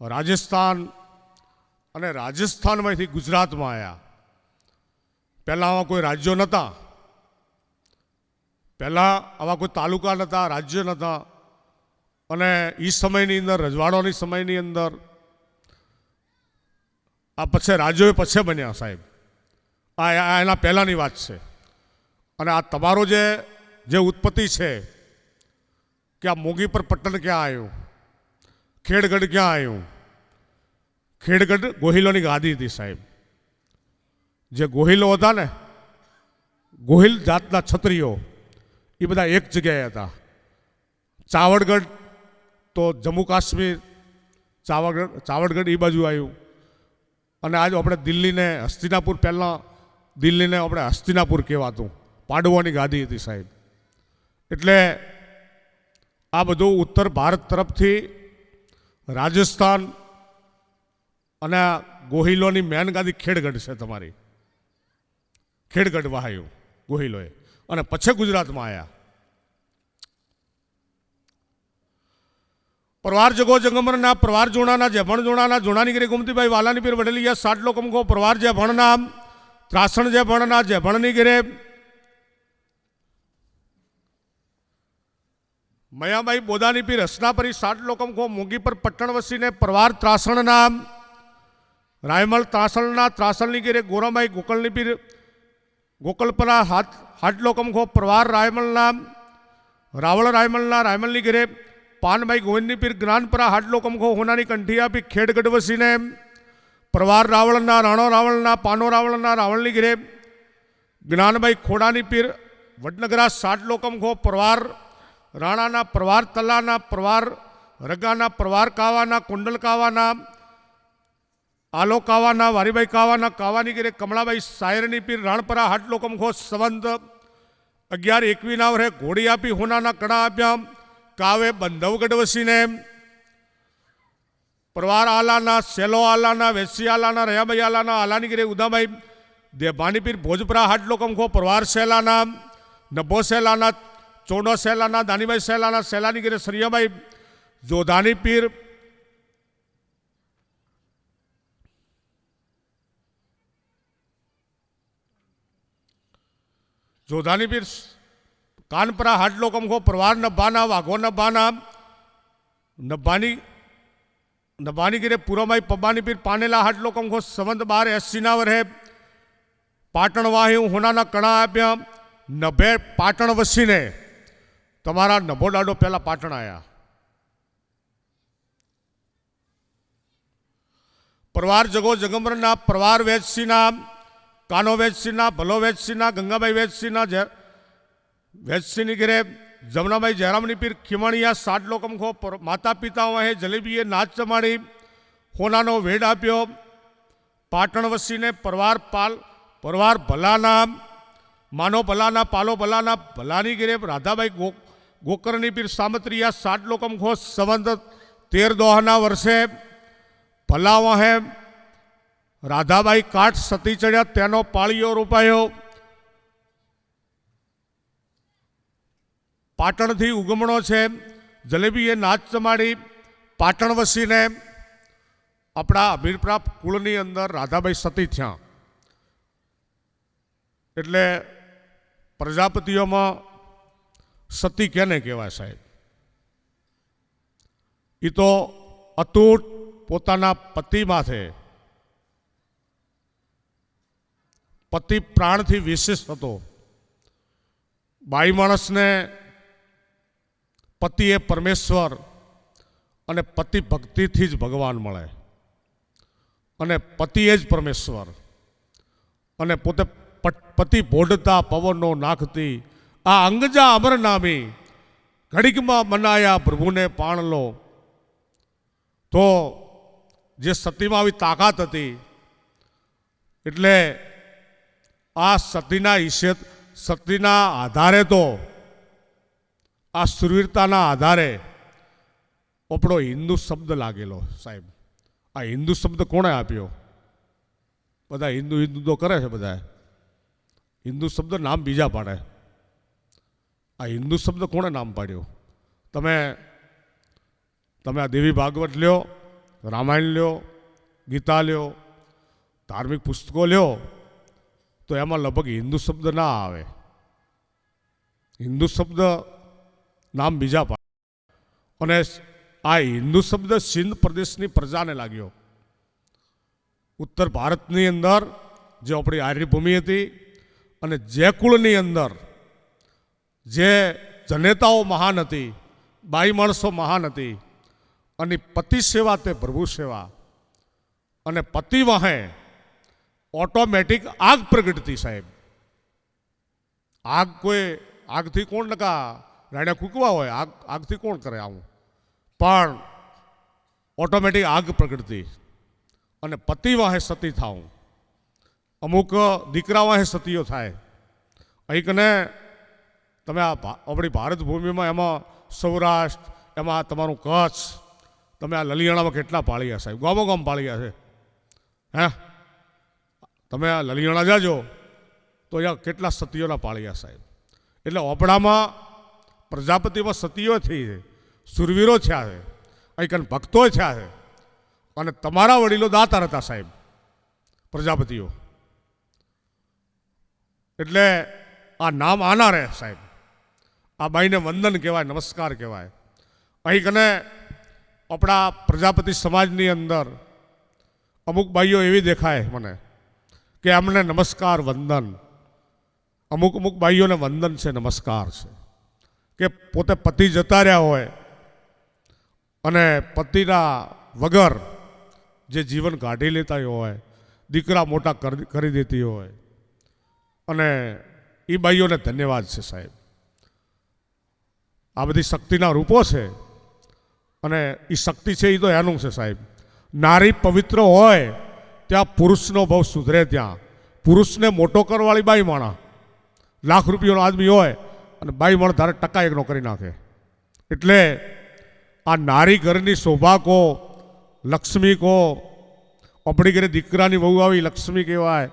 રાજસ્થાન અને રાજસ્થાનમાંથી ગુજરાતમાં આવ્યા. પહેલાં આવા કોઈ રાજ્યો નહોતા, પહેલાં આવા કોઈ તાલુકા નહોતા, રાજ્ય નહોતા. અને એ સમયની અંદર, રજવાડોની સમયની અંદર આ પછી રાજ્યોએ પછી બન્યા સાહેબ. આ એના પહેલાંની વાત છે. અને આ તમારો જે ઉત્પત્તિ છે કે આ મોગી પર પટ્ટણ ક્યાં આવ્યું, ખેડગઢ ક્યાં આવ્યું. ખેડગઢ ગોહિલોની ગાદી હતી સાહેબ. જે ગોહિલો હતા ને, ગોહિલ જાતના ક્ષત્રિયો, એ બધા એક જગ્યાએ હતા. ચાવડગઢ તો જમ્મુ કાશ્મીર, ચાવડગઢ એ બાજુ આવ્યું. અને આજે આપણે દિલ્હીને હસ્તિનાપુર, પહેલાં દિલ્હીને આપણે હસ્તિનાપુર કહેવાતું. પાંડવોની ગાદી હતી સાહેબ. એટલે આ બધું ઉત્તર ભારત તરફથી રાજસ્થાન અને ગોહિલોની મેન ગાદી ખેડગઢ છે તમારી. ખેડગઢ વહાયું ગોહિલોએ અને પછી ગુજરાતમાં આવ્યા. પરવાર જગો જંગમરના, પરવાર જોણાના, જેભણ જોણાના. જોણાની ગીરે ગોમતીભાઈ વાલાની પીર વડલિયા સાત લોકો મુખો. પરવાર જેભણના, ત્રાસણ જેભણના, જેભણની ગીરે મયાબાઈ બોદાની પીર હસનાપરી સાત લોકો મુખો. મોગી પર પટ્ટણ વસીને પરવાર ત્રાસણના, રાયમલ ત્રાસણના. ત્રાસણની ગીરે ગોરામાઈ ગોકળની પીર ગોકળપરા હાટ લોકો મુખો. પરવાર રાયમલના, રાવળ રાયમલના. રાયમલની ગીરે પાનભાઈ ગોવિંદની પીર જ્ઞાનપરા હાટ લોકો મુખો. હોનાની કંઠી આપી ખેડગઢ વસીને પરવાર રાવળના, રાણો રાવળના, પાનો રાવળના. રાવળની ગીરે જ્ઞાનભાઈ ખોડાની પીર વડનગરા સાત લોકો મુખો. પરવાર રાણાના, પરવાર તલાના, પરવાર રગાના, પરવાર કાવાના, કુંડલ કાવાના, આલો કાવાના, વારીભાઈ કાવાના. કાવાની ગીરે કમળાભાઈ સાયરની પીર રાણપરા હાટ લોકો મુખો. સંવંત 11-21 વરે ઘોડી આપી હોનાના કડા આપ્યા. કાવે બંધવગઢ વસીને પરવાર આલાના, સેલો આલાના, વેસી આલાના, રયાભાઈ આલાના. આલાની ગીરે ઉદાભાઈ દેભાની પીર ભોજપરા હાટ લોકો મુખો. પરવાર સેલાના, નભો સેલાના, ચોડો સેલાના, દાનીભાઈ સેલાના. સેલાની ગીરે સરિયાભાઈ જોધાની પીર જોધાની પીર કાનપરા હાટ લોકો મુખો. પરવાર નભાના, વાઘો નભાના. નભાની ગીરે પુરામાઈ પબ્બાની પીર પાનેલા હાટ લોકો મુખો. સંવંત 12-80 વરે પાટણ વાહ્યું, હોનાના કણા આપ્યા. નભે પાટણ વસીને તમારા નભો દાડો પહેલાં પાટણ આવ્યા. પરવાર જગો જગમરના પરવાર વેચસીના, કાનો વેચસીના, ભલો વેચસીના, ગંગાબાઈ વેચસીના, વેચસીની ઘરે જમનાબાઈ જયરામની પીર ખીમણિયા સાત લોકમ ખો માતા પિતા વહે જલેબીએ નાચ ચમાડી હોનાનો વેડ આપ્યો. પાટણ વસીને પરવાર ભલાના, માનો ભલાના, પાલો ભલાના, ભલાની ઘરે રાધાબાઈ ગોકરની પીર સામત્રિયા સાત લોકમ ખો સંવંત 13 દોહના વર્ષે ભલા વહે રાધાબાઈ કાઠ સતી ચડ્યા તેનો પાળીઓ રોપાયો. પાટણથી ઉગમણો છે જલેબીએ નાચ ચમાડી પાટણ વસીને આપણા અમીરપરા કુળની અંદર રાધાબાઈ સતી થયા. એટલે પ્રજાપતિઓમાં સતી કેને કહેવાય સાહેબ? એ તો અતૂટ પોતાના પતિ માથે, પતિ પ્રાણથી વિશેષ હતો. બાઈ માણસને પતિ એ પરમેશ્વર અને પતિ ભક્તિથી જ ભગવાન મળે અને પતિ એ જ પરમેશ્વર. અને પોતે પતિ ભોડતા પવનનો નાખતી આ અંગજા અમર નામી ઘડીકમાં મનાયા પ્રભુને પાણલો. તો જે સતીમાં આવી તાકાત હતી એટલે આ સતીના આધારે તો આ સુરવીરતાના આધારે આપણો હિન્દુ શબ્દ લાગેલો સાહેબ. આ હિન્દુ શબ્દ કોણે આપ્યો? બધા હિન્દુ તો કરે છે બધા. હિન્દુ શબ્દ નામ બીજા પાડે. આ હિન્દુ શબ્દ કોણે નામ પાડ્યો? તમે આ દેવી ભાગવત લ્યો, રામાયણ લ્યો, ગીતા લ્યો, ધાર્મિક પુસ્તકો લ્યો, તો એમાં લગભગ હિન્દુ શબ્દ ના આવે. હિન્દુ શબ્દ નામ બીજા પાડે. અને આ હિન્દુ શબ્દ સિંધ પ્રદેશની પ્રજાને લાગ્યો. ઉત્તર ભારતની અંદર જે આપણી આર્યભૂમિ હતી અને જે કુળની અંદર જે જનેતાઓ મહાન હતી, બાઈ માણસો મહાન હતી, અને પતિ સેવા તે પ્રભુ સેવા, અને પતિ વહે ઓટોમેટિક આગ પ્રગટતી સાહેબ. આગ કોઈ આગથી કોણ નકા રાણ્યા કૂકવા હોય, આગથી કોણ કરે આવું? પણ ઓટોમેટિક આગ પ્રગટતી અને પતિ વાહે સતી થાવું. અમુક દીકરા વાહે સતીઓ થાય. અહીં કને તમે આપણી ભારત ભૂમિમાં એમાં સૌરાષ્ટ્ર, એમાં તમારું કચ્છ, તમે આ લલિયાણામાં કેટલા પાળ્યા સાહેબ? ગામો ગામ પાળ્યા છે. હે, તમે આ લલિયાણા જાજો તો અહીંયા કેટલા સતીઓના પાળ્યા સાહેબ. એટલે ઓપડામાં પ્રજાપતિમાં સતીઓ થઈ છે, સુરવીરો થયા છે, અહીં કન ભક્તો થયા છે. અને તમારા વડીલો દાતાર હતા સાહેબ, પ્રજાપતિઓ. એટલે આ નામ આના રહે સાહેબ. આ બાઈને વંદન કહેવાય, નમસ્કાર કહેવાય. અહીં કને આપણા પ્રજાપતિ સમાજની અંદર અમુક બાઈઓ એવી દેખાય મને કે અમને નમસ્કાર વંદન, અમુક બાઈઓને વંદન છે, નમસ્કાર છે. કે પોતે પતિ જતા રહ્યા હોય અને પતિના વગર જે જીવન કાઢી લેતા હોય, દીકરા મોટા કરી દેતી હોય, અને એ બાઈઓને ધન્યવાદ છે સાહેબ. આ બધી શક્તિના રૂપો છે અને એ શક્તિ છે એ તો એનું છે સાહેબ. નારી પવિત્ર હોય ત્યાં પુરુષનો ભાવ સુધરે. ત્યાં પુરુષને મોટો કરવાવાળી બાઈ માણા, લાખ રૂપિયાનો આદમી હોય અને બાઈ માણ ધારે ટકા એકનો કરી નાખે. એટલે આ નારી ઘરની શોભા કો, લક્ષ્મી કો, આપણી ઘરે દીકરાની વહુ આવી લક્ષ્મી કહેવાય,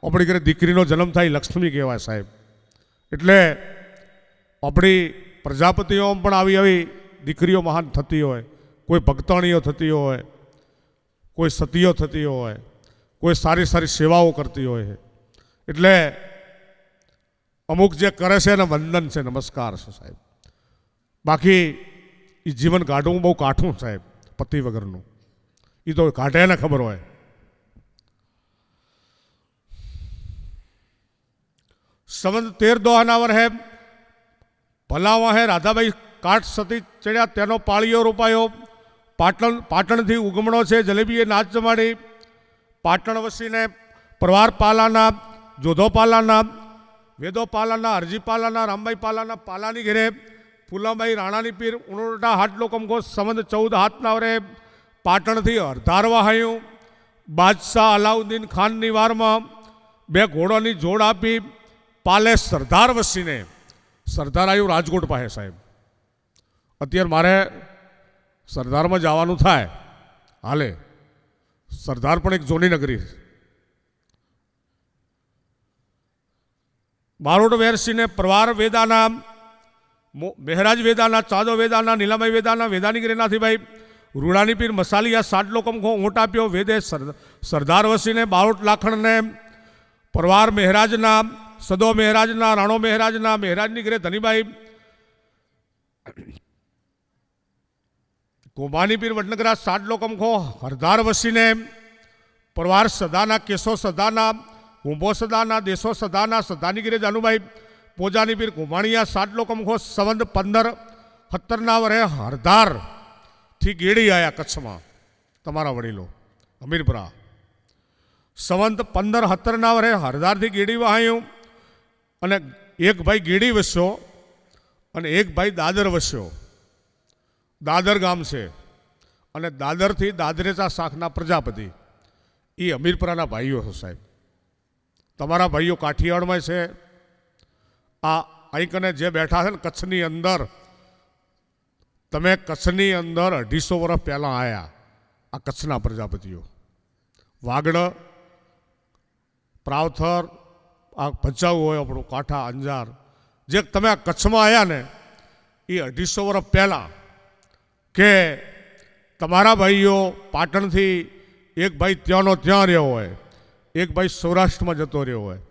આપણી ઘરે દીકરીનો જન્મ થાય લક્ષ્મી કહેવાય સાહેબ. એટલે આપણી પ્રજાપતિઓમાં પણ આવી દીકરીઓ મહાન થતી હોય, કોઈ ભક્તાણીઓ થતી હોય, કોઈ સતીઓ થતી હોય, કોઈ સારી સારી સેવાઓ કરતી હોય. એટલે અમુક જે કરે છે એને વંદન છે, નમસ્કાર છે સાહેબ. બાકી એ જીવન કાઢવું બહુ કાઠું સાહેબ, પતિ વગરનું. એ તો કાઢે એને ખબર હોય. સંવંત 13 દોહાના વર્ષે ભલા વાહે રાધાબાઈ કાઠ સતી ચડ્યા તેનો પાળીઓ રોપાયો. પાટણથી ઉગમણો છે જલેબીએ નાચ જમાડી પાટણ વસીને પરવાર પાલાના, જોધો પાલાના, વેદો પાલાના, અરજી પાલાના, રામભાઈ પાલાના, પાલાની ઘેરે ફૂલાભાઈ રાણાની પીર ઉણોટા હાટલો કમકો સંવંત 14 હાથના વરે પાટણથી હરધારવા હાયું. બાદશાહ અલાઉદ્દીન ખાનની વારમાં 2 ઘોડાની જોડ આપી પાલે સરદાર વસીને સરદાર આવ્યું રાજકોટ પાસે સાહેબ. અત્યારે મારે સરદારમાં જવાનું થાય હાલે. સરદાર પણ એક જોની નગરી. બારોટ વેરસીને પરવાર વેદાના, મહેરાજ વેદાના, ચાદો વેદાના, નીલાભાઈ વેદાના, વેદાની ગિરેનાથી ભાઈ રૂડાની પીર મસાલિયા સાડલો કમખો ઊંટ આપ્યો વેદે સરદાર વસીને બારોટ લાખણને પરવાર મહેરાજના, સદો મહેરાજના, રાણો મહેરાજના, મહેરાજની ઘરે ધનીભાઈ કોમાની પીર વડનગરા સાડલો કમખો હરધાર વસીને પરવાર સદાના, કેશો સદાના, કુંભો સદાના, દેશો સદાના, સદાની ઘરે જાનુભાઈ પોજાની પીર કુંભાણીયા સાડલો કમખો સંવંત 1570 વરે હરધાર થી ગેડી આવ્યા કચ્છમાં તમારા વડીલો અમીરપુરા. સંવંત 1570 વરે હરધારથી ગેડી વહાયું અને એક ભાઈ ગેડી વસ્યો અને એક ભાઈ દાદર વસ્યો. દાદર ગામ છે અને દાદરથી દાદરેચા શાખના પ્રજાપતિ એ અમીરપુરાના ભાઈઓ છે સાહેબ. તમારા ભાઈઓ કાઠિયાવાડમાં છે. આ અહીં કને જે બેઠા છે ને કચ્છની અંદર, તમે કચ્છની અંદર 250 વર્ષ પહેલાં આવ્યા. આ કચ્છના પ્રજાપતિઓ વાગડ, પ્રાવથર, આ ભચાઉ હોય આપણું કાંઠા, અંજાર, જે તમે આ કચ્છમાં આવ્યા ને એ 250 વર્ષ પહેલાં કે તમારા ભાઈઓ પાટણથી એક ભાઈ ત્યાંનો ત્યાં રહ્યો હોય, એક ભાઈ સૌરાષ્ટ્રમાં જતો રહ્યો હોય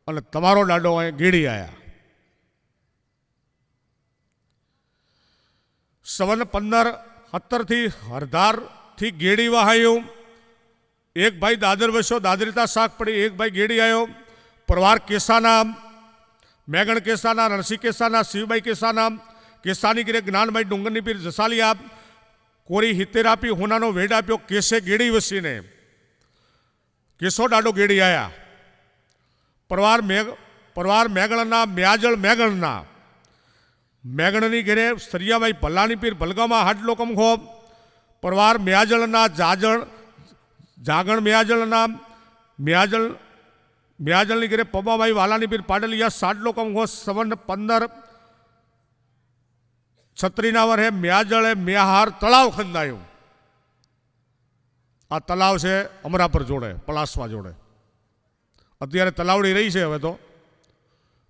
અને તમારો દાડો અહીં ગેડી આવ્યા. સંવંત 1570 હરધારથી ગેડી વહાયું. એક ભાઈ દાદર વસ્યો, દાદરીતા શાક પડી. એક ભાઈ ગેડી આવ્યો. પરવાર કેસાના, મેગણ કેસાના, નરસિંહ કેસાના, શિવભાઈ કેસાના, કેસાની ગીરે જ્ઞાનભાઈ ડુંગરની પીર જસાલિયા કોરી 70 આપી, હોનાનો વેડ આપ્યો. કેસે ગેડી વસીને કેસો દાડો ગેડી આવ્યા. પરવાર મેગણના, મ્યાજળ મેગણના, મેગણની ઘેરે સરિયાભાઈ ભલ્લાની પીર ભલગામાં હાટલો કમખો. પરવાર મ્યાજળના, જાગણ મ્યાજળના, મ્યાજળની ઘેરે પબાભાઈ વાલાની પીર પાડલિયા સાડલો કમખો. સંવંત 1536 વરે મ્યાજળે મ્યાહાર તળાવ ખંદાયું. આ તલાવ છે અમરાપર જોડે, પલાસવા જોડે. અત્યારે તલાવડી રહી છે હવે તો,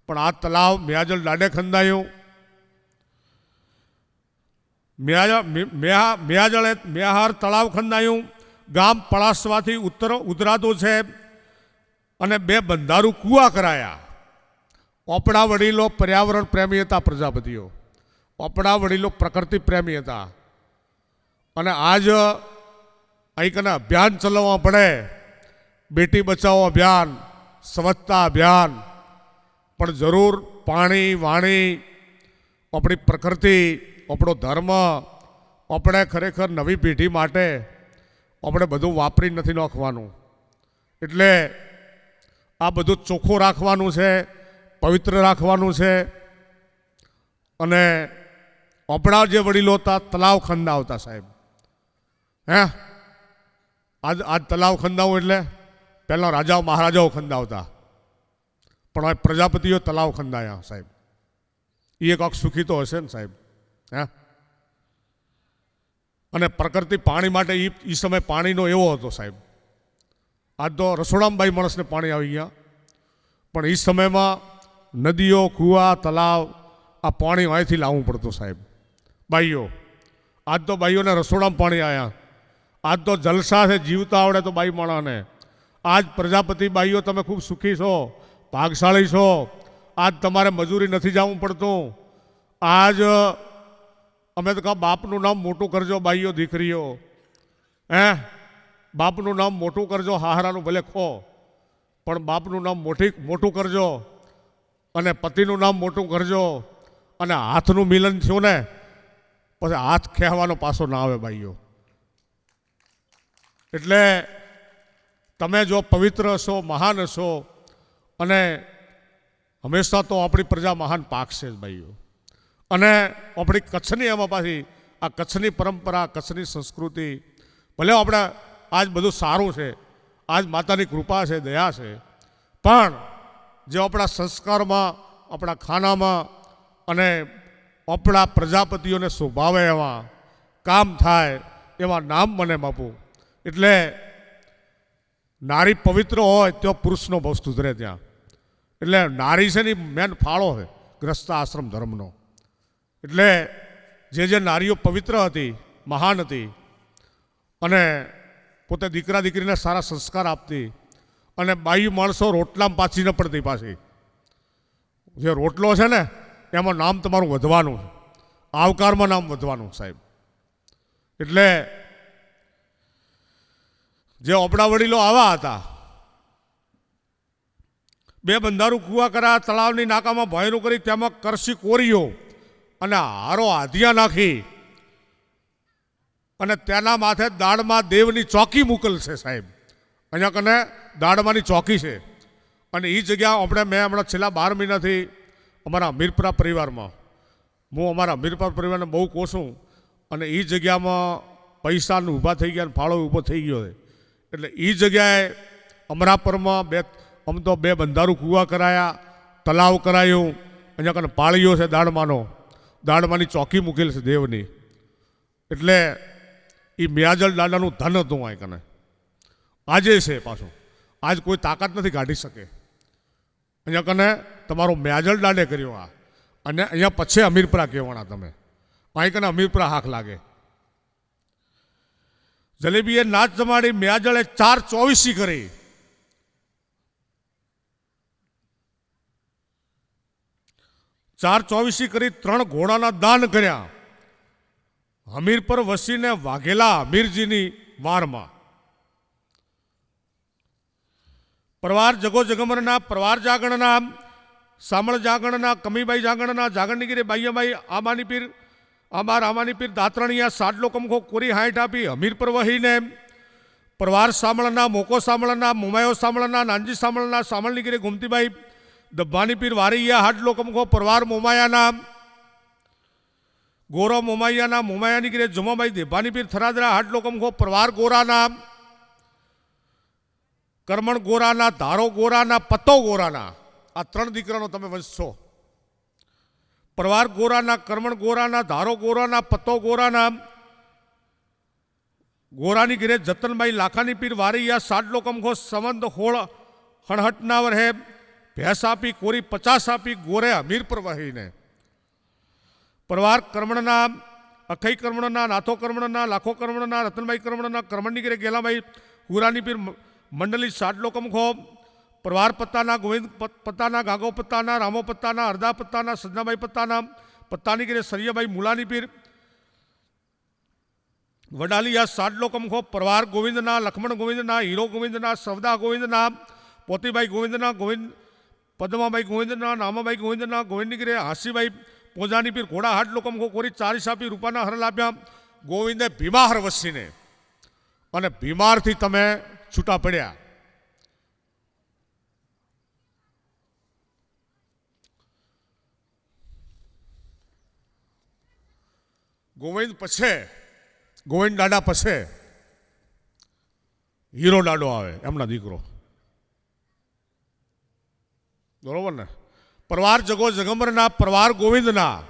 પણ આ તલાવ મ્યાજળ દાડે ખંદાયું. મ્યાજળે મ્યાહાર તળાવ ખંદાયું. ગામ પળાસવાથી ઉતરાતું છે અને 2 બંધારું કૂવા કરાયા. ઓપડા વડીલો પર્યાવરણ પ્રેમી હતા પ્રજાપતિઓ. ઓપડા વડીલો પ્રકૃતિ પ્રેમી હતા અને આજ અહીં કને અભિયાન ચલાવવા પડે, બેટી બચાવો અભિયાન, સ્વચ્છતા અભિયાન, પણ જરૂર પાણી વાણી, આપણી પ્રકૃતિ, આપણો ધર્મ, આપણે ખરેખર નવી પેઢી માટે આપણે બધું વાપરી નથી નાખવાનું. એટલે આ બધું ચોખ્ખું રાખવાનું છે, પવિત્ર રાખવાનું છે. અને આપણા જે વડીલો હતા તલાવ ખંદાવતા સાહેબ. આજ તલાવ ખંદાવું એટલે પહેલાં રાજાઓ મહારાજાઓ ખંદાવતા, પણ હવે પ્રજાપતિઓ તલાવ ખંદાયા સાહેબ. એ એક સુખી તો હશે ને સાહેબ. અને પ્રકૃતિ પાણી માટે એ સમય પાણીનો એવો હતો સાહેબ. આજ તો રસોડામાં બાઈ માણસને પાણી આવી ગયા, પણ એ સમયમાં નદીઓ, કૂવા, તલાવ, આ પાણી અહીંથી લાવવું પડતું સાહેબ. બાઈઓ, આજ તો બાઈઓને રસોડામાં પાણી આવ્યા. આજ તો જલસા છે, જીવતા આવડે તો બાઈ માણાને. આજ પ્રજાપતિ બાઈઓ તમે ખૂબ સુખી છો, ભાગશાળી છો. આજ તમારે મજૂરી નથી જવું પડતું. આજ અમે તો કહા બાપનું નામ મોટું કરજો બાઈઓ દીકરીઓ. બાપનું નામ મોટું કરજો, હાહરાનું ભલે ખો, પણ બાપનું નામ મોટું કરજો અને પતિનું નામ મોટું કરજો. અને હાથનું મિલન થયું ને પછી હાથ ખેવાનો પાછો ના આવે બાઈઓ. એટલે તમે જો પવિત્ર હશો, મહાન હશો, અને હંમેશા તો આપણી પ્રજા મહાન પાકશે જ ભાઈઓ. અને આપણી કચ્છની એમાં પાછી આ કચ્છની પરંપરા, કચ્છની સંસ્કૃતિ, ભલે આપણે આજ બધું સારું છે, આજ માતાની કૃપા છે, દયા છે, પણ જે આપણા સંસ્કારમાં, આપણા ખાનામાં અને આપણા પ્રજાપતિઓને શોભાવે એવા કામ થાય એવા નામ મને બાપુ. એટલે નારી પવિત્ર હોય તો પુરુષનો બહુ સુધરે ત્યાં. એટલે નારી છે ને મેન ફાળો છે ગ્રસ્ત આશ્રમ ધર્મનો. એટલે જે નારીઓ પવિત્ર હતી, મહાન હતી, અને પોતે દીકરા દીકરીને સારા સંસ્કાર આપતી, અને બાઈ માણસો રોટલામાં પાછી ન પડતી. પાછી જે રોટલો છે ને એમાં નામ તમારું વધવાનું છે, આવકારમાં નામ વધવાનું સાહેબ. એટલે જે આપણા વડીલો આવા હતા, બે બંધારું કુવા કર્યા, તળાવની નાકામાં ભોયરું કરી, તેમાં કરશી કોરીઓ અને હારો હાધિયા નાખી, અને તેના માથે દાળમાં દેવની ચોકી મોકલશે સાહેબ. અહીંયા કને દાળમાંની ચોકી છે. અને એ જગ્યા મેં હમણાં છેલ્લા 12 મહિનાથી અમારા અમીરપુરા પરિવારમાં, હું અમારા અમીરપુરા પરિવારને બહુ કોશું, અને એ જગ્યામાં પૈસાનું ઊભા થઈ ગયા, ફાળો ઊભો થઈ ગયો છે. એટલે એ જગ્યાએ અમરાપરમાં આમ તો 2 બંધારું કૂવા કરાયા, તલાવ કરાયું, અહીંયા કને પાળીઓ છે દાળમાંની ચોકી મૂકેલ છે દેવની. એટલે એ મિયાજલ દાદાનું ધન હતું અહીં કને, આજે છે પાછું. આજ કોઈ તાકાત નથી કાઢી શકે. અહીંયા કને તમારો મિયાજલ દાડે કર્યો આ, અને અહીંયા પછી અમીરપુરા કહેવાના તમે. અહીં કને અમીરપુરા હાક લાગે. જલેબીએ નાચ જમાડી, મિયાજળે 4 કરી. ચાર 24 કરી, 3 ઘોડાના દાન કર્યા. હમીરપર વસીને વાઘેલા હમીરજીની વારમાં. પરવાર જગો જગમરના, પરવાર જાગણના, સામળ જાગણના, કમીબાઈ જાગણના, જાગણની ગીરે બાઈયાબાઈ આમાની પીર, આમાર આમાની પીર દાત્રણિયા સાડલો કમખો કોરી 60 આપી. હમીરપર વહીને પરવાર સામળના, મોકો સામળના, મુમાયો સામળના, નાનજી સામળના, સામળની ગીરે ગુમતીબાઈ દબ્બાની પીર વારીયા હાડલો કમખો પરવાર મોમાયાના, ગોરો મોમાયાના, મોમાયાની ગીરે જમાબાઈ દેભાની પીર થરાદરા હાડલો કમખો પરવાર ગોરાના, કરમણ ગોરાના, ધારો ગોરાના, પત્તો ગોરાના. આ 3 દીકરાનો તમે વંશ છો. પરવાર ગોરાના, કરમણ ગોરાના, ધારો ગોરાના, પત્તો ગોરાના, ગોરાની ગીરે જતનબાઈ લાખાની પીર વારીયા સાડલો કમખો સંવંત હોળ હણહટના વરહે ભેંસ આપી, કોરી 50 આપી, ગોરે હમીરપર વહીને. પરવાર કર્મણના, અખઈ કર્મણના, નાથો કર્મણના, લાખો કર્મણના, રતનભાઈ કર્મણના, કર્મણની ગીરે ગેલાભાઈ હુરાની પીર મંડલી સાડલો કમખો પરવાર પત્તાના, ગોવિંદ પત્તાના, ગાગો પત્તાના, રામો પત્તાના, અરદા પત્તાના, સજનાભાઈ પત્તાના, પત્તાની ગીરે સરિયાભાઈ મુલાની પીર વડાલિયા સાડલો કમખો પરવાર ગોવિંદના, લક્ષ્મણ ગોવિંદના, હીરો ગોવિંદના, સવદા ગોવિંદના, પોતીભાઈ ગોવિંદના, ગોવિંદ પદ્માભાઈ ગોવિંદના, નામાભાઈ ગોવિંદના, ગોવિંદની ગીરે હાંસીભાઈ પોજાની પીર ઘોડા હાડલો કમખો કોરી 40 આપી, રૂપાના હરલ આપ્યા. ગોવિંદે ભીમાહર વસીને, અને ભીમારથી તમે છૂટા પડ્યા. ગોવિંદ પછી, ગોવિંદ દાડા પછી હીરો દાડો આવે, એમના દીકરો. બરોબર ને? પરવાર જગો જગમરના, પરવાર ગોવિંદના,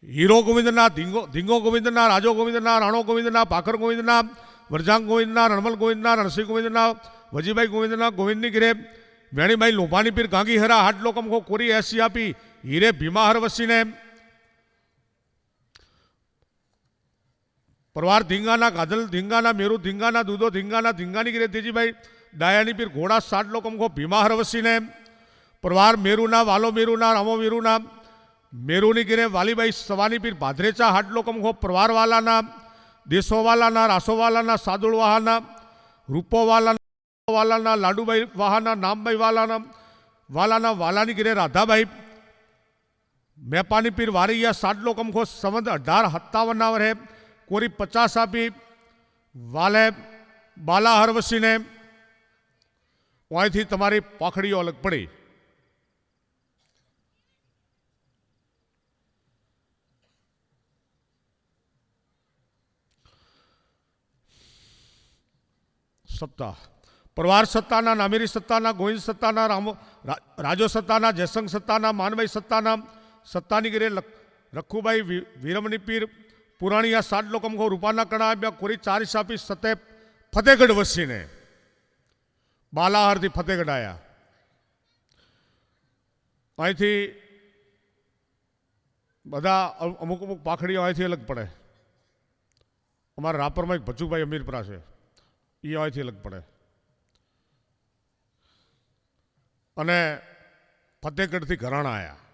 હીરો ગોવિંદના, ધીંગો ગોવિંદના, રાજો ગોવિંદના, રાણો ગોવિંદના, ભાખર ગોવિંદના, વરજાંગ ગોવિંદના, રણમલ ગોવિંદના, રણસિંહ ગોવિંદના, વજીભાઈ ગોવિંદના, ગોવિંદની ગીરે વેણીભાઈ લોભાની પીર ગાંગી હરા હાડલો કમખો કોરી 80 આપી. હીરે ભીમાહર વસીને પરવાર ધીંગાના, ગાધલ ધીંગાના, મેરુ ધીંગાના, દૂધો ધીંગાના, ધીંગાની ગીરે તેજીભાઈ ડાયાની પીર ઘોડા સાડલો કમખો ભીમાહર વસીને. પરવાર મેરુના, વાલો મેરુના, રામો મેરુના, મેરુની ગીરે વાલીબાઈ સવાની પીર ભાદરેચા હાડલો કમખો પરવારવાલાના, દેશોવાલાના, રાસોવાલાના, સાદુળવાહાના, રૂપોવાલાના, લાડુભાઈ વાહાના, નામભાઈ વાલાના, વાલાની ગીરે રાધાભાઈ મેપાની પીર વારીયા સાડલો કમખો સંવંત 1857 વરહે કોરી 50 આપી. વાલે બાલા હરવસીને અહીંથી તમારી પાખડીઓ અલગ પડી. સત્તા પરવાર સત્તાના, નામેરી સત્તાના, ગોવિંદ સત્તાના, રાજો સત્તાના, જયસંગ સત્તાના, માનભાઈ સત્તાના, સત્તાની ગીરે રખુભાઈ વીરમણી પીર પુરાણીયા સાત લોકમખો રૂપાના કણા કોરી ચારી સાપી સતે ફતેહગઢ વસીને બાલાહારથી ફતેહગઢ આવ્યા. અહીંથી બધા અમુક અમુક પાખડીઓ અહીંથી અલગ પડે. અમારા રાપરમાં એક ભજુભાઈ અમીરપરા છે, એ અહીંથી અલગ પડે. અને ફતેહગઢથી ઘરાણા આવ્યા.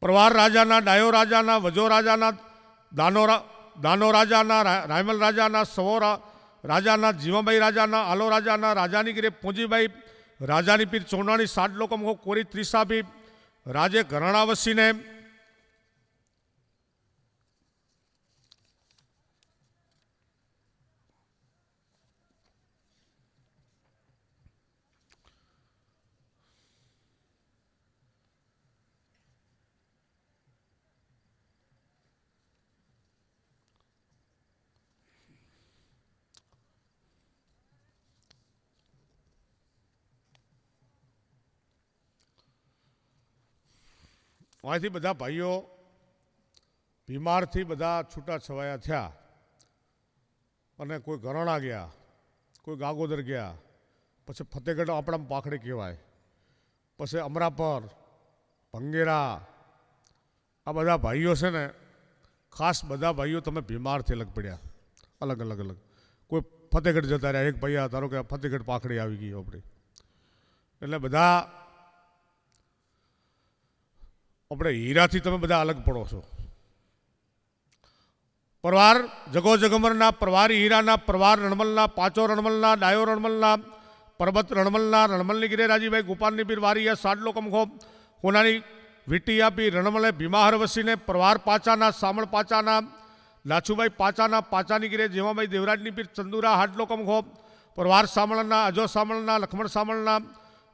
પરવાર રાજાના, ડાયો રાજાના, વજો રાજાના, દાનો રાજાના, રાયમલ રાજાના, સવો રાજાના, જીવાભાઈ રાજાના, આલો રાજાના, રાજાની ગીરે પૂંજીભાઈ રાજાની પીર ચોનાણી સાત લોકમ કોરી ત્રિસાભી રાજે ઘરાણા વસીને અહીંથી બધા ભાઈઓ બીમારથી બધા છૂટા છવાયા થયા અને કોઈ ઘરાણા ગયા, કોઈ ગાગોદર ગયા, પછી ફતેહગઢ આપણા પાખડી કહેવાય, પછી અમરાપર, ભંગેરા, આ બધા ભાઈઓ છે ને, ખાસ બધા ભાઈઓ તમે બીમારથી અલગ પડ્યા, અલગ અલગ અલગ. કોઈ ફતેહગઢ જતા રહ્યા, એક ભાઈ ધારો કે ફતેહગઢ પાખડી આવી ગઈ આપણી, એટલે બધા આપણે હીરાથી તમે બધા અલગ પડો છો. પરવાર જગો જગમરના, પરવારી હીરાના, પરવાર રણમલના, પાચો રણમલના, ડાયો રણમલના, પરબત રણમલના, રણમલની ગીરે રાજીભાઈ ગોપાલની પીર વારીયા સાડલો કમખો હોનાની વીટી આપી રણમલે ભીમાહર વસીને પરવાર પાચાના, સામળ પાચાના, લાછુભાઈ પાચાના, પાચાની ગીરે જેવાભાઈ દેવરાજની પીર ચંદુરા હાડલો કમખો પરવાર સામળના, અજો સામળના, લખમણ સામળના,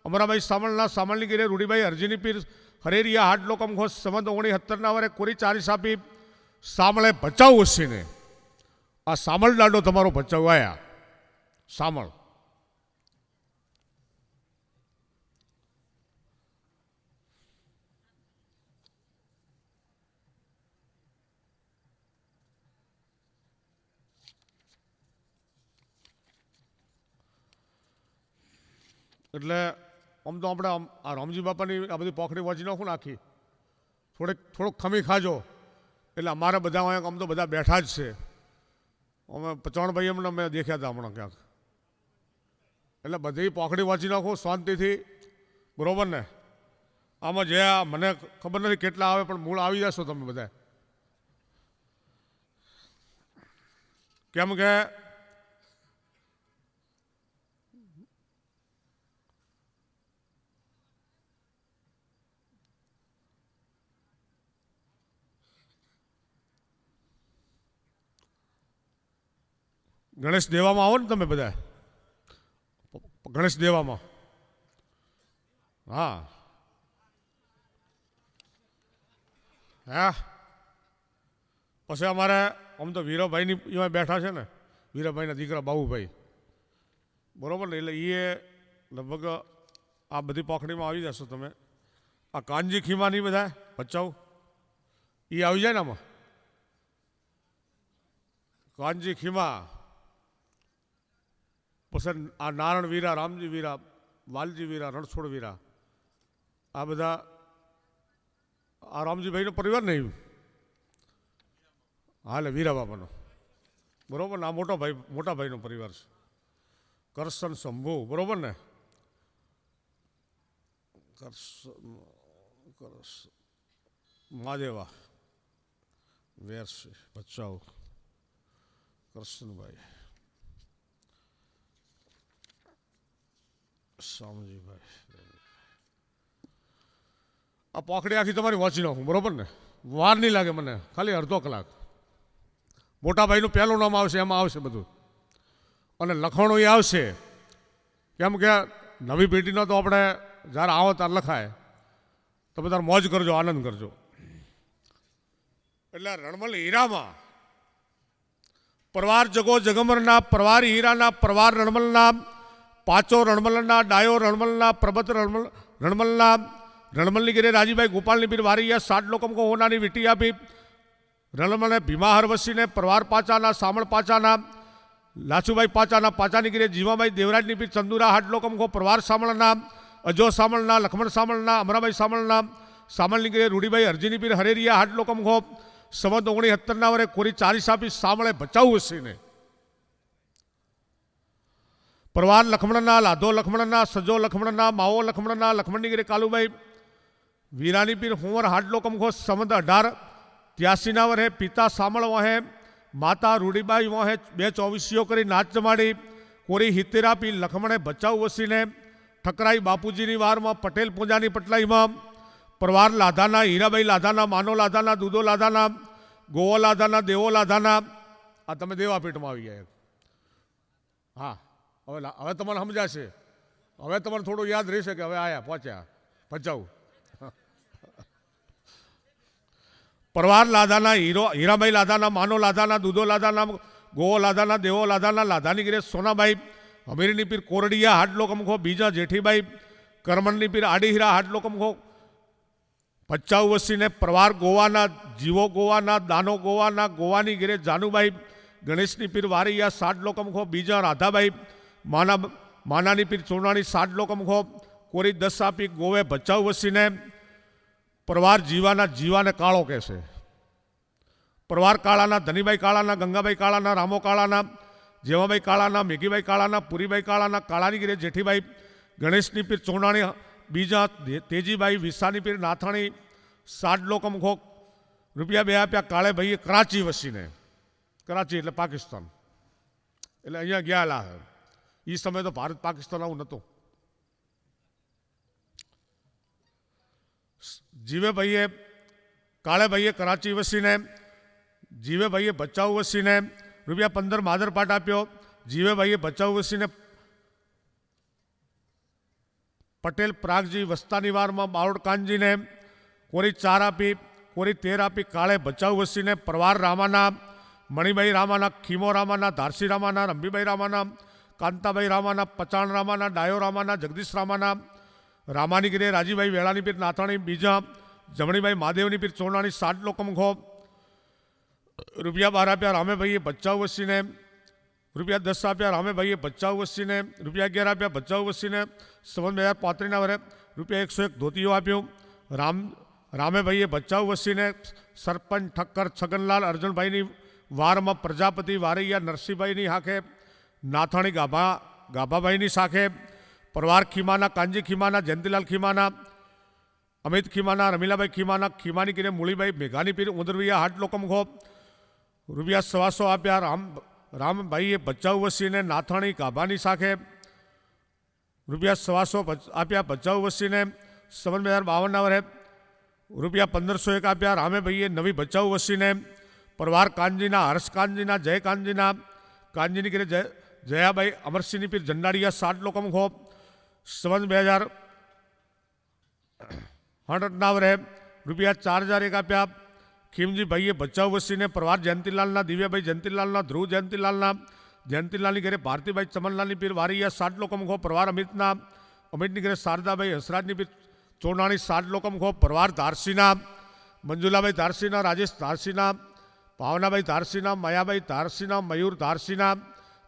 અમરાભાઈ સામળના, સામળની ગીરે રૂડીભાઈ હરજીની પીર હરેરિયા હાડલો કમખો સંવંત 1970 વરે કોરી ચારી સાપી સામળે ભચાઉ વસીને આ સામળ દાડો તમારો ભચાઉ આવ્યા. સામળ એટલે આમ તો આપણે આ રામજી બાપાની આ બધી પોખડી વાંચી નાખું ને આખી, થોડોક ખમી ખાજો એટલે અમારા બધા આમ તો બધા બેઠા જ છે. અમે 55 ભાઈ અમને મેં દેખ્યા હતા હમણાં ક્યાંક, એટલે બધી પોખડી વાંચી નાખો શાંતિથી, બરોબર ને. આમાં જે મને ખબર નથી કેટલા આવે, પણ મૂળ આવી જશો તમે બધા. કેમ કે ગણેશ દેવામાં આવો ને તમે બધા, ગણેશ દેવામાં. હા હા, પછી અમારે આમ તો વીરાભાઈની એમાં બેઠા છે ને, વીરાભાઈના દીકરા બાબુભાઈ, બરાબર ને. એટલે એ લગભગ આ બધી પોખડીમાં આવી જશો તમે. આ કાનજી ખીમાની બધા ભચાઉ એ આવી જાય ને આમાં. કાનજી ખીમા, પછી આ નારાયણ વીરા, રામજી વીરા, વાલજી વીરા, રણછોડ વીરા, આ બધા આ રામજીભાઈનો પરિવાર નહીં, હાલે વીરા બાપાનો, બરોબર ને. આ મોટા ભાઈનો પરિવાર છે, કરશન શંભુ, બરોબર ને. મહાદેવા વેરસી ભચાઉ, કરશનભાઈ, શામજીભાઈ. આ પોખડી આખી તમારી વાંચી નાખું, બરોબર ને. વાર નહીં લાગે મને, ખાલી અડધો કલાક. મોટા ભાઈનું પહેલું નામ આવશે, એમાં આવશે બધું. અને લખણો એ આવશે. કેમ કે નવી પેઢીનો તો આપણે જ્યારે આવો ત્યારે લખાય, તો બધા મોજ કરજો, આનંદ કરજો. એટલે રણમલ હીરામાં પરવાર જગો જગમરના, પરવાર હીરાના, પરવાર રણમલના, પાચો રણમલના, ડાયો રણમલના, પ્રબત રણમલના, રણમલની ગીરે રાજીભાઈ ગોપાલની પીર વારિયા 60 લોકમ કો હોનાની વીટી આપી. રણમલને ભીમા હરવસીને પરવાર પાચાના, સામળ પાચાના, લાચુભાઈ પાચાના, પાચાની ગીરે જીવાભાઈ દેવરાજની પીર ચંદુરા 8 લોકમ કો પરવાર સામળના, અજો સામળના, લખમણ સામળના, અમરાભાઈ સામળના, સામળની ગીરે રૂડીભાઈ હરજીની પીર હરેરિયા 8 લોકમ કો સંવત 1970 વરે કોરી 40 આપી સામળે બચાવ હસીને. પરવાર લખમણના, લાધો લખમણના, સજો લખમણના, માવો લખમણના, લખમણની ગીરે કાલુભાઈ વીરાની પીર હુંવર 8 લોકમ કો સંવત 1883 વરે પિતા સામળ વહે, માતા રૂડીબાઈ વહે 2 ચોવીસીઓ કરી નાચ જમાડી કોરી 70 આપી લખમણે બચાવ વસીને. ઠકરાઈ બાપુજીની વારમાં પટેલ પૂજાની પટલાઈમાં પરવાર લાધાના, હીરાબાઈ લાધાના, માનો લાધાના, દૂધો લાધાના, ગોવો લાધાના, દેવો લાધાના. આ તમે દેવાપીઠમાં આવી ગયા. હા, હવે તમને સમજાશે. હવે તમને થોડું યાદ રહેશે કે હવે આયા પહોંચ્યા ભચાઉ. પરવાર લાધાના, હીરાબાઈ લાધાના, માનો લાધાના, દૂધો લાધાના, ગોવો લાધાના, દેવો લાધાના, લાધાની ગીરે સોનાભાઈ હમીરની પીર કોરડિયા 8 લોકમ ખો, બીજા જેઠીબાઈ કરમણની પીર આડી હીરા 8 લોકમ ખો ભચાઉ વસીને. પરવાર ગોવાના, જીવો ગોવાના, દાનો ગોવાના, ગોવાની ગીરે જાનુભાઈ ગણેશની પીર વારિયા 60 લોકમ ખો, બીજા રાધાભાઈ માનાની પીર ચોરણાની 60 લોકમ ખો કોરી 10 આપી ગોવે ભચાઉ વસીને. પરવાર જીવાને કાળો કહેશે. પરવાર કાળાના, ધનીભાઈ કાળાના, ગંગાભાઈ કાળાના, રામો કાળાના, જેવાભાઈ કાળાના, મેઘીભાઈ કાળાના, પુરીભાઈ કાળાના, કાળાની ગીરે જેઠીભાઈ ગણેશની પીર ચોરણાની, બીજા તેજીભાઈ વિસાની પીર નાથાણી 60 લોકમ ખો રૂપિયા 2 આપ્યા કાળે ભાઈએ કરાચી વસીને. કરાચી એટલે પાકિસ્તાન, એટલે અહીંયા ગયેલા. એ સમયે તો ભારત પાકિસ્તાન આવું નહોતું. જીવે ભાઈએ કાળે ભાઈએ કરાચી વસીને, જીવે ભાઈએ ભચાઉ વસીને રૂપિયા 15 માદરપાટ આપ્યો. જીવે ભાઈએ ભચાઉ વસીને પટેલ પ્રાગજી વસ્તાની વારમાં બારોડ કાનજીને કોરી 4 આપી, કોરી 13 આપી કાળે ભચાઉ વસીને. પરવાર રામાના, મણિભાઈ રામાના, ખીમો રામાના, ધારસી રામાના, રંભીભાઈ રામાના, કાંતાભાઈ રામાના, પચાણ રામાના, ડાયો રામાના, જગદીશ રામાના, રામાની ગીરે રાજીભાઈ વેળાની પીર નાથાણી, બીજા જમણીભાઈ મહાદેવની પીર ચોરણાની 60 લોકમ ખો રૂપિયા 12 આપ્યા રામેભાઈએ ભચાઉ વસીને. રૂપિયા 10 આપ્યા રામેભાઈએ ભચાઉ વસીને. રૂપિયા 11 આપ્યા ભચાઉ વસીને. સંવત 2035 વરે રૂપિયા 101 ધોતીઓ આપ્યું રામેભાઈએ ભચાઉ વસીને. સરપંચ ઠક્કર છગનલાલ અર્જુનભાઈની વારમાં પ્રજાપતિ વારૈયા નરસિંહભાઈની હાખે, નાથાણી ગાભાભાઈની શાખે. પરવાર ખીમાના, કાંજી ખીમાના, જયંતિલાલ ખીમાના, અમિત ખીમાના, રમીલાભાઈ ખીમાના, ખીમાની કીરે મૂળીભાઈ મેઘાની પીર ઉંદરવિયા 8 લોકમ ખો રૂપિયા 125 આપ્યા રામભાઈએ ભચાઉ વસીને. નાથાણી ગાભાની શાખે રૂપિયા 125 આપ્યા ભચાઉ વસીને. સંવત 2052 વરે રૂપિયા 1501 આપ્યા રામેભાઈએ નવી ભચાઉ વસીને. પરવાર કાનજીના, હર્ષ કાનજીના, જય કાનજીના, કાનજીની કીરે જયાબાઈ અમરસિંહની પીર જંડાળિયા 60 લોકમ ખો સંવત 2068 વરે રૂપિયા 4001 આપ્યા ખીમજી ભાઈએ ભચાઉ વસીને. પરવાર જયંતિલાલના, દિવ્યાભાઈ જયંતિલાલના, ધ્રુવ જયંતિલાલની ઘરે ભારતીભાઈ ચમનલાલની પીર વારિયા 60 લોકમ ખો. પરવાર અમિતની ઘરે શારદાભાઈ હંસરાજની પીર ચોરણાની 60 લોકમ ખો. પરવાર ધારસીના, મંજુલાભાઈ ધારસીના, રાજેશ ધારસીના, ભાવનાભાઈ ધારસીના, માયાભાઈ ધારસીના, મયુર ધારસીના,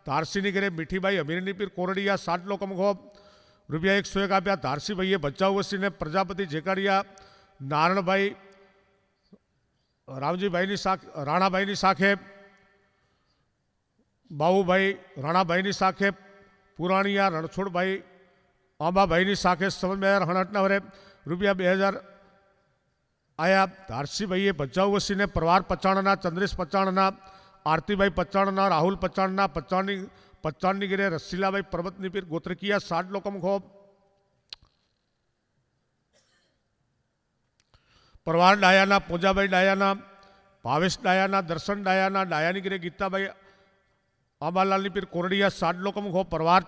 ધારસીની ઘરે મીઠીભાઈ અમીરની પીર કોરડિયા 60 લોકમ ખો રૂપિયા 101 આપ્યા ધારસીભાઈએ ભચાઉ વસીને. પ્રજાપતિ જેકાડિયા, નારણભાઈ રામજીભાઈની શાખે, રાણાભાઈની શાખે, બાબુભાઈ રાણાભાઈની શાખે, પુરાણીયા રણછોડભાઈ આંબાભાઈની શાખે. સંવત 2068 વરે રૂપિયા 2000 આયા ધારસીભાઈએ ભચાઉ વસીને. પરવાર પચાણના, ચંદ્રેશ પચાણના, આરતીભાઈ પચાણના, રાહુલ પચાણના, પચાણની ગીરે રસીલાભાઈ પરબતની પીર ગોત્રકિયા 60 લોકમ ખો. પરવાર ડાયાના, પૂજાભાઈ ડાયાના, ભાવેશ ડાયાના, દર્શન ડાયાના, ડાયાની ગીરે ગીતાભાઈ આંબાલાલની પીર કોરડિયા સાડલો કમખો પરવાર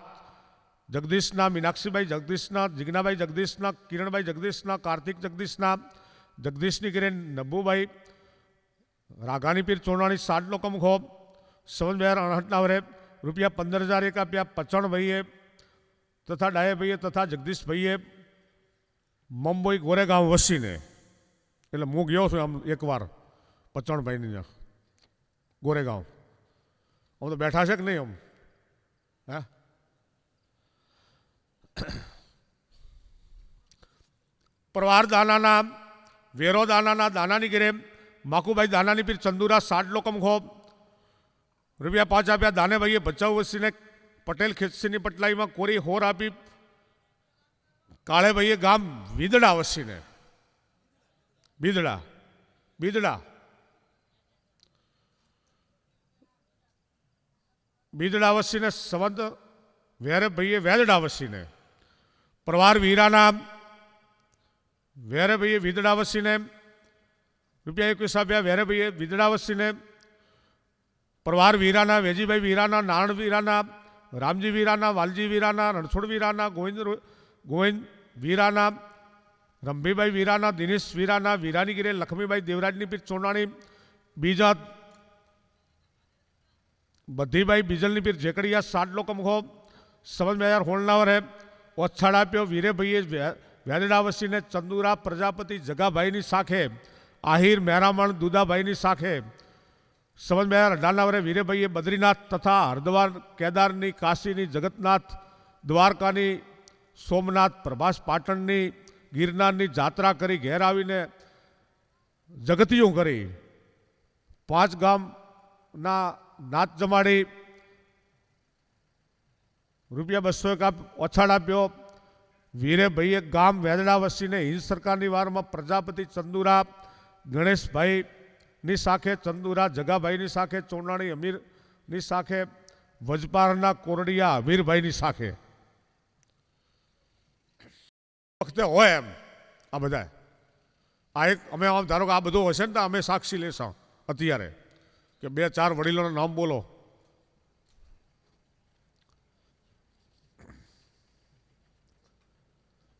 જગદીશના, મીનાક્ષીબાઈ જગદીશના, જીજ્ઞાબાઈ જગદીશના, કિરણબાઈ જગદીશના, કાર્તિક જગદીશના, જગદીશની ઘેરે નબ્બુભાઈ રાઘાની પીર ચોરણાની સાડલો કમખો સંવત 2068ના વરે ₹15,000 એક આપ્યા પચણભાઈએ તથા ડાયેભાઈએ તથા જગદીશભાઈએ મુંબઈ ગોરેગાંવ વસીને. એટલે હું ગયો છું આમ એકવાર પચણભાઈની ત્યાં ગોરેગાંવ. આમ તો બેઠા છે કે નહીં આમ? હે પરવાર દાનાના વેરો દાનાના દાનાની ઘેરે માકુભાઈ દાનાની પીર ચંદુરા સાડલો કમખો ₹5 આપ્યા. દાનેભાઈએ ભચાઉ વસીને પટેલ ખેતસીની પટલાઈમાં કોરી હોર આપી. કાળેભાઈએ ગામ વિદડા વસીને બીદડા વસીને સંવત વેરેભાઈએ વેદડા વસીને. પરવાર વીરાના વેરેભાઈએ વિદડા વસીને ₹21 આપ્યા. વેરેભાઈએ વિદડા વસીને. પરવાર વીરાના વેજીભાઈ વીરાના, નારણ વીરાના, રામજી વીરાના, વાલજી વીરાના, રણછોડ વીરાના, ગોવિંદ વીરાના, રંભીભાઈ વીરાના, દિનેશ વીરાના, વીરાની ગીરે લક્ષ્મીબાઈ દેવરાજની પીર ચોરણાની બીજા બધીભાઈ બીજલની પીર ઝેકડિયા સાડલો કમખો સંવત 2016ના વરે ઓછાડ આપ્યો. વીરેભાઈએ વેદડા વસીને ચંદુરા પ્રજાપતિ જગાભાઈની શાખે આહિર મહેરામણ દુદાભાઈની શાખે સંવત 2018ના વરે વીરેભાઈએ બદ્રીનાથ તથા હરદ્વાર કેદારની કાશીની જગતનાથ દ્વારકાની સોમનાથ પ્રભાસ પાટણની ગિરનારની જાત્રા કરી ઘેર આવીને જગતિયું કરી 5 ગામના નાત જમાડી ₹201 ઓછાડ આપ્યો. વીરેભાઈએ ગામ વેદડા વસીને હિન્દ સરકારની વારમાં પ્રજાપતિ ચંદુરા ગણેશભાઈની શાખે, ચંદુરા જગાભાઈની શાખે, ચોરણાણી અમીરની શાખે, વજપારના કોરડિયા અમીરભાઈની શાખે. વખતે હોય એમ આ બધા આ એક અમે આમ ધારો કે આ બધું હશે ને તો અમે સાક્ષી લેશો અત્યારે કે 2-4 વડીલોના નામ બોલો.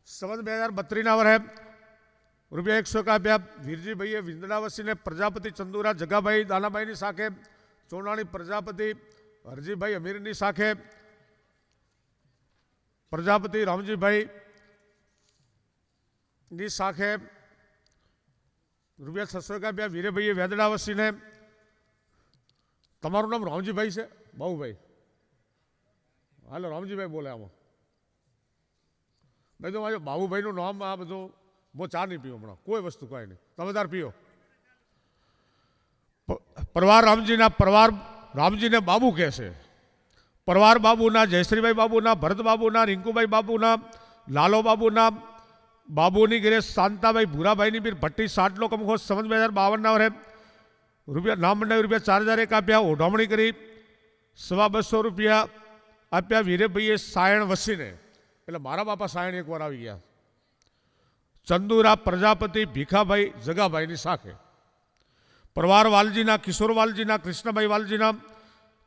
સંવત 2032ના વરે ₹101 આપ્યા. વીરજીભાઈએ વિંદડા વસીને પ્રજાપતિ ચંદુરા જગાભાઈ દાનાભાઈની શાખે, ચોરણાણી પ્રજાપતિ હરજીભાઈ અમીરની શાખે, પ્રજાપતિ રામજીભાઈ ની શાખે ₹600 આપ્યા. વીરેભાઈએ વેદડા વસીને. તમારું નામ રામજીભાઈ છે? બાબુભાઈ? હાલો રામજીભાઈ બોલે આમાં. ભાઈ તો મારે બાબુભાઈનું નામ આ બધું હું ચા નહીં પીવું હમણાં, કોઈ વસ્તુ કાંઈ નહીં. તમે તાર પીઓ. પરવાર રામજીને બાબુ કહે છે. પરવાર બાબુના, જયશ્રીભાઈ બાબુના, ભરત બાબુના, રિંકુભાઈ બાબુના, લાલો બાબુના, બાબુની ઘેરે શાંતાભાઈ ભૂરાભાઈની પીર ભટ્ટી સાડલો કમખો સંવત 2052ના વરે નામ મંડાવી ₹4,001 આપ્યા. ઓઢામણી કરી ₹250 આપ્યા. વીરેભાઈએ સાયણ વસીને, એટલે મારા બાપા સાયણ એકવાર આવી ગયા. ચંદુરા પ્રજાપતિ ભીખાભાઈ જગાભાઈની શાખે, પરવાર વાલજીના, કિશોર વાલજીના, કૃષ્ણભાઈ વાલજીના,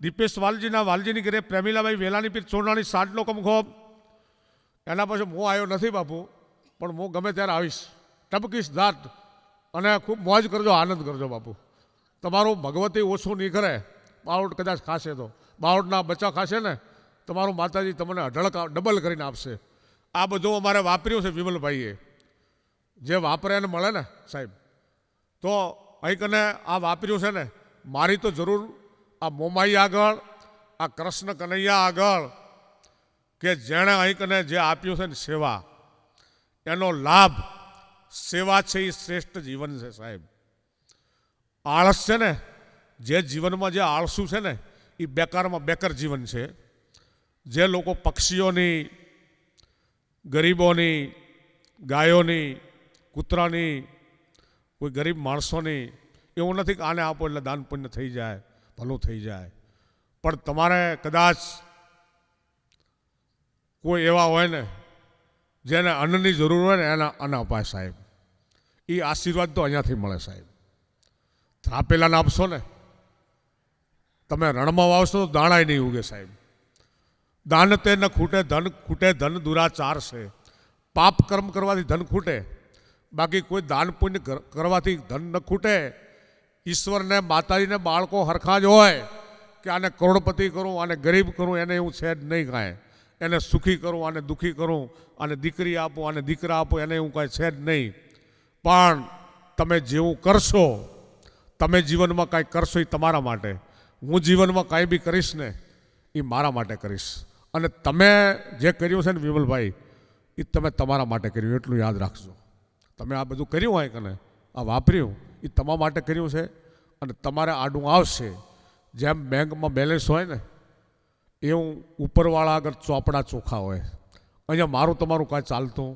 દીપેશ વાલજીના, વાલજીની ઘરે પ્રેમીલાભાઈ વેલાની પીર ચોરણાની સાડલો કમખો. એના પછી હું આવ્યો નથી બાપુ, પણ હું ગમે ત્યારે આવીશ, ટપકીશ દાંત અને ખૂબ મોજ કરજો, આનંદ કરજો બાપુ. તમારું ભગવતી ઓછું નહીં કરે. બાવટ કદાચ ખાશે તો બાવટના બચ્ચા ખાશે ને તમારું માતાજી તમને ડબલ કરીને આપશે. આ બધું અમારે વાપર્યું છે વિમલભાઈએ, જે વાપરે એને મળે ને સાહેબ. તો અહીં કને આ વાપર્યું છે ને, મારી તો જરૂર આ મોમાઈ આગળ, આ કૃષ્ણ કનૈયા આગળ, કે જેણે અહીં કને જે આપ્યું છે ને સેવા, એનો લાભ, સેવા છે એ શ્રેષ્ઠ જીવન છે સાહેબ. આળસ છે ને, જે જીવનમાં જે આળસુ છે ને એ બેકારમાં બેકાર જીવન છે. જે લોકો પક્ષીઓની, ગરીબોની, ગાયોની, કૂતરાની, કોઈ ગરીબ માણસોની, એવું નથી કે આને આપો એટલે દાન પુણ્ય થઈ જાય, ભલું થઈ જાય. પણ તમારે કદાચ કોઈ એવા હોય ને જેને અન્નની જરૂર હોય ને એના અન્ન અપાય સાહેબ. એ આશીર્વાદ તો અહીંયાથી મળે સાહેબ. થાપેલાને આપશો ને તમે રણમાં વાવશો તો દાણાય નહીં ઉગે સાહેબ. દાન તે ન ખૂટે ધન દુરાચાર છે. પાપ કર્મ કરવાથી ધન ખૂટે, બાકી કોઈ દાન પુણ્ય કરવાથી ધન ન ખૂટે. ઈશ્વરને માતાજીને બાળકો હરખા જ હોય કે આને કરોડપતિ કરું, આને ગરીબ કરું, એને એવું છે જ નહીં કાંઈ. એને સુખી કરું, આને દુઃખી કરું, આને દીકરી આપો, આને દીકરા આપો, એને એવું કાંઈ છે જ નહીં. પણ તમે જેવું કરશો, તમે જીવનમાં કાંઈ કરશો એ તમારા માટે. હું જીવનમાં કાંઈ બી કરીશ ને એ મારા માટે કરીશ. અને તમે જે કર્યું છે ને વિમલભાઈ, એ તમે તમારા માટે કર્યું, એટલું યાદ રાખજો. તમે આ બધું કર્યું હોય કે ને આ વાપર્યું એ તમારા માટે કર્યું છે. અને તમારે આડું આવશે. જેમ બેંકમાં બેલેન્સ હોય ને એવું ઉપરવાળા આગળ ચોપડા ચોખ્ખા હોય. અહીંયા મારું તમારું કાંઈ ચાલતું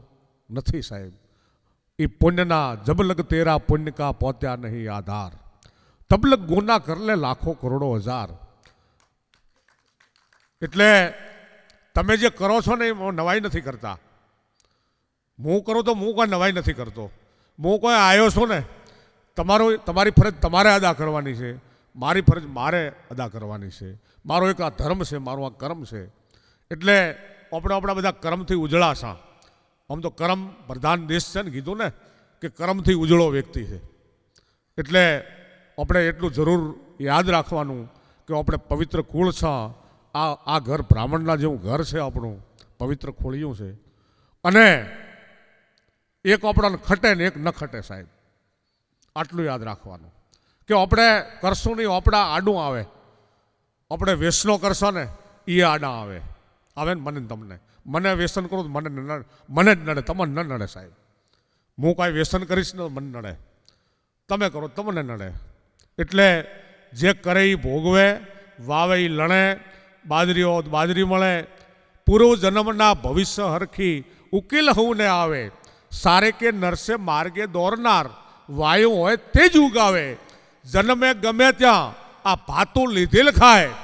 નથી સાહેબ. એ પુણ્યના જબલગ તેરા પુણ્ય કા પહોંચ્યા નહીં આધાર, તબલક ગુના કર લે લાખો કરોડો હજાર. એટલે તમે જે કરો છો ને એ નવાઈ નથી કરતા. હું કરું તો હું કોઈ નવાઈ નથી કરતો. હું કોઈ આવ્યો છું ને, તમારી ફરજ તમારે અદા કરવાની છે, મારી ફરજ મારે અદા કરવાની છે. મારો એક આ ધર્મ છે, મારું આ કર્મ છે. એટલે આપણે આપણા બધા કર્મથી ઉજળાશા. આમ તો કર્મ પ્રધાન દેશ છે ને, કીધું ને કે કર્મથી ઉજળો વ્યક્તિ છે. એટલે આપણે એટલું જરૂર યાદ રાખવાનું કે આપણે પવિત્ર કુળ છે. આ ઘર બ્રાહ્મણના જેવું ઘર છે, આપણું પવિત્ર ખોળિયું છે. અને એક આપણાને ખટે ને એક ન ખટે સાહેબ, આટલું યાદ રાખવાનું કે આપણે કરશું નહીં આપણા આડું આવે. આપણે વ્યસનો કરશો ને એ આડા આવે ને મને તમને. મને વ્યસન કરું તો મને જ નડે, તમને ન નડે સાહેબ. હું કાંઈ વ્યસન કરીશ ને મને નડે, તમે કરો તમને નડે. એટલે જે કરે એ ભોગવે, વાવે એ લણે, બાજરી મળે. પૂર્વ જન્મના ભવિષ્ય હરખી ઉકેલ હવને આવે. સારે કે નરસે માર્ગે દોરનાર, વાયુ હોય તે જ ઉગાવે. જન્મે ગમે ત્યાં આ ભાતું લીધેલ ખાય,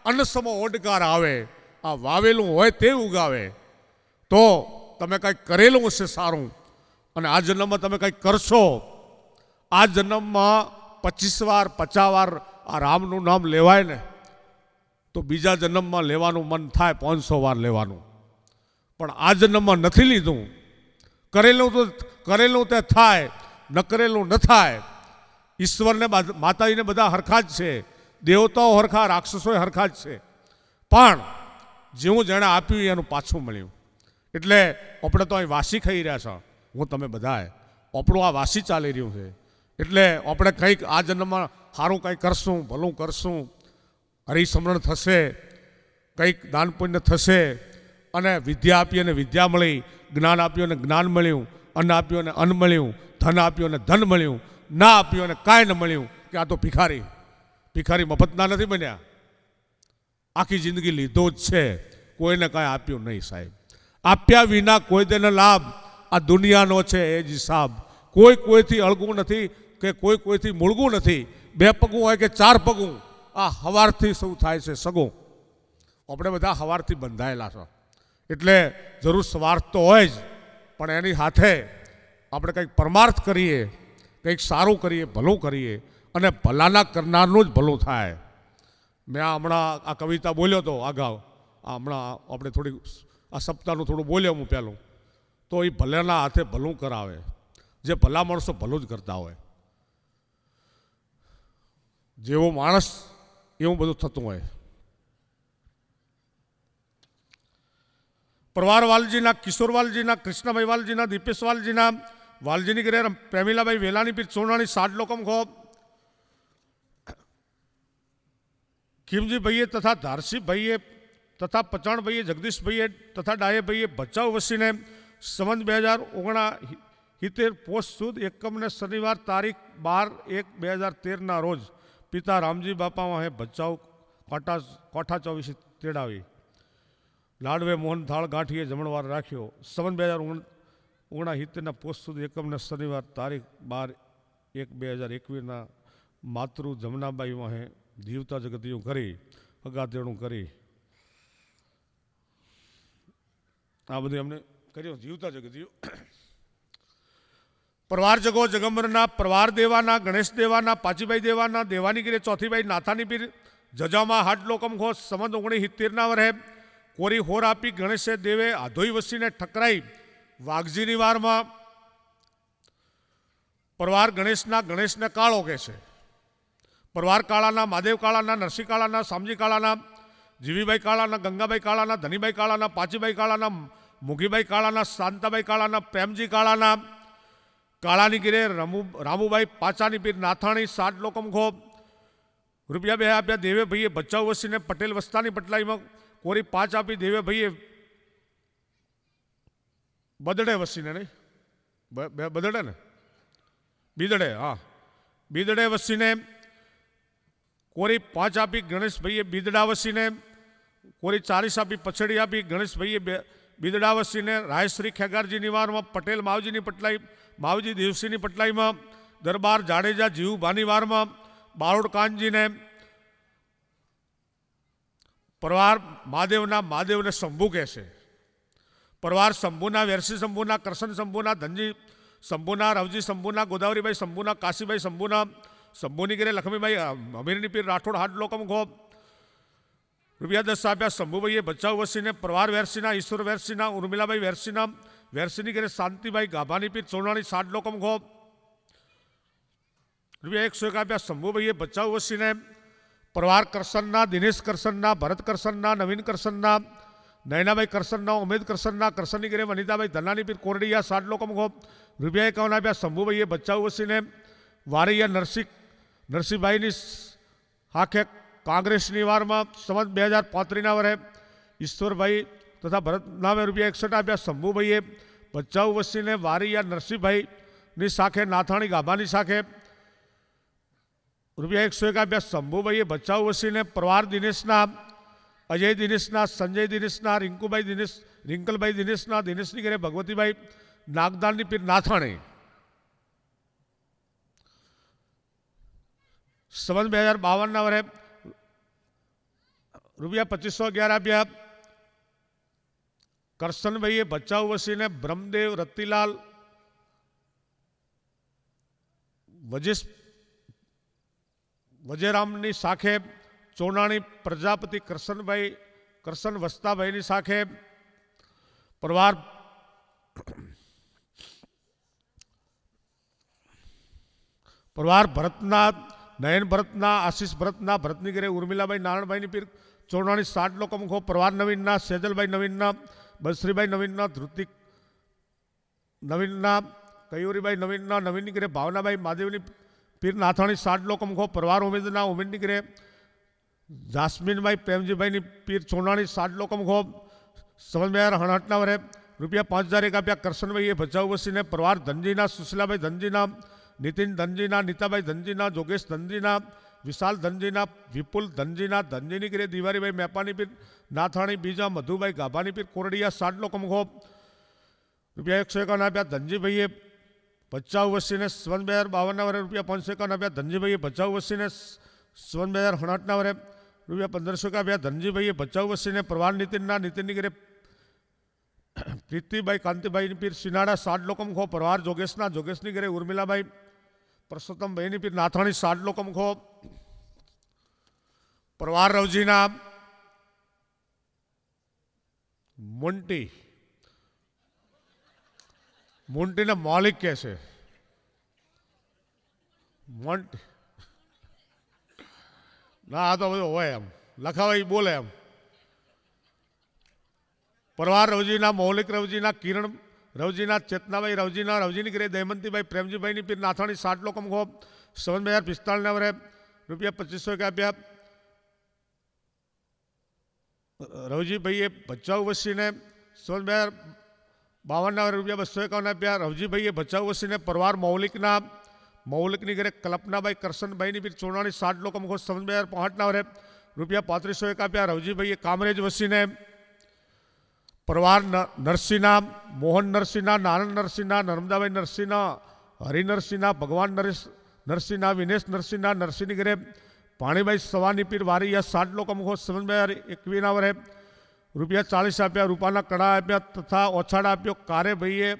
અન્નસમો ઓડકાર આવે. આ વાવેલું હોય તે ઉગાવે. તો તમે કંઈક કરેલું હશે સારું, અને આ જન્મમાં તમે કંઈક કરશો. આ જન્મમાં 25 વાર 50 વાર આ રામનું નામ લેવાય ને તો બીજા જન્મમાં લેવાનું મન થાય 500 વાર લેવાનું. પણ આ જન્મમાં નથી લીધું. કરેલું તે થાય, ન કરેલું ન થાય. ઈશ્વરને માતાજીને બધા હરખા જ છે, દેવતાઓ હરખા, રાક્ષસોય હરખા જ છે. પણ જેવું જેણે આપ્યું એનું પાછું મળ્યું. એટલે આપણે તો અહીં વાસી ખાઈ રહ્યા છો, હું તમે બધાએ. આપણું આ વાસી ચાલી રહ્યું છે. એટલે આપણે કંઈક આ જન્મમાં સારું કંઈક કરશું, ભલું કરશું, હરિસમરણ થશે, કંઈક દાન પુણ્ય થશે. અને વિદ્યા આપી અને વિદ્યા મળી, જ્ઞાન આપ્યું અને જ્ઞાન મળ્યું, અન્ન આપ્યું અને અન્ન મળ્યું, ધન આપ્યું અને ધન મળ્યું, ના આપ્યું અને કાંઈ ન મળ્યું. કે આ તો ભિખારી મફતના નથી બન્યા. આખી જિંદગી લીધો જ છે, કોઈને કાંઈ આપ્યું નહીં સાહેબ. આપ્યા વિના કોઈ તેને લાભ, આ દુનિયાનો છે એ જ હિસાબ. કોઈથી અળગું નથી કે કોઈથી મૂળગું નથી. 2 પગું હોય કે 4 પગું, આ હવારથી સૌ થાય છે સગું. આપણે બધા હવારથી બંધાયેલા છો. એટલે જરૂર સ્વાર્થ તો હોય જ, પણ એની સાથે આપણે કંઈક પરમાર્થ કરીએ, કંઈક સારું કરીએ, ભલું કરીએ, અને ભલાના કરનારનું જ ભલું થાય. મેં હમણાં આ કવિતા બોલ્યો હતો અગાઉ, હમણાં આપણે થોડી આ સપ્તાહનું થોડું બોલ્યો હું પહેલું. તો એ ભલાના હાથે ભલું કરાવે. જે ભલા માણસો ભલું જ કરતા હોય, જેવો માણસ એવું બધું થતું હોય. પ્રવાર વાલજીના, કિશોર વાલજીના, કૃષ્ણભાઈ વાલજીના, દીપેશ વાલજીના, વાલજીની ઘરે પ્રેમીલાભાઈ વેલાની પીર ચોરણાની 60 લોકમ ખો, ખીમજી ભાઈએ તથા ધારસી ભાઈએ તથા પચાણ ભાઈએ, જગદીશ ભાઈએ તથા ડાયે ભાઈએ ભચાઉ વસીને સંવત 2079 પોષ સુદ એકમને શનિવાર તારીખ 12/1/2013 રોજ પિતા રામજી બાપા વાહે ભચાઉ કોઠા 24 તેડાવી લાડવે મોહન થાળ ગાંઠીએ જમણવાર રાખ્યો. સંવત 2079 પોષ સુદ એકમને શનિવાર તારીખ 12/1/2021 માતૃ જમનાબાઈ વાહે જીવતા જગતિયું કરી અગાતેણું કરી. આ બધું એમને કર્યું જીવતા જગતિયું. પરવાર જગો જગમરના, પરવાર દેવાના, ગણેશ દેવાના, પાચીભાઈ દેવાના, દેવાની ગીરે ચોથીભાઈ નાથાની પીર જજામાં હાડલો કમખો સંવત 1970 વરે કોરી હોર આપી ગણેશે દેવે આધોઈ વસીને ઠકરાઈ વાઘજીની વારમાં પરવાર ગણેશને કાળો કહે છે. પરવાર કાળાના, મહાદેવ કાળાના, નરસિંહ કાળાના, શામજી કાળાના, જીવીબાઈ કાળાના, ગંગાબાઈ કાળાના, ધનીબાઈ કાળાના, પાચીબાઈ કાળાના, મુગીબાઈ કાળાના, શાંતાબાઈ કાળાના, પ્રેમજી કાળાના, કાળાની ગીરે રામુબાઈ પાચાની પીર નાથાણી 60 લોકમખો રૂપિયા 2 આપ્યા દેવે ભાઈએ ભચાઉ વસીને પટેલ વસ્તાની પટલાઈમાં કોરી 5 આપી દેવે ભાઈએ બદડે વસીને નહીં બદડે ને બીદડે હા બીદડે વસીને કોરી 5 આપી ગણેશ ભાઈએ બીદડા વસીને કોરી 40 આપી પછડી આપી ગણેશ ભાઈએ બીદડા વસીને રાયશ્રી ખેગારજી નિવારમાં પટેલ માવજીની પટલાઈ માવજી દેવસીની પટલાઈમાં દરબાર જાડેજા જીવુભાની વારમાં બારોડ કાનજીને પરવાર મહાદેવને શંભુ કહે છે. પરવાર શંભુના, વેરસી શંભુના, કરશન શંભુના, ધનજી શંભુના, રવજી શંભુના, ગોદાવરીબાઈ શંભુના, કાશીબાઈ શંભુના, શંભુની ગીરે લક્ષ્મીબાઈ અમીરની પીર રાઠોડ હાડ લોકમખો રૂપિયા 10 આપ્યા શંભુભાઈએ ભચાઉ વસીને પરવાર વેરસીના, ઈશ્વર વેરસીના, ઉર્મિલાબાઈ વેરસીના, વેરસીની ગીરે શાંતિબાઈ ગાભાની પીર ચોરણાની 60 લોકમખો રૂપિયા 101 આપ્યા શંભુભાઈએ ભચાઉ વસીને પરવાર કરસનના, દિનેશ કરસનના, ભરત કરસનના, નવીન કરસનના, નયનાભાઈ કરસનના, ઉમેદ કરસનના, કરસનની ગીરે વનિતાભાઈ ધનાની પીર કોરડિયા 60 લોકમખો રૂપિયા 51 આપ્યા શંભુભાઈએ ભચાઉ વસીને વારૈયા નરસિંહભાઈની હાખે કોંગ્રેસની વારમાં સંવત 2035 વરે ઈશ્વરભાઈ તથા ભરત નામે રૂપિયા 61 આપ્યા શંભુભાઈએ ભચાઉ વસીને વારૈયા નરસિંહભાઈની શાખે નાથાણી ગાભાની શાખે રૂપિયા 101 આપ્યા શંભુભાઈએ ભચાઉ વસીને પરવાર દિનેશના, અજય દિનેશના, સંજય દિનેશના, રિંકલભાઈ દિનેશના, દિનેશની ઘરે ભગવતીભાઈ નાગદાનની પીર નાથાણી સંવત 2052 વરે રૂપિયા 2511 આપ્યા કરશનભાઈએ ભચાઉ વસીને બ્રહ્મદેવ રતિલાલ વજેરામની શાખે ચોનાણી પ્રજાપતિ કરશન વસ્તાભાઈની શાખે પરવાર ભરતના, નયન ભરતના, આશીષ ભરતના, ભરતની ઘરે ઉર્મિલાબાઈ નારાયણભાઈની પીર ચોરણાની 60 લોકમખો પરવાર નવીનના, સેજલભાઈ નવીનના, બલશ્રીભાઈ નવીનના, ધૃતિક નવીનના, કયુરીબાઈ નવીનના, નવીનની ઘરે ભાવનાબાઈ મહાદેવની પીર નાથાણી 60 લોકમખો પરવાર ઉમેદના, ઉમેદની ઘરે જાસ્મીનભાઈ પ્રેમજીભાઈની પીર ચોરણાની 60 લોકમખો સંવત 2068 વરે રૂપિયા 5001 આપ્યા કરશનભાઈએ ભચાઉ વસીને પરવાર ધનજીના, સુશીલાભાઈ ધનજીના, નીતિન ધનજીના, નીતાભાઈ ધનજીના, જોગેશ ધનજીના, વિશાલ ધનજીના, વિપુલ ધનજીના, ધનજીની ગીરે દિવારીભાઈ મેપાની પીર નાથાણી બીજા, મધુભાઈ ગાભાની પીર કોરડિયા 60 લોકમખો રૂપિયા 151 આપ્યા ધનજીભાઈએ ભચાઉ વસીને સંવત 2052 વરે રૂપિયા 551 આપ્યા ધનજીભાઈએ ભચાઉ વસીને સંવત 2068 વરે રૂપિયા 1500 આપ્યા ધનજીભાઈએ ભચાઉ વસીને પરવાર નીતિનની ગીરે પ્રીતિભાઈ કાંતિભાઈની પીર સિનાડા 60 લોકમખો પરવાર જોગેશની ઘરે ઉર્મિલાબાઈ પરસોત્તમભાઈની પીર નાથાણી 60 લોકમખો પરવાર રવજીના મુંટીને મૌલિક કહે છે. ના આ તો બધું હોય એમ લખાવાય બોલે એમ. પરવાર રવજીના, મૌલિક રવજીના, કિરણ રવજીના, ચેતનાભાઈ રવજીના, રવજીની ઘરે દયમંતીભાઈ પ્રેમજીભાઈની પીર નાથાણી 60 લોકમખો સંવત 2045 વરે રૂપિયા 2501 આપ્યા રવજીભાઈએ ભચાઉ વસીને સંવત 2052 વરે રૂપિયા 251 આપ્યા રવજીભાઈએ ભચાઉ વસીને પરવાર મૌલિકની ઘરે કલ્પનાભાઈ કરશનભાઈની પીર ચોરણાની 60 લોકમખો સંવત 2065 વરે રૂપિયા 3501 આપ્યા રવજીભાઈએ કામરેજ વસીને પરવાર નરસિંહના, મોહન નરસિંહના, નારાયણ નરસિંહના, નર્મદાભાઈ નરસિંહના, હરિનરસિંહના, ભગવાન નરસિંહના, વિનેશ નરસિંહના, નરસિંહની ઘરે પાણીભાઈ સવાની પીર વારિયા 60 લોકમખો સંવત 2021 વરે રૂપિયા 40 આપ્યા રૂપાના કડા આપ્યા તથા ઓછાડા આપ્યો કારેભાઈએ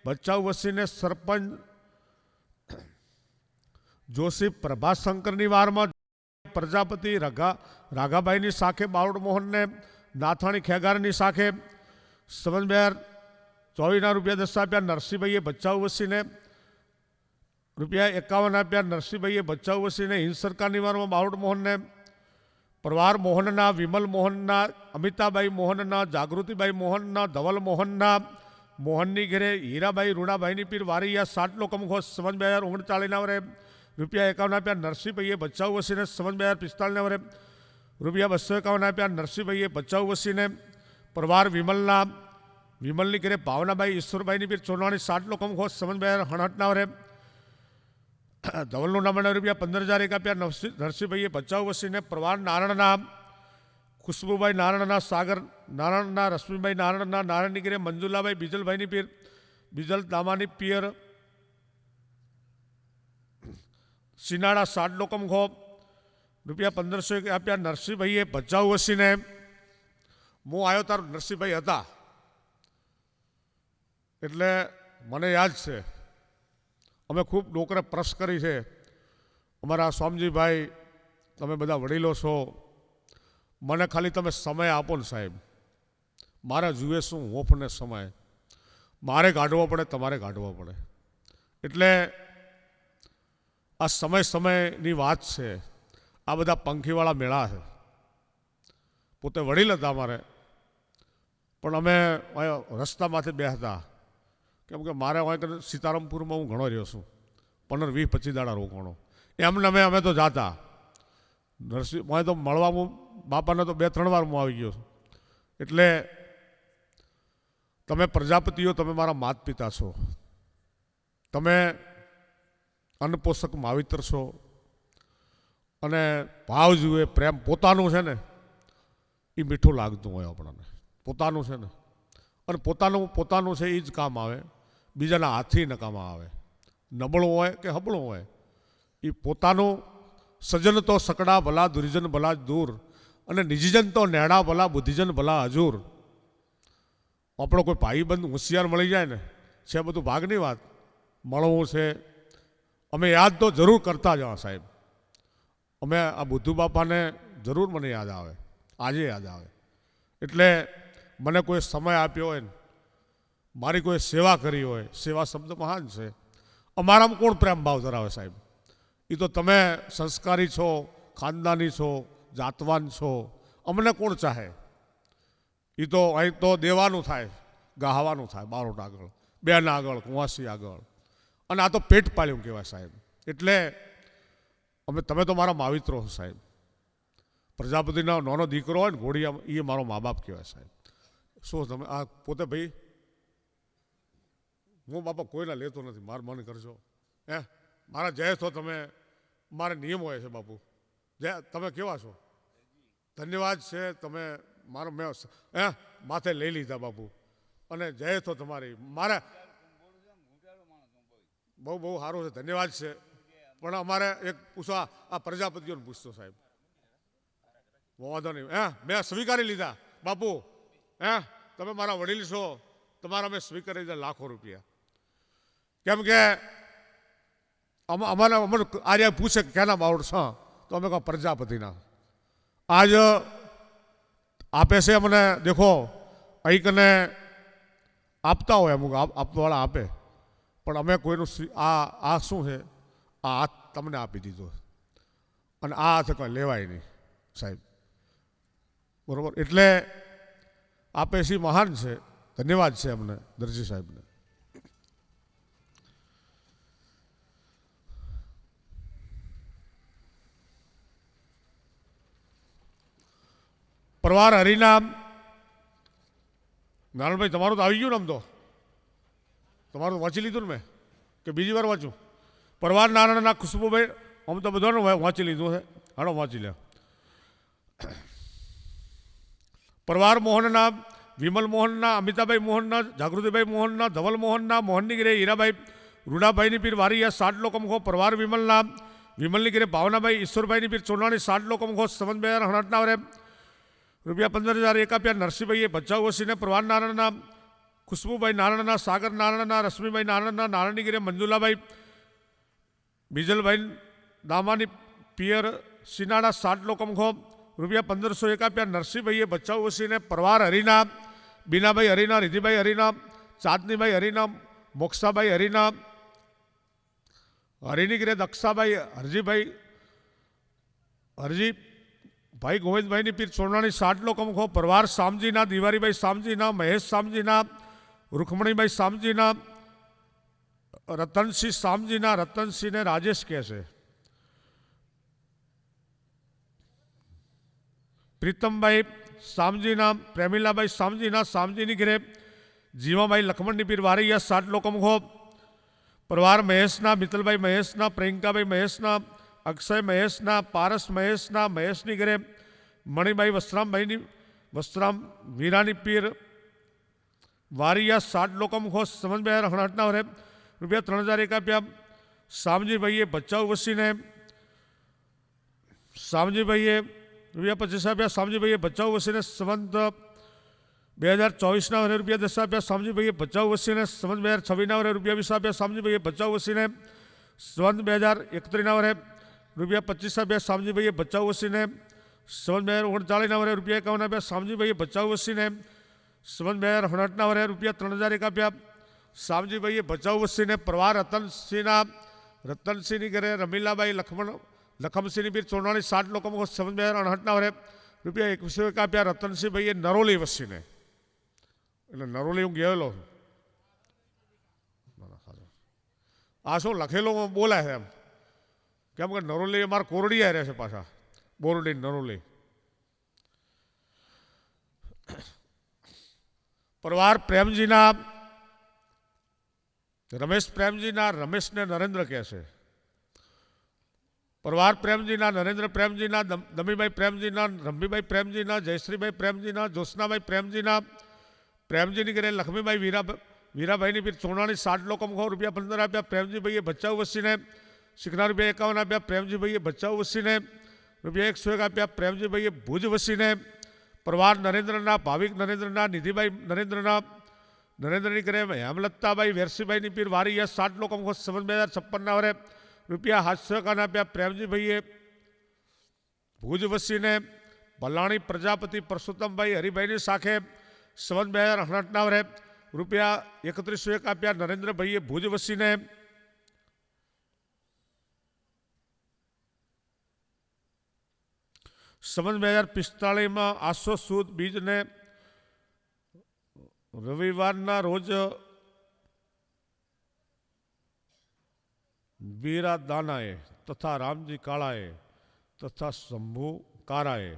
ભચાઉ વસીને સરપંચ જોશી પ્રભાશંકરની વારમાં પ્રજાપતિ રાઘાભાઈની શાખે બારોટ મોહનને નાથાણી ખેગારની શાખે સમજ 2024 રૂપિયા 10 આપ્યા નરસિંહભાઈએ ભચાઉ વસીને રૂપિયા 51 આપ્યા નરસિંહભાઈએ ભચાઉ વસીને હિન્દ સરકાર નિવારણમાં બારોટ મોહનને પરવાર મોહનના વિમલ મોહનના અમિતાભાઈ મોહનના જાગૃતિભાઈ મોહનના ધવલ મોહનના મોહનની ઘેરે હીરાભાઈ રૂણાભાઈની પીર વારિયા 60 લોકમખો સમજ 2039 વરે રૂપિયા 51 આપ્યા નરસિંહભાઈએ ભચાઉ વસીને સમજ 2045 વરે રૂપિયા 251 આપ્યા નરસિંહભાઈએ ભચાઉ વસીને પરવાર વિમલની ઘેરે ભાવનાભાઈ ઈશ્વરભાઈની પીર 94 લોકમખો સમજ 2068 વરે ધવલનું નામ રૂપિયા 15,001 આપ્યા નરસિંહભાઈએ ભચાઉ વસીને પરવાર નારણના ખુશ્બુભાઈ નારણના સાગર નારણના રશ્મિભાઈ નારણના નારણની ઘેરે મંજુલાભાઈ બીજલભાઈની પીર બીજલ દામાની પિયર સિનાડા 60 લોકમખો રૂપિયા 1501 આપ્યા નરસિંહભાઈએ ભચાઉ વસીને હું આવ્યો તાર નરસિંહભાઈ હતા એટલે મને યાદ છે અમે ખૂબ ડોકરે પ્રસ કરી છે અમારા સ્વામીજીભાઈ તમે બધા વડીલો છો મને ખાલી તમે સમય આપો ને સાહેબ મારે જુએ શું હોફને સમય મારે કાઢવો પડે તમારે કાઢવો પડે એટલે આ સમયની વાત છે આ બધા પંખીવાળા મેળા છે પોતે વડીલ હતા અમારે પણ અમે રસ્તામાંથી બેસતા કેમ કે મારે સીતારામપુરમાં હું ઘણો રહ્યો છું 15-20-25 દાડા રોકાણો એમને અમે તો જાતા નરસિંહ તો મળવા હું બાપાને તો 2-3 વાર હું આવી ગયો છું એટલે તમે પ્રજાપતિઓ તમે મારા માત પિતા છો તમે અન્નપોષક માવિતર છો અને ભાવ જુએ પ્રેમ પોતાનું છે ને એ મીઠું લાગતું હોય આપણને પોતાનું છે ને અને પોતાનું છે એ જ કામ આવે બીજાના હાથી નકામા આવે નબળું હોય કે હબળું હોય એ પોતાનું સજન તો સકડા ભલા દુર્જન ભલા દૂર અને નિજીજન તો નેડા ભલા બુદ્ધિજન ભલા હજૂર આપણો કોઈ ભાઈબંધ હોશિયાર મળી જાય ને છે બધું ભાગની વાત મળવું છે અમે યાદ તો જરૂર કરતા જ સાહેબ અમે આ બુદ્ધુ બાપાને જરૂર મને યાદ આવે આજે યાદ આવે એટલે મને કોઈ સમય આપ્યો હોય ને મારી કોઈ સેવા કરી હોય સેવા શબ્દ મહાન છે અમારામાં કોણ પ્રેમ ભાવ ધરાવે સાહેબ એ તો તમે સંસ્કારી છો ખાનદાની છો જાતવાન છો અમને કોણ ચાહે એ તો અહીં તો દેવાનું થાય ગાવાનું થાય બારોટ આગળ બેન આગળ કુંવાસી આગળ અને આ તો પેટ પાળ્યું કહેવાય સાહેબ એટલે તમે તો મારા માવિત્રો છો સાહેબ પ્રજાપતિનો નાનો દીકરો હોય ને ઘોડિયા એ મારો મા બાપ કહેવાય સાહેબ શું તમે આ પોતે ભાઈ હું બાપા કોઈના લેતો નથી માર મન કરજો મારા જય છો તમે મારે નિયમ હોય છે બાપુ જય તમે કેવા છો ધન્યવાદ છે તમે મારો મેં માથે લઈ લીધા બાપુ અને જય તો તમારી મારે બહુ સારું છે ધન્યવાદ છે પણ અમારે એક પૂછવા આ પ્રજાપતિઓને પૂછતો સાહેબ વાંધો નહીં મેં સ્વીકારી લીધા બાપુ તમે મારા વડીલ છો તમારા મેં સ્વીકારી લીધા લાખો રૂપિયા કેમ કે અમારે આર્ય પૂછે કે ક્યાંના બાવડ છે તો અમે કહો પ્રજાપતિના આજ આપે છે મને દેખો અહીં કને આપતા હોય અમુક આપવાવાળા આપે પણ અમે કોઈનું આ શું છે આ હાથ તમને આપી દીધો અને આ હાથે કંઈ લેવાય નહીં સાહેબ બરાબર એટલે આપે સી મહાન છે ધન્યવાદ છે અમને દરજી સાહેબને પરવાર હરિનામ નારાયણભાઈ તમારું તો આવી ગયું ને આમ તો તમારું વાંચી લીધું ને મેં કે બીજી વાર વાંચું પરવાર નારાયણના ખુશ્બુભાઈ આમ તો બધાનું વાંચી લીધું છે હાલો વાંચી લે પરવાર મોહનના વિમલ મોહનના અમિતાભાઈ મોહનના જાગૃતિભાઈ મોહનના ધવલ મોહનના મોહનની ઘેરે હીરાભાઈ રૂડાભાઈની પીર વારિયા 60 લોકમખો પરવાર વિમલની ઘેરે ભાવનાભાઈ ઈશ્વરભાઈની પીર 60 લોકમખો સમજ 2068 વરે રૂપિયા 15,001 આપ્યા નરસિંહભાઈએ ભચાઉ વસીને પરવાર નારાયણના ખુશ્બુભાઈ નારાયણના સાગર નારાયણના રશ્મિભાઈ નારાયણના નારાયણની ઘેરે મંજુલાભાઈ બીજલભાઈ દામાની પિયર સિનાના 7 લોકમખો રૂપિયા 1501 આપ્યા નરસિંહભાઈએ બચાવ વસીને પરવાર હરિના બીનાભાઈ હરિના રિધિભાઈ હરિના ચાંદનીભાઈ હરિના મોક્ષાભાઈ હરિના હરિની ગીરે દક્ષાભાઈ હરજીભાઈ હરજી ભાઈ ગોવિંદભાઈની પીર ચોરણાની 7 લોકમખો પરવાર શામજીના દિવારીભાઈ શામજીના મહેશ શામજીના રૂખમણીભાઈ શામજીના રતનસિંહ શામજીના રતનસિંહને રાજેશ કહે છે પ્રીતમભાઈ શામજીના પ્રેમિલાભાઈ શામજીના શામજીની ઘરે જીવાભાઈ લખમણની પીર વારૈયા 7 લોકમખો પરવાર મહેશના મિત્તલભાઈ મહેશના પ્રિયંકાભાઈ મહેશના અક્ષય મહેશના પારસ મહેશના મહેશની ઘરે મણિભાઈ વસ્ત્રામભાઈની વસ્ત્રામ વીરાની પીર વારિયા 7 લોકમખો સમજ 2068ના વરે રૂપિયા 3001 આપ્યા શામજીભાઈએ બચાવ વસીને શામજીભાઈએ રૂપિયા 25 આપ્યા શામજીભાઈએ બચાવ વસીને સંવંત 2024ના વરે રૂપિયા 10 આપ્યા શામજીભાઈએ બચાવ વસીને સંવંત 2026ના વરે રૂપિયા 20 આપ્યા શામજીભાઈએ બચાવ વસીને સંવંત 2031ના વરે રૂપિયા 25 આપ્યા શામજીભાઈએ બચાવ વસીને સંવંત 2039ના વરે રૂપિયા 51 આપ્યા શામજીભાઈએ બચાવ વસીને સંવંત 2068ના વરે રૂપિયા 3001 આપ્યા શામજીભાઈએ બચાવ વસીને પરવાર રતનસિંહની ઘરે રમીલાબાઈ લખમસિંહની પીર ચોરણાની 7 લોકમખો સંવંત 2068ના વરે રૂપિયા 21 આપ્યા રતનસિંહભાઈએ નરોલી વસીને એટલે નરોલી હું ગયેલો આ શું લખેલો બોલાય છે એમ કેમ કે નરોલી અમારા કોરડિયા રહે છે પાછા બોરડી નરોલી પરવાર પ્રેમજીના રમેશ પ્રેમજીના રમેશને નરેન્દ્ર કહે છે પરવાર પ્રેમજીના નરેન્દ્ર પ્રેમજીના દમીભાઈ પ્રેમજીના રંભીભાઈ પ્રેમજીના જયશ્રીભાઈ પ્રેમજીના જ્યોત્સનાભાઈ પ્રેમજીના પ્રેમજીની ઘરે લક્ષ્મીભાઈ વીરાભાઈની પીર ચોરણાની 7 લોકમખો રૂપિયા 15 આપ્યા પ્રેમજીભાઈએ બચાવ વસીને શીખના રૂપિયા 51 આપ્યા પ્રેમજીભાઈએ બચાવ વસીને રૂપિયા 101 આપ્યા પ્રેમજીભાઈએ ભુજ વસીને પરવાર નરેન્દ્રના ભાવિક નરેન્દ્રના નિધિભાઈ નરેન્દ્રની ઘરે હેમલતાભાઈ વેરસીભાઈની પીર વારિયા 7 લોકમખો સંવંત 2056ના વરે રૂપિયા 751 આપ્યા પ્રેમજીભાઈએ ભુજ વસીને ભલાણી પ્રજાપતિ પરસોત્તમભાઈ હરિભાઈની શાખે સંવંત 2068ના વરે રૂપિયા 3101 આપ્યા નરેન્દ્રભાઈએ ભુજ વસીને સંવંત 2045માં આસો સુદ બીજને રવિવારના રોજ વીરા દાનાએ તથા રામજી કાળાએ તથા શંભુ કારાએ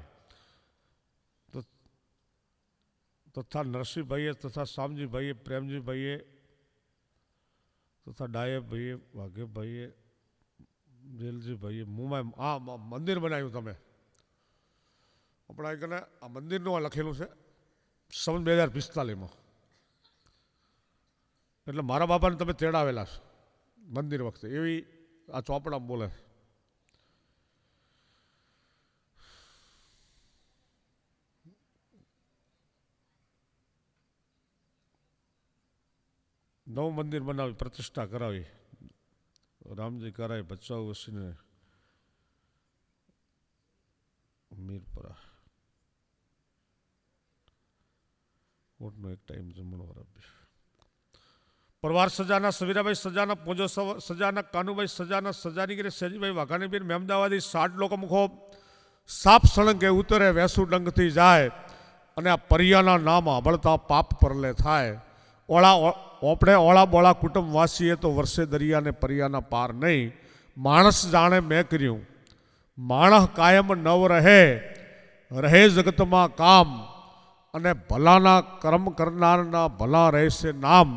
તથા નરસિંહભાઈએ તથા શામજીભાઈએ પ્રેમજીભાઈએ તથા ડાયેભાઈએ વાઘેભાઈએ વેલજીભાઈએ મુંબઈ આ મંદિર બનાવ્યું તમે આપણા એક આ મંદિરનું આ લખેલું છે સંવંત 2045માં એટલે મારા બાપાને તમે તેડાવેલા છે મંદિર વખતે એવી આ ચોપડામાં બોલે 9 મંદિર બનાવી પ્રતિષ્ઠા કરાવી રામજી કરાય બચાવ વસીને મીરપરા કોટનો એક ટાઈમ જમણવાર આપ્યો પરવાર સજાના સવીરાભાઈ સજાના પોજો સજાના કાનુભાઈ સજાના સજાની ગીરે સેજીભાઈ વાઘાની પીર મહેમદાવાદી 7 લોકમખો સાપ સળંગે ઉતરે વેસુ ડંગથી જાય અને આ પરિયાના નામ સાંભળતા પાપ પરલે થાય ઓપડે ઓળા બોળા કુટુંબ વાસીએ તો વર્ષે દરિયાને પરિયાના પાર નહીં માણસ જાણે મેં કર્યું માણસ કાયમ નવ રહે જગતમાં કામ અને ભલાના કર્મ કરનારના ભલા રહેશે નામ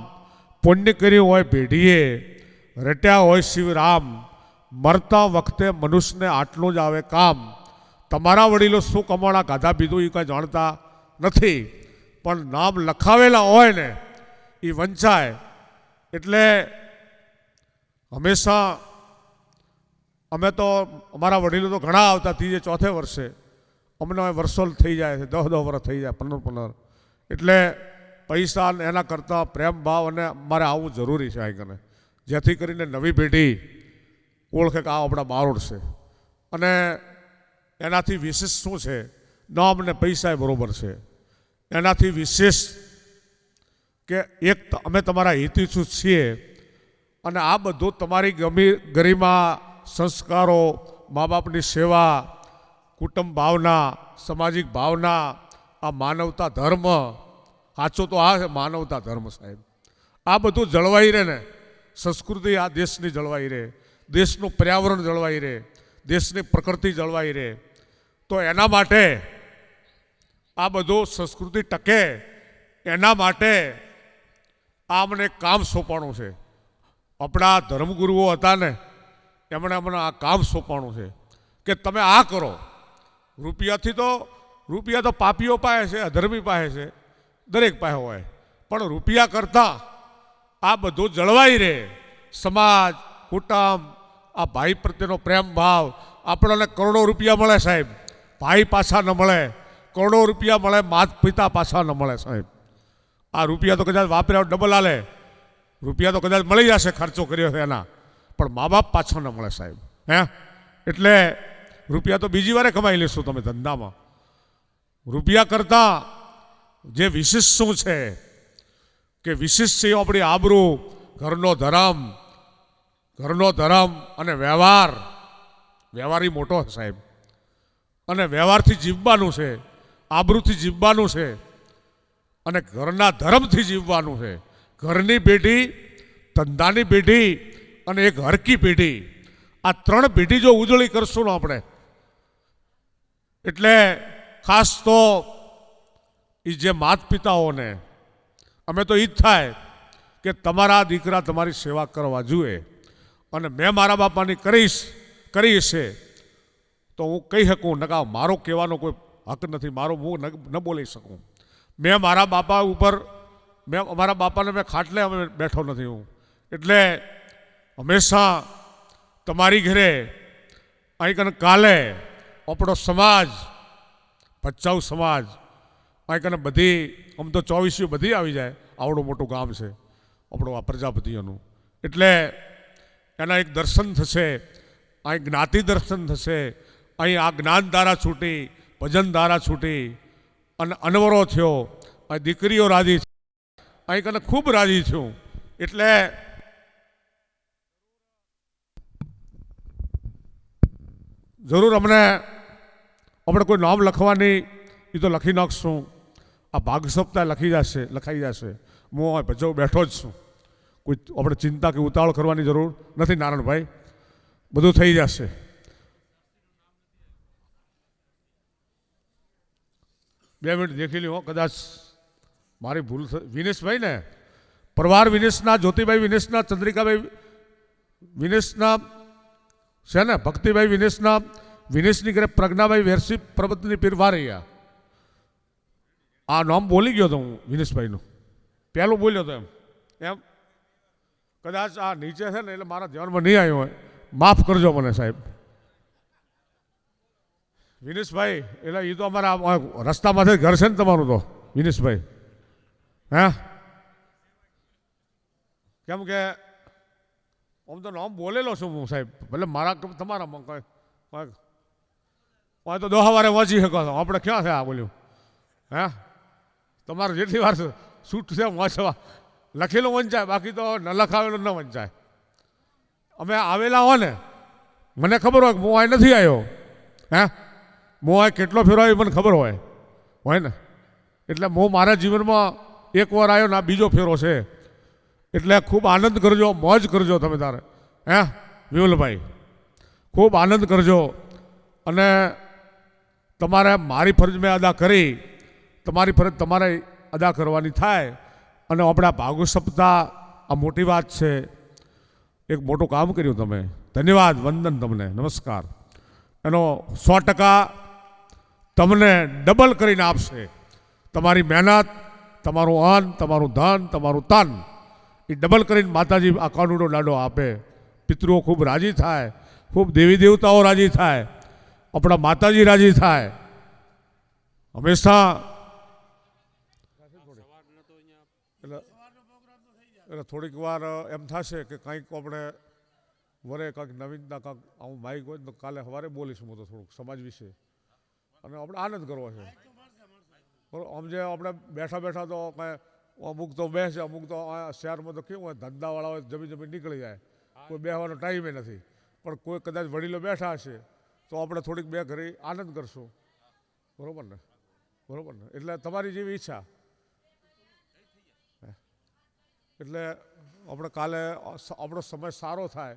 પુણ્ય કર્યું હોય પેઢીએ રટ્યા હોય શિવરામ મરતા વખતે મનુષ્યને આટલું જ આવે કામ તમારા વડીલો શું કમાણા ગાધા પીધું એ કંઈ જાણતા નથી પણ નામ લખાવેલા હોય ને એ વંચાય એટલે હંમેશા અમે તો અમારા વડીલો તો ઘણા આવતા 3 ચોથે વર્ષે અમને વર્ષો થઈ જાય છે 10 વર્ષ થઈ જાય 15 એટલે પૈસા એના કરતાં પ્રેમ ભાવ અને મારે આવવું જરૂરી છે અહીં કને જેથી કરીને નવી પેઢી ઓળખે કે આ આપણા બારોડ છે અને એનાથી વિશેષ શું છે? નામ ને પૈસા બરોબર છે, એનાથી વિશેષ કે એક અમે તમારા હિતૈષી છીએ અને આ બધું તમારી ગરિમા, સંસ્કારો, મા બાપની સેવા, કુટુંબ ભાવના, સામાજિક ભાવના, આ માનવતા ધર્મ, સાચો તો આ છે માનવતા ધર્મ સાહેબ. આ બધું જળવાઈ રહે ને, સંસ્કૃતિ આ દેશની જળવાઈ રહે, દેશનું પર્યાવરણ જળવાઈ રહે, દેશની પ્રકૃતિ જળવાઈ રહે, તો એના માટે આ બધું સંસ્કૃતિ ટકે એના માટે આ મને કામ સોંપવાનું છે. આપણા ધર્મગુરુઓ હતા ને, એમણે અમને આ કામ સોંપવાનું છે કે તમે આ કરો. રૂપિયા તો પાપીઓ પાસે છે, અધર્મી પાસે છે, દરેક પાસે હોય, પણ રૂપિયા કરતાં આ બધું જળવાઈ રહે. સમાજ, કુટુંબ, આ ભાઈ પ્રત્યેનો પ્રેમ ભાવ. આપણને કરોડો રૂપિયા મળે સાહેબ, ભાઈ પાછા ન મળે. કરોડો રૂપિયા મળે, માત પિતા પાછા ન મળે સાહેબ. આ રૂપિયા તો કદાચ વાપર્યા ડબલ આલે, રૂપિયા તો કદાચ મળી જશે ખર્ચો કર્યો છે એના, પણ મા બાપ પાછા ન મળે સાહેબ. એટલે રૂપિયા તો બીજી વારે કમાઈ લેશો તમે ધંધામાં. રૂપિયા કરતાં જે વિશેષ શું છે કે વિશેષ છે આપણી આબરૂ, ઘરનો ધર્મ અને વ્યવહાર. વ્યવહાર મોટો છે સાહેબ, અને વ્યવહારથી જીવવાનું છે, આબરૂથી જીવવાનું છે, અને ઘરના ધર્મથી જીવવાનું છે. ઘરની પેઢી, ધંધાની પેઢી અને એક હરકી પેઢી, આ ત્રણ પેઢી જો ઉજળી કરશું ને આપણે, એટલે ખાસ તો એ જે માત પિતાઓને અમે તો એ જ થાય કે તમારા દીકરા તમારી સેવા કરવા જોઈએ. અને મેં મારા બાપાની કરી છે તો હું કહી શકું, નકા મારો કહેવાનો કોઈ હક નથી, મારો હું ન બોલી શકું. મેં મારા બાપા ઉપર, અમારા બાપાને મેં ખાટલે અમે બેઠો નથી હું. એટલે હંમેશા તમારી ઘરે અહીં કને કાલે આપણો સમાજ, ભચાઉ સમાજ, અહીં કને બધી આમ તો 24 બધી આવી જાય. આવડું મોટું ગામ છે આપણું આ પ્રજાપતિઓનું. એટલે એના એક દર્શન થશે, અહીં જ્ઞાતિ દર્શન થશે, અહીં આ જ્ઞાન ધારા છૂટી, ભજન ધારા છૂટી અને અનવરો થયો. અહીં દીકરીઓ રાજી, અહીં કને ખૂબ રાજી છું. એટલે જરૂર આપણે કોઈ નામ લખવાની એ તો લખી નાખશું. આ ભાગ સપ્તાહ લખાઈ જશે. હું ભજવ બેઠો જ છું, કોઈ આપણે ચિંતા કે ઉતાવળ કરવાની જરૂર નથી નારાયણભાઈ, બધું થઈ જશે. બે મિનિટ દેખી લ્યો, કદાચ મારી ભૂલ. વિનેશભાઈ ને, પરવાર વિનેશના, જ્યોતિભાઈ વિનેશના, ચંદ્રિકાભાઈ વિનેશના છે ને, ભક્તિભાઈ વિનેશના, વિનેશની ઘરે પ્રજ્ઞાભાઈ વેરસી પ્રબંધની પીરવારૈયા. આ નામ બોલી ગયો હતો હું વિનેશભાઈનું, પહેલું બોલ્યો હતો એમ કદાચ આ નીચે છે ને એટલે મારા ધ્યાનમાં નહીં આવ્યો હોય, માફ કરજો મને સાહેબ. વિનેશભાઈ એટલે એ તો અમારા રસ્તામાંથી ઘર છે ને તમારું તો વિનેશભાઈ. કેમ કે આમ તો નામ બોલેલો છું હું સાહેબ, ભલે મારા તમારામાં કોઈ તો દોહવારે વાંચી શકો છો, આપણે ક્યાં છે આ બોલ્યું? તમારે જેટલી વાર છૂટ છે વાંચવા, લખેલું વંચાય, બાકી તો ન લખાવેલું ન વંચાય. અમે આવેલા હો ને, મને ખબર હોય કે હું આ નથી આવ્યો, હું આ કેટલો ફેરો આવ્યો મને ખબર હોય ને. એટલે હું મારા જીવનમાં એક વાર આવ્યો ને આ બીજો ફેરો છે. એટલે ખૂબ આનંદ કરજો, મોજ કરજો તમે તારે. વિમલભાઈ ખૂબ આનંદ કરજો. અને તમારે મારી ફરજ મેં અદા કરી, તમારી ફરજ તમારે અદા કરવાની થાય. અને આપણા ભાગુ સપ્તાહ આ મોટી વાત છે, એક મોટું કામ કર્યું તમે. ધન્યવાદ, વંદન તમને, નમસ્કાર. એનો 100% તમને ડબલ કરીને આપશે. તમારી મહેનત, તમારું અન્ન, તમારું ધન, તમારું તન એ ડબલ કરીને માતાજી આ કાનૂનો લાડો આપે. પિતૃઓ ખૂબ રાજી થાય, ખૂબ દેવી દેવતાઓ રાજી થાય, આપણા માતાજી રાજી થાય. હંમેશા એટલે થોડીક વાર એમ થશે કે કંઈક આપણે વરે કંઈક નવીનતા, કંઈક હું માઇક હોય તો કાલે સવારે બોલીશ હું તો થોડુંક સમાજ વિશે. અને આપણે આનંદ કરવો છે. બરાબર, આમ જે આપણે બેઠા બેઠા તો કાંઈ અમુક તો બેસે, અમુક તો આ શહેરમાં તો કેવું હોય ધંધાવાળા હોય જમી નીકળી જાય, કોઈ બેસવાનો ટાઈમે નથી. પણ કોઈ કદાચ વડીલો બેઠા હશે તો આપણે થોડીક બે ઘરે આનંદ કરશું. બરાબર ને? બરાબર ને? એટલે તમારી જેવી ઈચ્છા. એટલે આપણે કાલે આપણો સમય સારો થાય